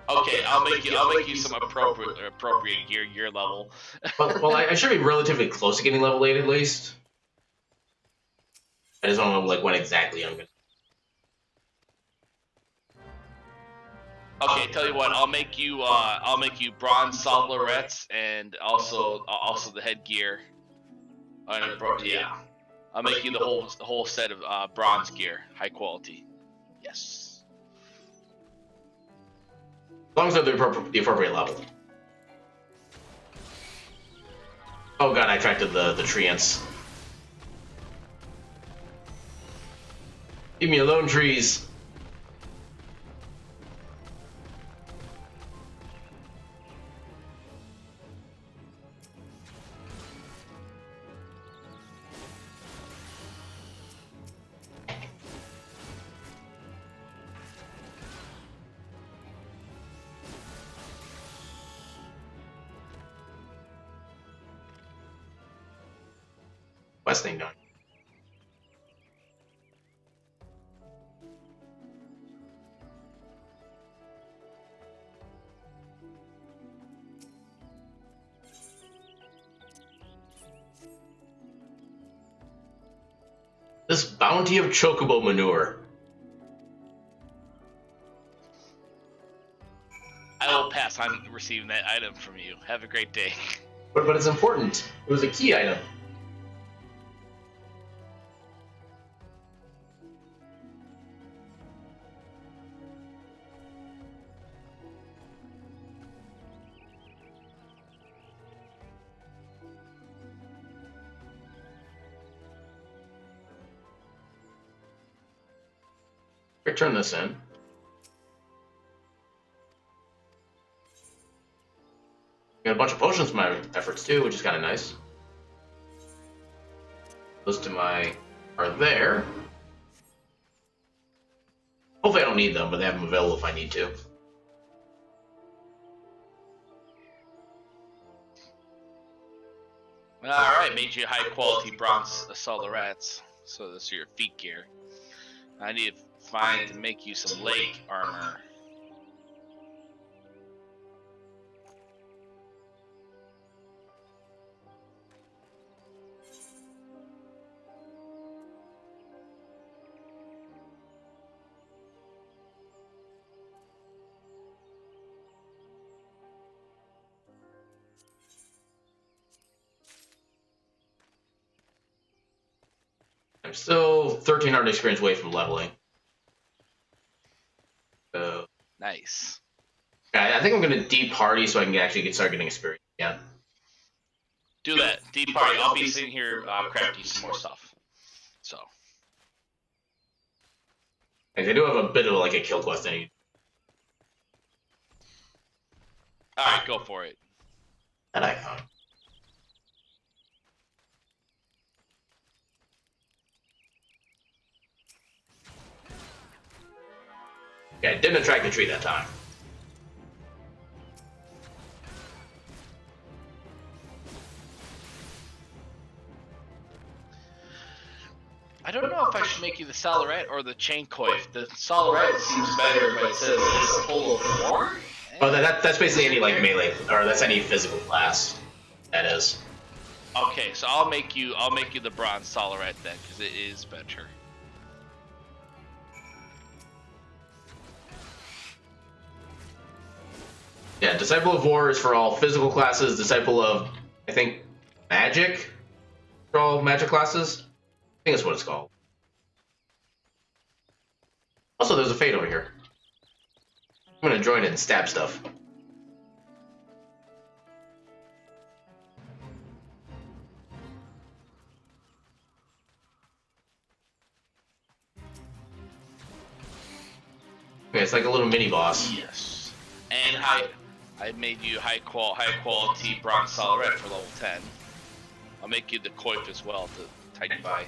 Okay, I'll make you some appropriate gear level. well, I should be relatively close to getting level 8 at least. I just don't know like when exactly I'm gonna. Okay, tell you what, I'll make you bronze solarettes and also the headgear. Yeah, I'll make you the whole set of bronze gear, high quality. Yes. As long as they're the appropriate level. Oh god, I attracted the treants. Leave me alone, trees. Questing done. This bounty of chocobo manure. I will pass on receiving that item from you. Have a great day. But it's important. It was a key item. Turn this in. Got a bunch of potions for my efforts too, which is kind of nice. Those to my are there. Hopefully I don't need them, but they have them available if I need to. Alright, made you high quality bronze solarettes. So this is your feet gear. I need to find to make you some leg armor. I'm still 1,300 experience away from leveling. So Nice. I think I'm gonna departy so I can actually start getting experience again. Do that. Deep party. I'll be sitting here crafting some more stuff. So. Like, I do have a bit of like a kill quest I need. Alright, go for it. That icon. Yeah, it didn't attract the tree that time. I don't know if I should make you the Solorette or the Chain Coif. The Solorette seems better, but it says it's a total of 4. Oh, that's basically any like melee, or that's any physical class. That is. Okay, so I'll make you the Bronze Solorette then, because it is better. Yeah, Disciple of War is for all physical classes. Disciple of, I think, Magic for all magic classes. I think that's what it's called. Also, there's a Fate over here. I'm gonna join it and stab stuff. Okay, it's like a little mini boss. Yes. And I made you high quality Bronze Solorette for level 10. I'll make you the Coif as well to tighten by.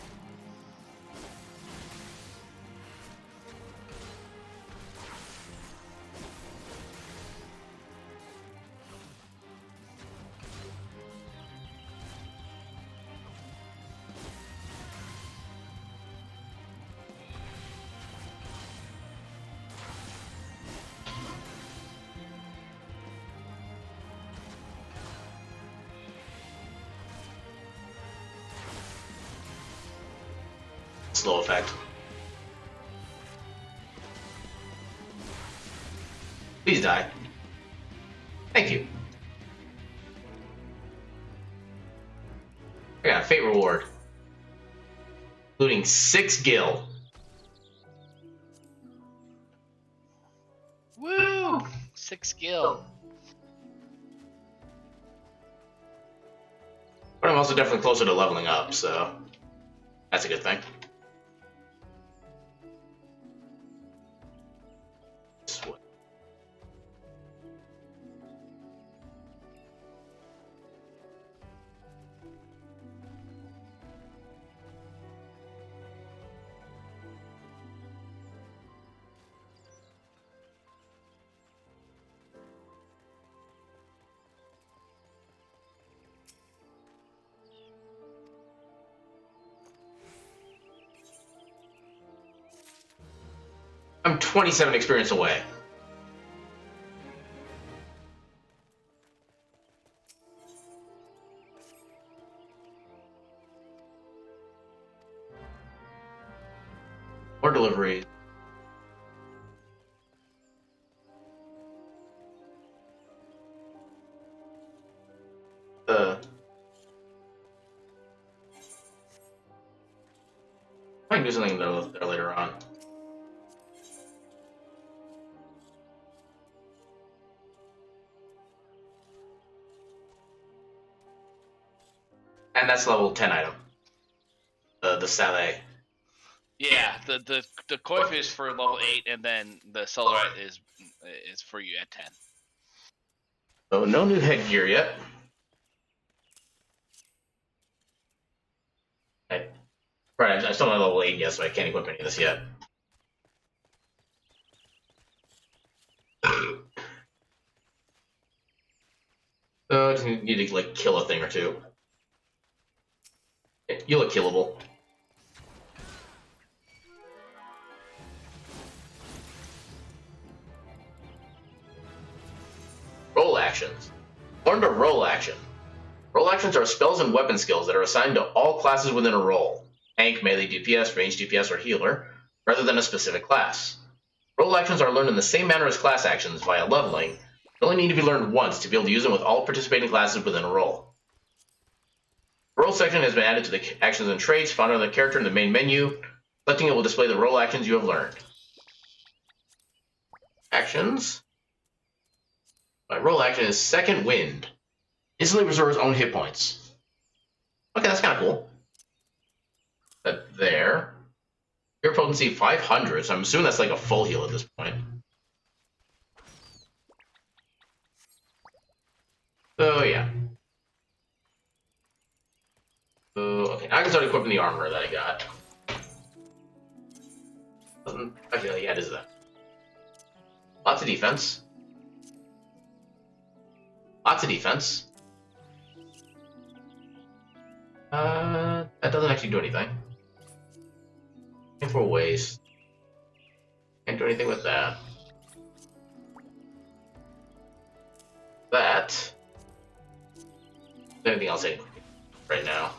Slow effect. Please die. Thank you. I got a Fate reward, including 6 gil. Woo! 6 skill. But I'm also definitely closer to leveling up, so that's a good thing. I'm 27 experience away. More delivery. I can do something though there later on. And that's level 10 item. The Saleh. Yeah, the Coif is for level 8, and then the Solorette is for you at 10. So no new headgear yet. Right, I still not level 8 yet, so I can't equip any of this yet. So I just need to like kill a thing or two. You look killable. Roll actions. Learn to roll action. Roll actions are spells and weapon skills that are assigned to all classes within a role. Tank, melee DPS, range DPS, or healer, rather than a specific class. Roll actions are learned in the same manner as class actions via leveling. They only need to be learned once to be able to use them with all participating classes within a role. The role section has been added to the actions and traits found on the character in the main menu. Selecting it will display the role actions you have learned. Actions. My role action is Second Wind. Instantly restores own hit points. Okay, that's kind of cool. That there. Your potency 500, so I'm assuming that's like a full heal at this point. So yeah. Okay, now I can start equipping the armor that I got. Okay, yeah, it is that. Lots of defense. Lots of defense. That doesn't actually do anything. For waste. Can't do anything with that. That. Anything else I right now?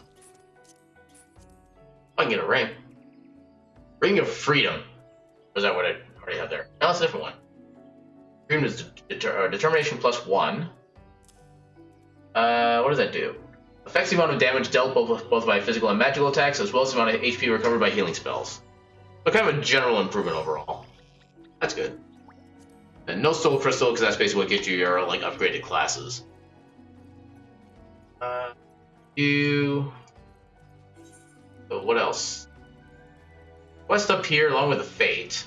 I can get a ring. Ring of Freedom. Or is that what I already have there? No, that's a different one. Freedom is determination +1. What does that do? Affects the amount of damage dealt both by physical and magical attacks, as well as the amount of HP recovered by healing spells. So kind of a general improvement overall. That's good. And no soul crystal, because that's basically what gets you your like upgraded classes. So what else? Quest up here, along with the Fate.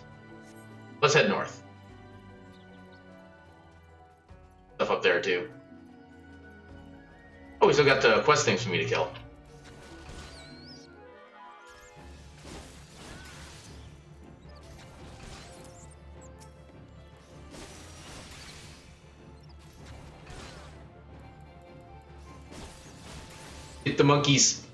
Let's head north. Stuff up there too. Oh, we still got the quest things for me to kill. Hit the monkeys.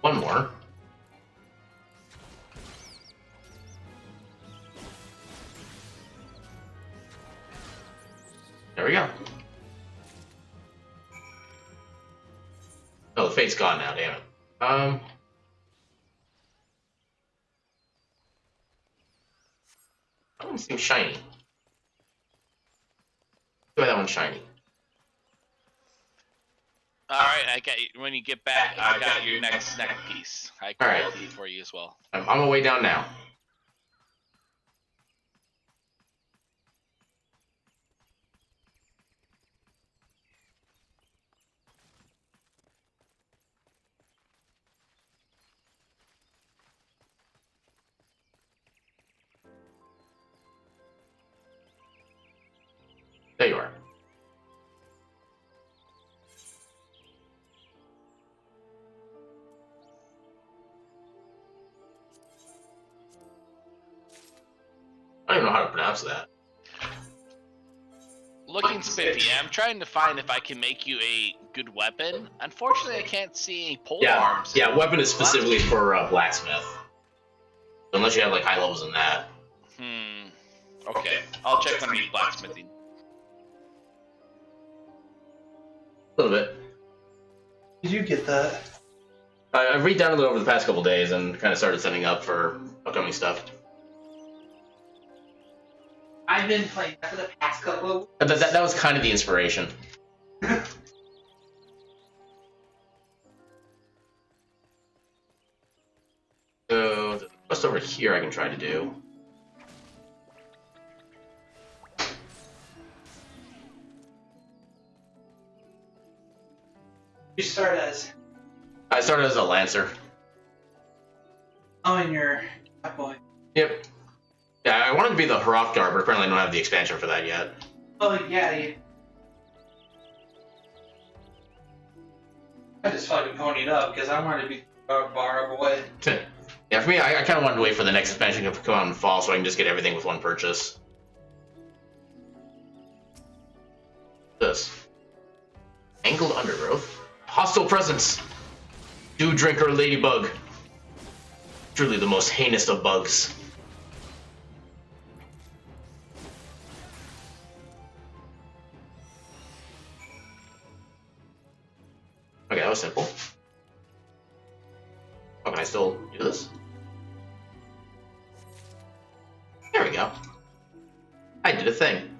One more. There we go. Oh, the fate's gone now, damn it. That one seems shiny. Why that one's shiny? Alright, I got you. When you get back, I got your next piece. I can Alright. build it for you as well. I'm on my way down now. There you are. I don't even know how to pronounce that. Looking spiffy. I'm trying to find if I can make you a good weapon. Unfortunately, I can't see any pole arms. Yeah, weapon is specifically for Blacksmith. Unless you have like high levels in that. Okay, I'll check on the blacksmithing. A little bit. Did you get that? I've re-downloaded it over the past couple days and kind of started setting up for upcoming stuff. I've been playing that for the past couple of That was kind of the inspiration. So, the quest over here I can try to do. You start as I started as a Lancer. oh, and you're that boy. Yep. Yeah, I wanted to be the Hrothgar, but apparently I don't have the expansion for that yet. Oh yeah, I just fucking ponied up because I wanted to be a bar boy. Yeah, for me, I kind of wanted to wait for the next expansion to come out in fall so I can just get everything with one purchase. This. Angled Undergrowth. Hostile Presence. Dew Drinker Ladybug. Truly the most heinous of bugs. Okay, that was simple. Oh, can I still do this? There we go. I did a thing.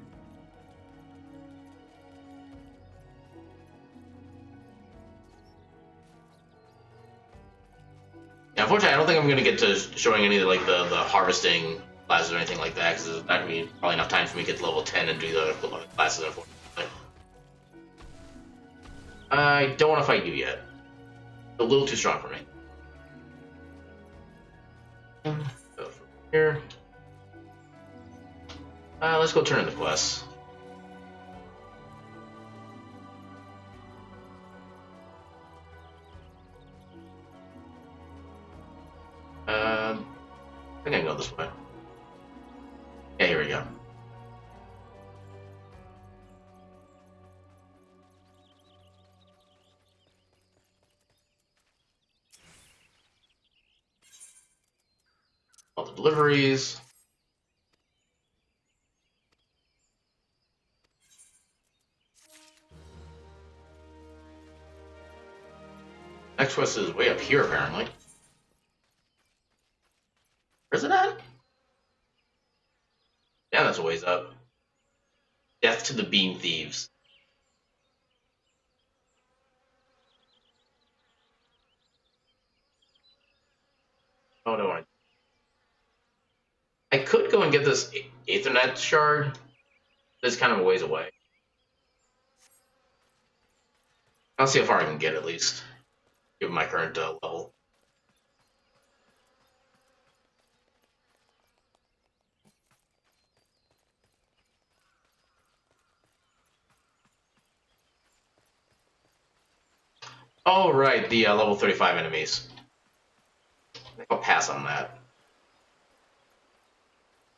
Yeah, unfortunately, I don't think I'm going to get to showing any of like the harvesting classes or anything like that, because there's not going to be probably enough time for me to get to level 10 and do the other classes, unfortunately. I don't want to fight you yet. A little too strong for me. Go from here. Let's go turn in the quests. I think I can go this way. Yeah, here we go. All the deliveries. Next quest is way up here, apparently. Where's it at? Yeah, that's a ways up. Death to the Beam Thieves. Oh, no. I could go and get this Aetherite shard. This is kind of a ways away. I'll see how far I can get at least, given my current level. Oh, right, the level 35 enemies. I think I'll pass on that.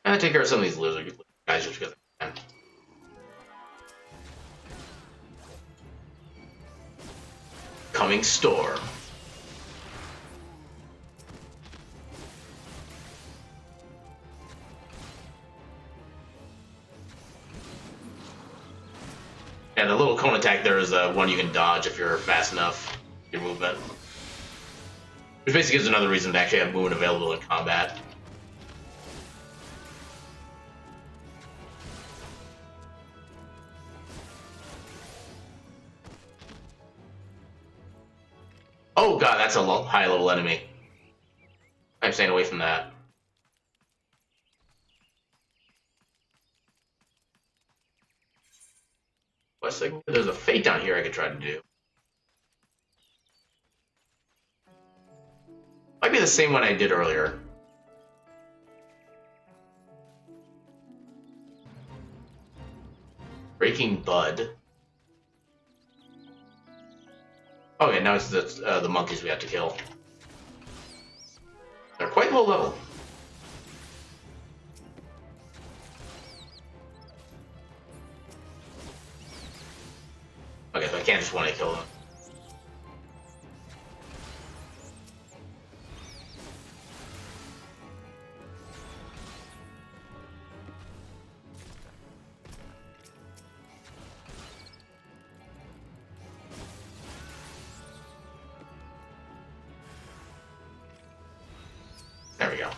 And I take care of some of these lizard guys just because I can. Coming storm. And the little cone attack there is one you can dodge if you're fast enough. Your movement. Which basically gives another reason to actually have movement available in combat. Oh god, that's a high level enemy. I'm staying away from that. There's a fate down here I could try to do. Might be the same one I did earlier. Breaking Bud. Okay, now it's the monkeys we have to kill. They're quite low level. Okay, so I can't just want to kill them. There we go.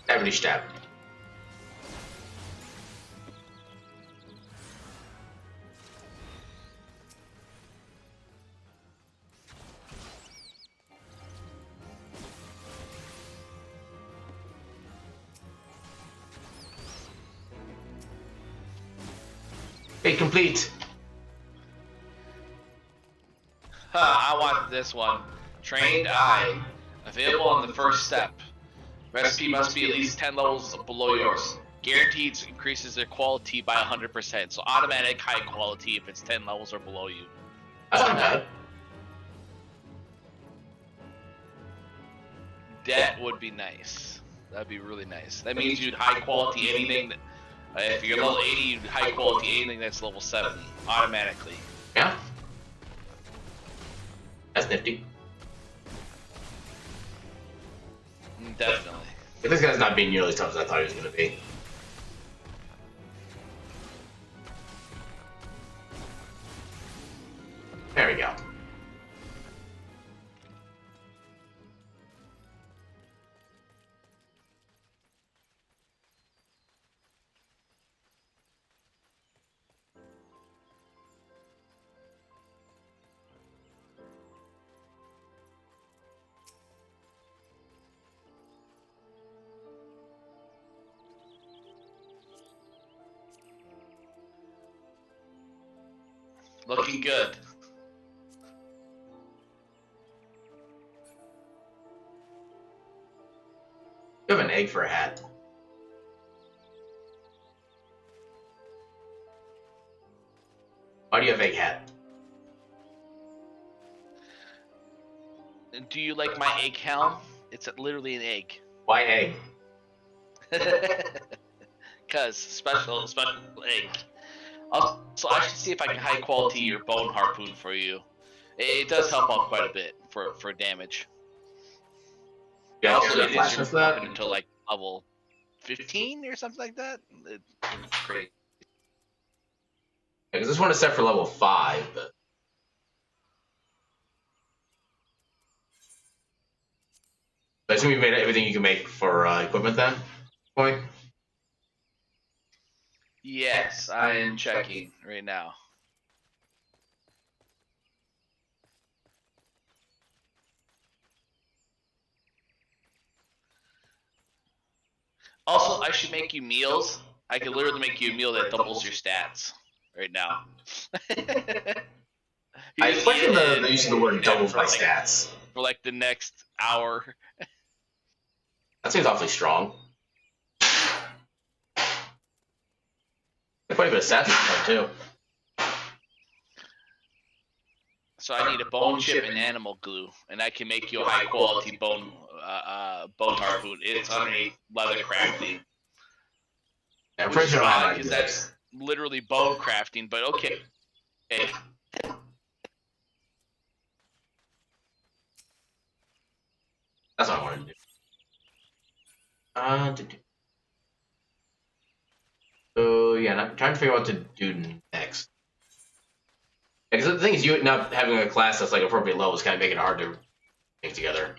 Stabby stab. Okay, complete. I want this one. Trained Eye. Available on the first step. Recipe must be at least 10 levels below yours. Guaranteed increases their quality by 100%. So automatic high quality if it's 10 levels or below you. That's not bad. That would be nice. That'd be really nice. That means you'd high quality anything. If you're level 80, you'd high quality anything that's level 70 automatically. Yeah. That's nifty. Definitely. But this guy's not being nearly as tough as I thought he was going to be. There we go. Looking good. You have an egg for a hat. Why do you have egg hat? Do you like my egg helm? It's literally an egg. Why egg? Cause special egg. Also, I should see if I can high quality your bone harpoon for you. It does help out quite a bit for damage. Yeah, Also, it it is is just that. until like level 15 or something like that. It's great. Because this one is set for level 5, but I assume you made everything you can make for equipment then? Point. Yes, I am checking right now. Also, I should make you meals. I could literally make you a meal that doubles your stats right now. I question the use of the word doubles my stats. For like the next hour. That seems awfully strong. Quite a bit of stats too. So I need a bone chip and animal glue, and I can make you a high quality bone harpoon. It's underneath leather crafting. I'm Which pretty is sure I odd, have because this. that's literally bone crafting, but okay. That's what I wanted to do. So yeah, and I'm trying to figure out what to do next. Because the thing is, you not having a class that's like appropriate level is kind of making it hard to think together.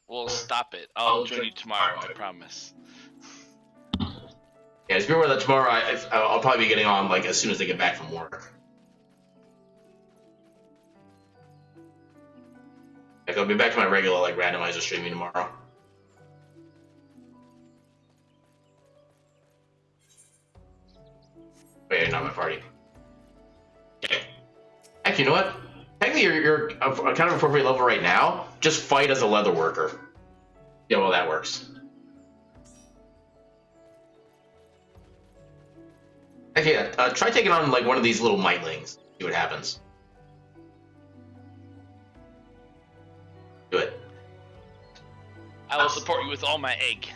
Well, stop it. I'll join you tomorrow, I promise. Yeah, just be aware that tomorrow I'll probably be getting on like as soon as they get back from work. Like I'll be back to my regular like randomizer streaming tomorrow. Wait, not my party. Okay. Actually, you know what? Technically, you're a kind of appropriate level right now. Just fight as a leather worker. Yeah, well, that works. Actually, yeah, try taking on like one of these little mightlings. See what happens. Do it. I will support you with all my egg.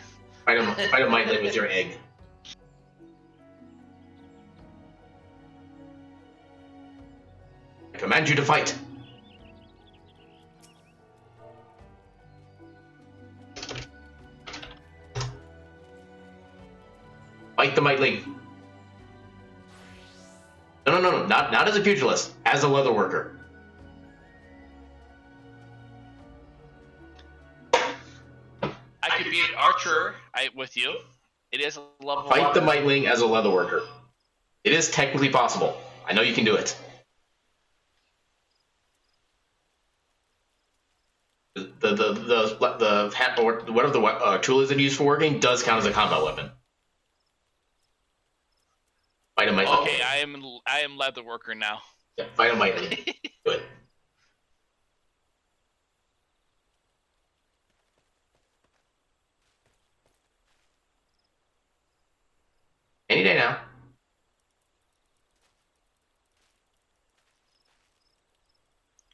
Fight a mightling with your egg. I command you to fight. Fight the mightling. No, not as a pugilist, as a leather worker. I could be an archer with you. It is a level Fight 1. the mightling as a leather worker. It is technically possible. I know you can do it. The hat or whatever the tool is that you use for working does count as a combat weapon. Fight a mightling. Okay, I am leather worker now. Yeah, fight a mightling. Do it. Any day now.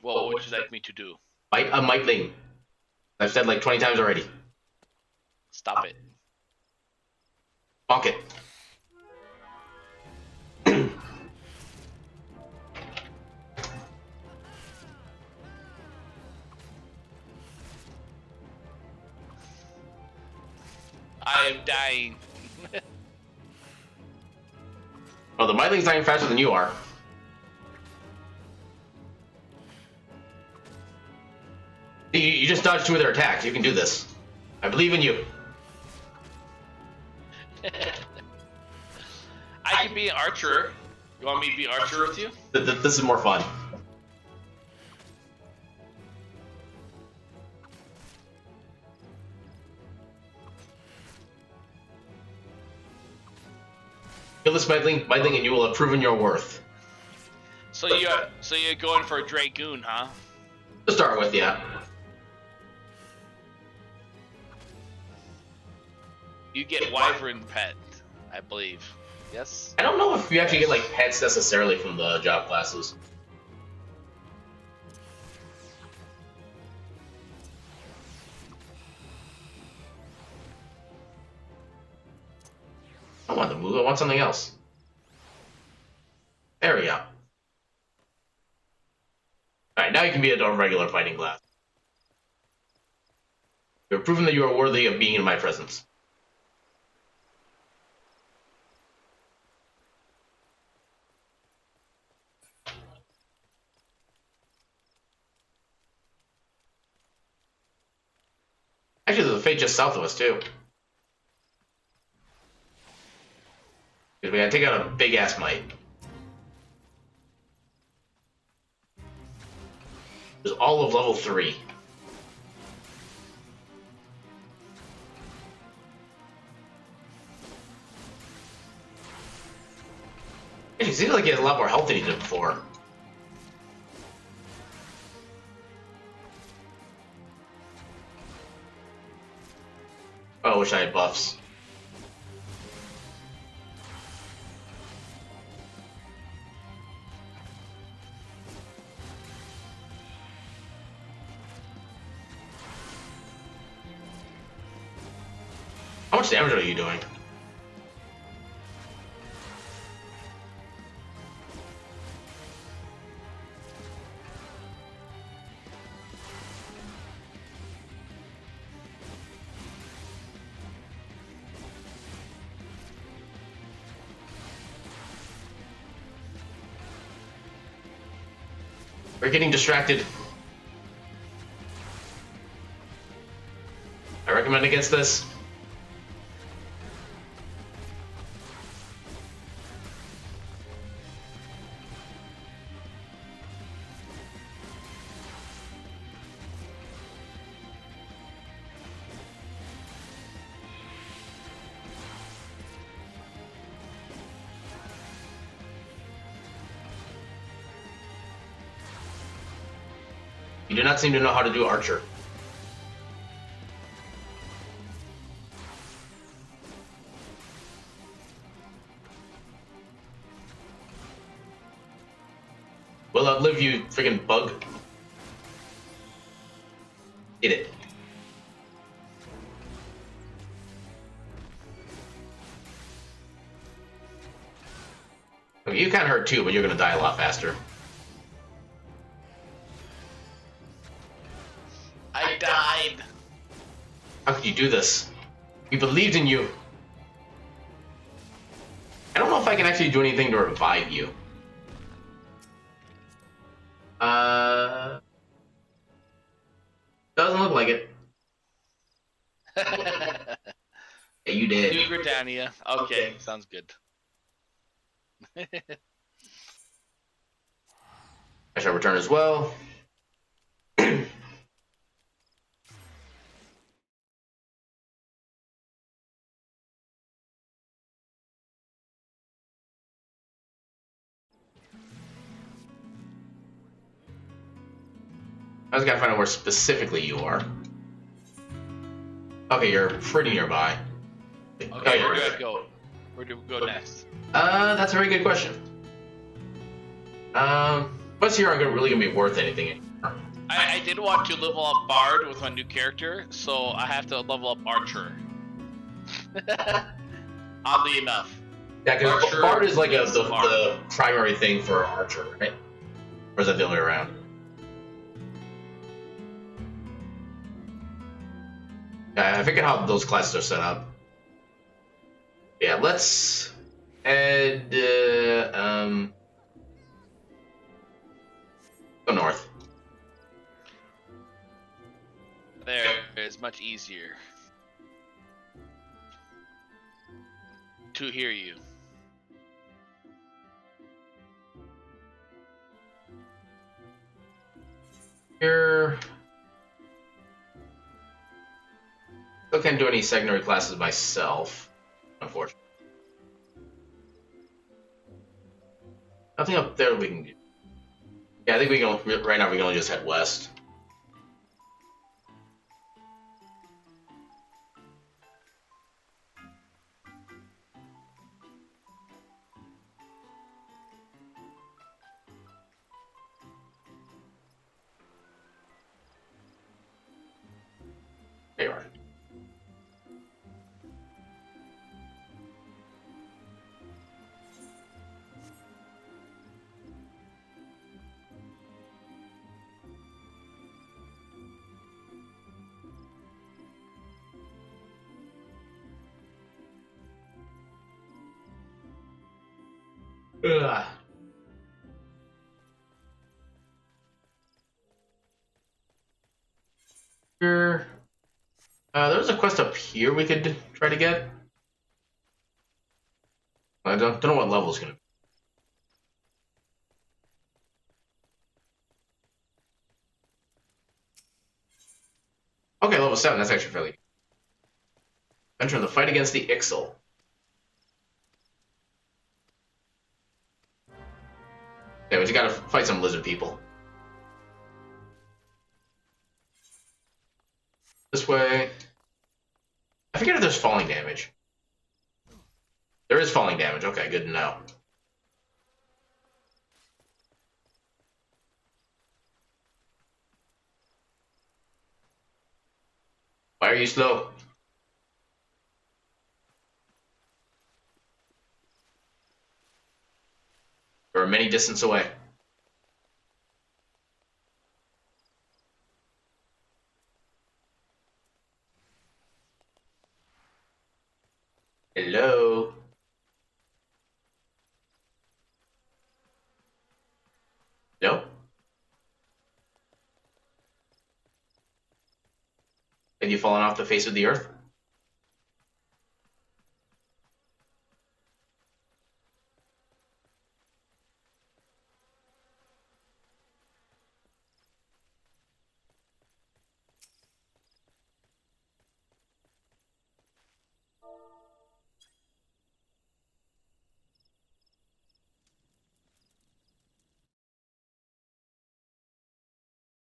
Well, what would you like me to do? Fight a mightling. I've said like 20 times already. Stop it. Bonk it. I am dying. Oh, the mightling's dying faster than you are. You just dodged 2 of their attacks. You can do this. I believe in you. I can be an archer. You want me to be archer with you? This is more fun. Kill this Meddling, and you will have proven your worth. So you're going for a Dragoon, huh? To start with, yeah. You get Wyvern Pet, I believe. Yes? I don't know if you actually get like pets necessarily from the job classes. I don't want the move, I want something else. There we go. Alright, now you can be a regular fighting glass. You have proven that you are worthy of being in my presence. Actually, there's a fate just south of us, too. Because we gotta take out a big-ass mite. There's all of level 3. Actually, it seems like he has a lot more health than he did before. Oh, I wish I had buffs. How much damage are you doing? We're getting distracted. I recommend against this. You do not seem to know how to do Archer. Will outlive you, friggin' bug. Get it. Okay, you kinda hurt too, but you're gonna die a lot faster. I died. How could you do this? We believed in you. I don't know if I can actually do anything to revive you. Doesn't look like it. Yeah, you did. Do Gridania. Okay, sounds good. I shall return as well. I just gotta find out where specifically you are. Okay, you're pretty nearby. Okay, Oh, where you're do I right. go? Where do we go next? That's a very good question. What's here aren't really gonna be worth anything anymore. I did want to level up Bard with my new character, so I have to level up Archer. Oddly enough. Yeah, because Archer Bard is like is Bard. the primary thing for Archer, right? Or is that the other way around? I forget how those classes are set up. Yeah, let's head go north. There, it's much easier to hear you. Here. Still can't do any secondary classes myself, unfortunately. Nothing up there we can do. Yeah, I think we can. Right now, we can only just head west. There you are. Ugh. Here. There's a quest up here we could try to get. I don't know what level it's gonna be. Okay, level 7. That's actually fairly good. Enter the fight against the Ixal. Yeah, we just gotta fight some lizard people. This way. I forget if there's falling damage. There is falling damage. Okay, good to know. Why are you slow? There are many distance away. Hello? No? Have you fallen off the face of the earth?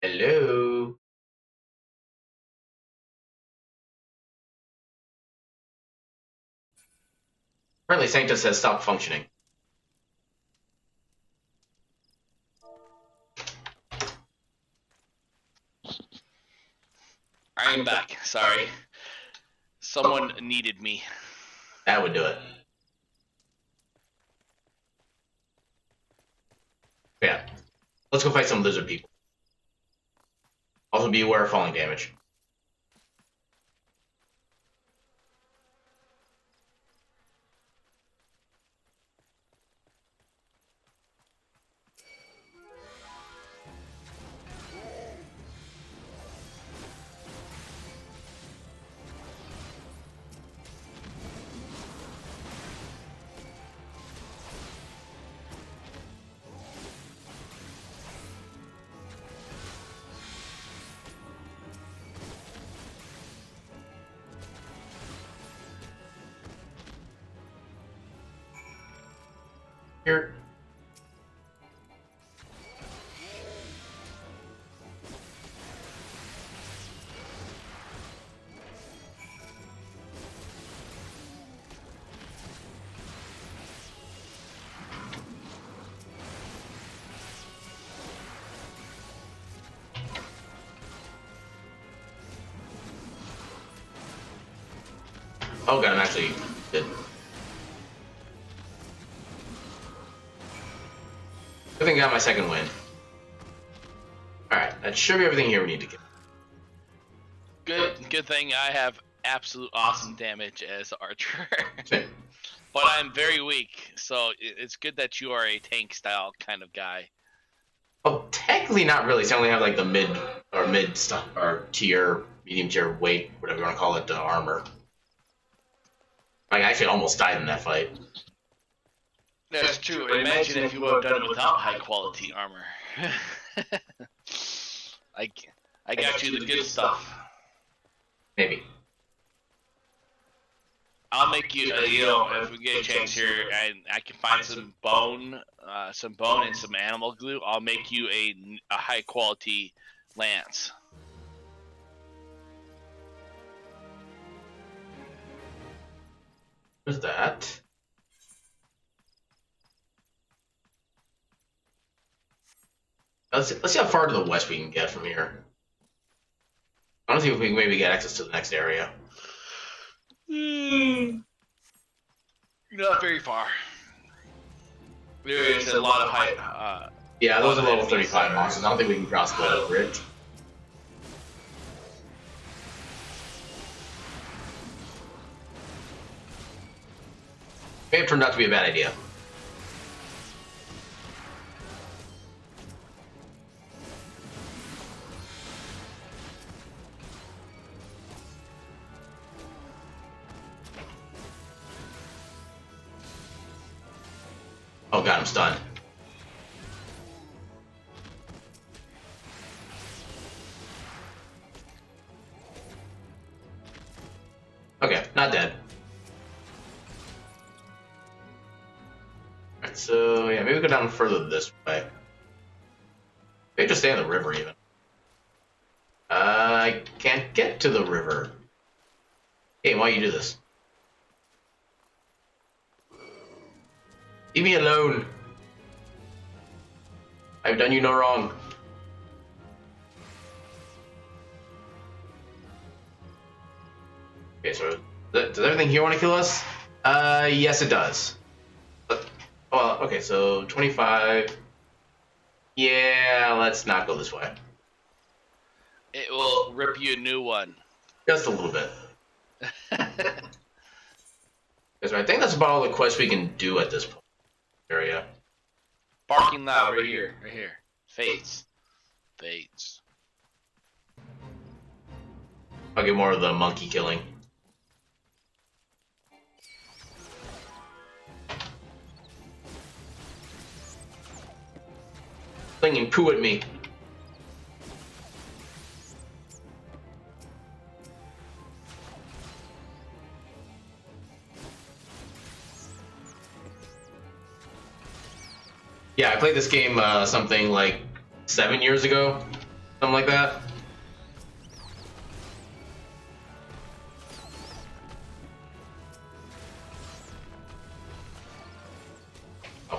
Hello? Apparently Sanctus has stopped functioning. I am back. Sorry. Someone needed me. That would do it. Yeah. Let's go fight some lizard people. Also be aware of falling damage. Here. Oh god, I'm actually dead. Good thing I got my second win. Alright, that should be everything here we need to get. Good thing I have absolute awesome damage as Archer. Okay. But I'm very weak, so it's good that you are a tank style kind of guy. Well, technically not really. So I only have like the mid stuff, or tier, medium tier weight, whatever you want to call it, armor. I actually almost died in that fight. That's true. Imagine if you would have done it without high quality armor. I got you the good stuff. Maybe. I'll make you. If we get a chance here, and I can find some bone and some animal glue, I'll make you a high quality lance. Where's that? Let's see how far to the west we can get from here. I don't think we can maybe get access to the next area. Not very far. There is a lot of high. Yeah, those are level 35 monsters. I don't think we can cross over it. May have turned out to be a bad idea. Oh god, I'm stunned. Okay, not dead. Alright, so yeah, maybe we go down further this way. Maybe just stay on the river even. I can't get to the river. Hey, why you do this? Leave me alone. I've done you no wrong. Okay, so does everything here want to kill us? Yes it does. Well, okay, so 25. Yeah, let's not go this way. It will rip you a new one. Just a little bit. Because I think that's about all the quests we can do at this point. Area. Parking lot right here. Fades. I'll get more of the monkey killing. Flinging poo at me. Yeah, I played this game something like 7 years ago, something like that. Oh,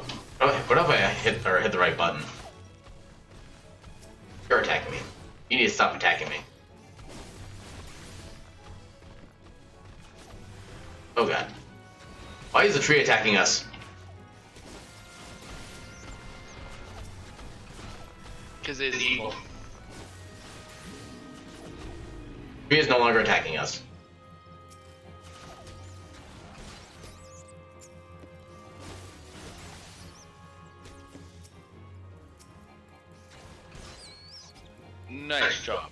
what if I hit the right button? You're attacking me. You need to stop attacking me. Oh god. Why is the tree attacking us? Because it's evil. Tree is no longer attacking us. Nice job.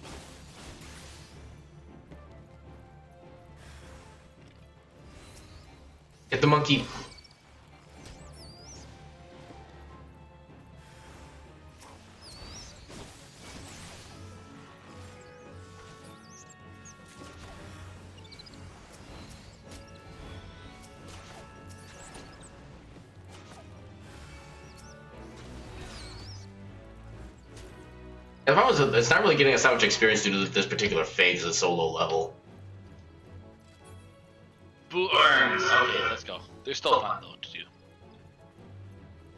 Get the monkey. The problem is, it's not really getting us that much experience due to this particular phase is so low level. Boot arms. Okay, let's go. They're still fun though to do.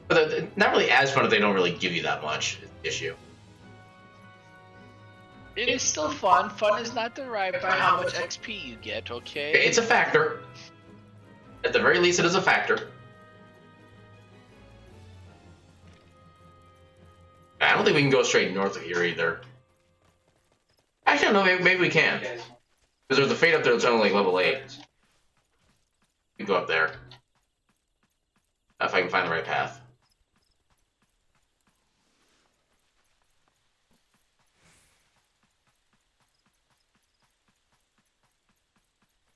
But they're not really as fun if they don't really give you that much. Is the issue. It is still fun. Fun is not derived by how much XP you get, okay? It's a factor. At the very least, it is a factor. I don't think we can go straight north of here either. Actually, no, maybe we can. Because there's a fade up there that's only like level 8. We can go up there. If I can find the right path.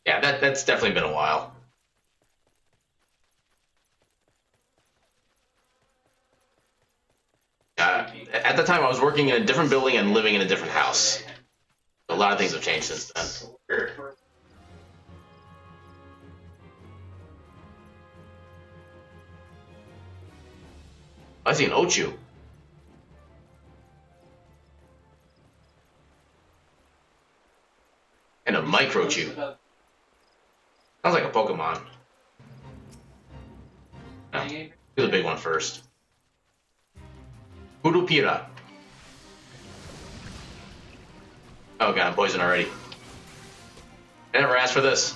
Yeah, that's definitely been a while. At the time, I was working in a different building and living in a different house. A lot of things have changed since then. I see an Ochu. And a Microchew. Sounds like a Pokemon. No, do the big one first. Purupira. Oh god, I'm poisoned already. I never asked for this.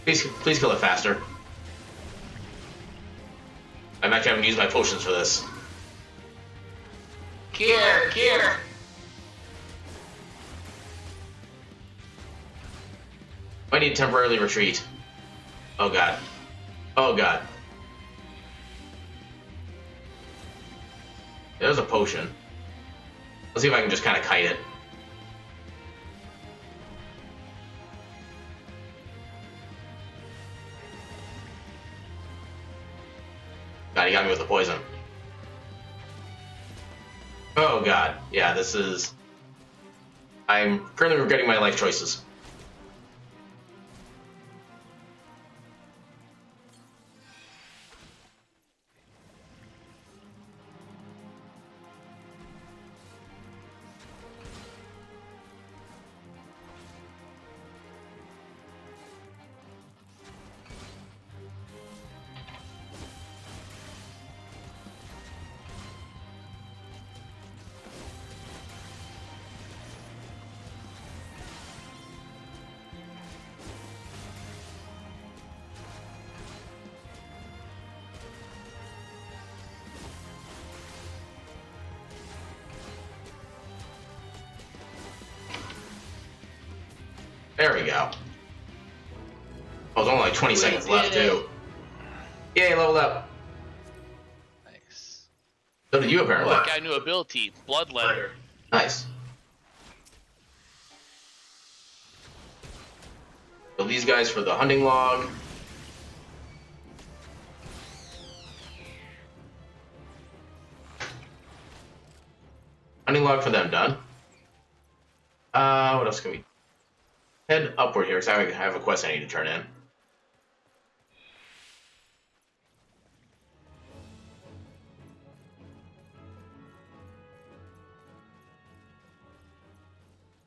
Please kill it faster. I'm actually having to use my potions for this. Kier. I need to temporarily retreat. Oh god. Oh god. There's a potion. Let's see if I can just kind of kite it. God, he got me with the poison. Oh god. Yeah, this is... I'm currently regretting my life choices. There we go. Oh, there's only like 20 seconds left, too. Yay, leveled up. Nice. So did you, apparently. That guy knew ability. Bloodletter. Nice. So these guys for the hunting log. Hunting log for them done. What else can we... Head upward here, because I have a quest I need to turn in.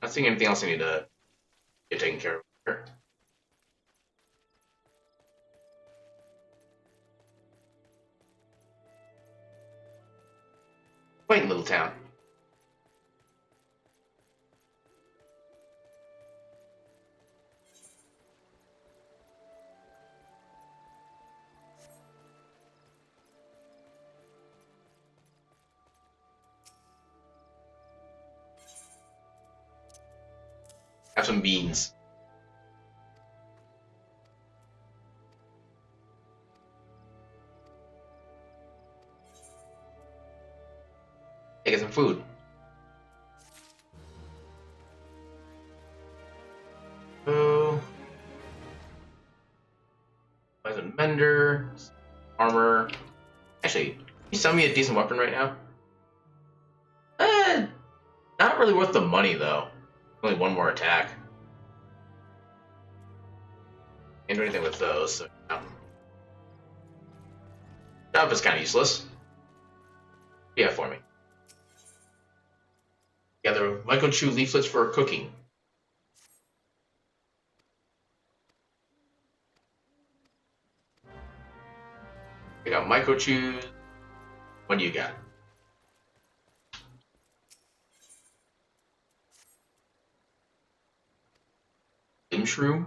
Not seeing anything else I need to get taken care of here. Quaint little town. Have some beans. Hey, get some food. Oh. Poison mender. Armor. Actually, can you sell me a decent weapon right now? Not really worth the money, though. Only one more attack. Can't do anything with those, so no. Job is kind of useless. Yeah, for me. Gather Myco-Chew leaflets for cooking. We got Myco-Chew. What do you got? Shroom.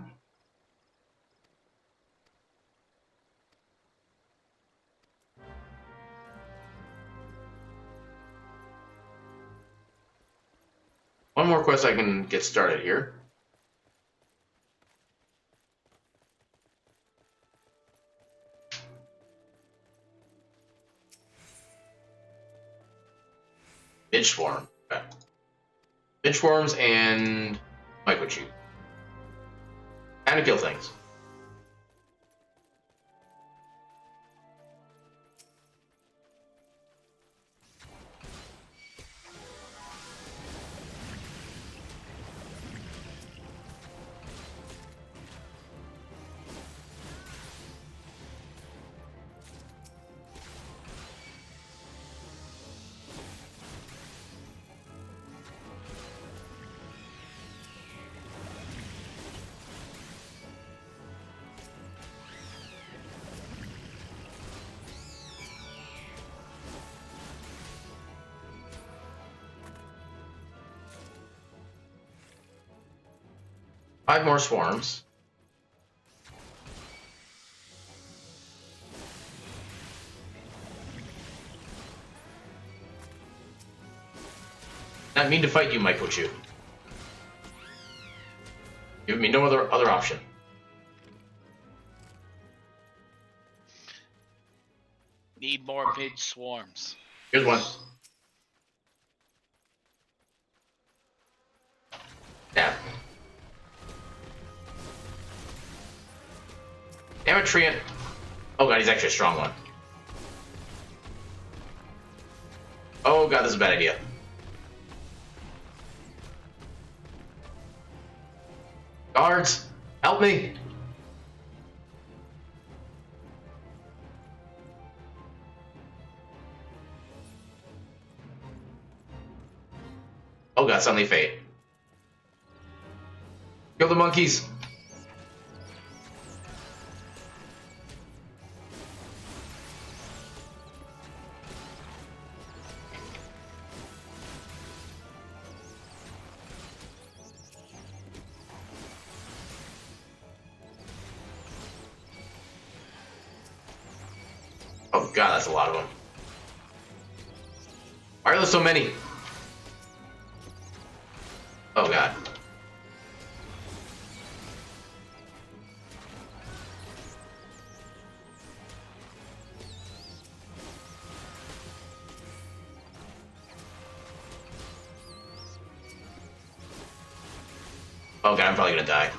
one more quest I can get started here. Midge Swarm. Okay. Midge Swarms and Microchip. Time to kill things. Five more swarms. Not mean to fight you, Microchip. Give me no other option. Need more midge swarms. Here's one. Stab. Damn it, Treant. Oh god, he's actually a strong one. Oh god, this is a bad idea. Guards, help me! Oh god, suddenly fate. Kill the monkeys! Oh god, that's a lot of them. Why are there so many? Oh god. Oh god, I'm probably gonna die.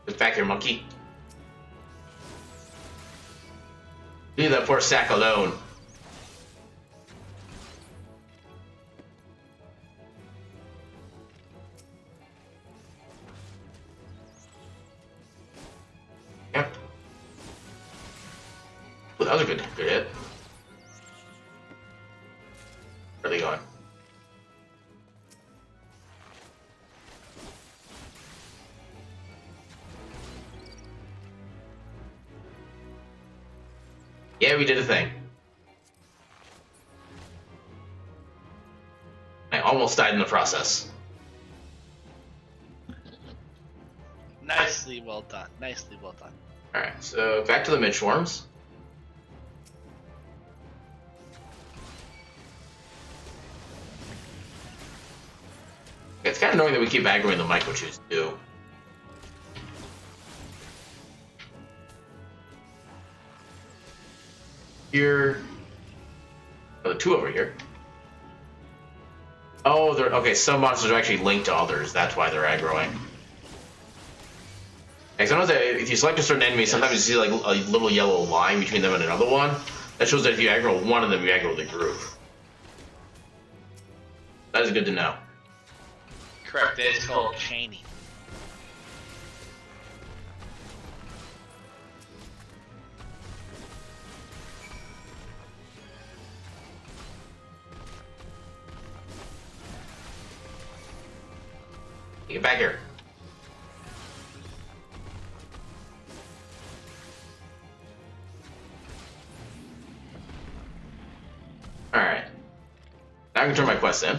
Get back here, monkey. Leave that poor sack alone. Yep. Well, that was a good hit. Where are they going? Yeah, we did a thing. I almost died in the process. Nicely well done. Nicely well done. Alright, so back to the midge swarms. It's kind of annoying that we keep aggroing the microchews too. Here. Oh, the two over here. Oh, they're okay. Some monsters are actually linked to others. That's why they're aggroing. Like sometimes if you select a certain enemy, sometimes you see like a little yellow line between them and another one. That shows that if you aggro one of them, you aggro the group. That is good to know. Correct. It's called chaining. Get back here. I can turn my quest in.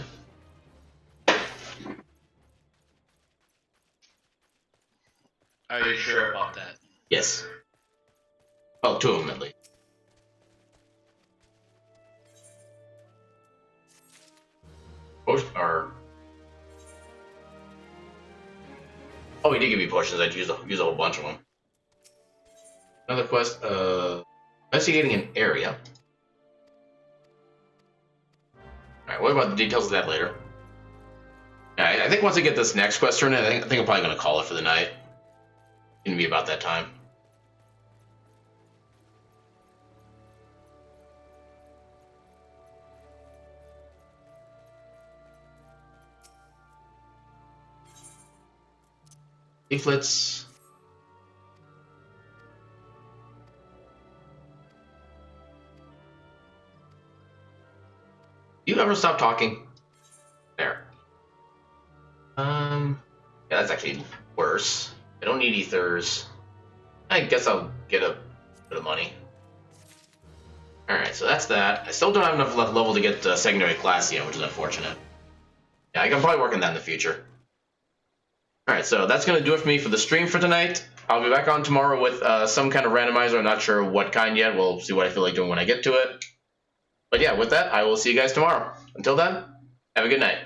Are you sure about that? Yes. Well, 2 of them at least. Potion or oh, he did give me potions. I'd use a whole bunch of them. Another quest. Investigating an area. All right. What about the details of that later? Yeah, I think once I get this next quest turned in, I think I'm probably gonna call it for the night. It's gonna be about that time. Leaflets. Do you ever stop talking? There. Yeah, that's actually worse. I don't need ethers. I guess I'll get a bit of money. Alright, so that's that. I still don't have enough left level to get secondary class yet, which is unfortunate. Yeah, I can probably work on that in the future. Alright, so that's going to do it for me for the stream for tonight. I'll be back on tomorrow with some kind of randomizer. I'm not sure what kind yet. We'll see what I feel like doing when I get to it. But yeah, with that, I will see you guys tomorrow. Until then, have a good night.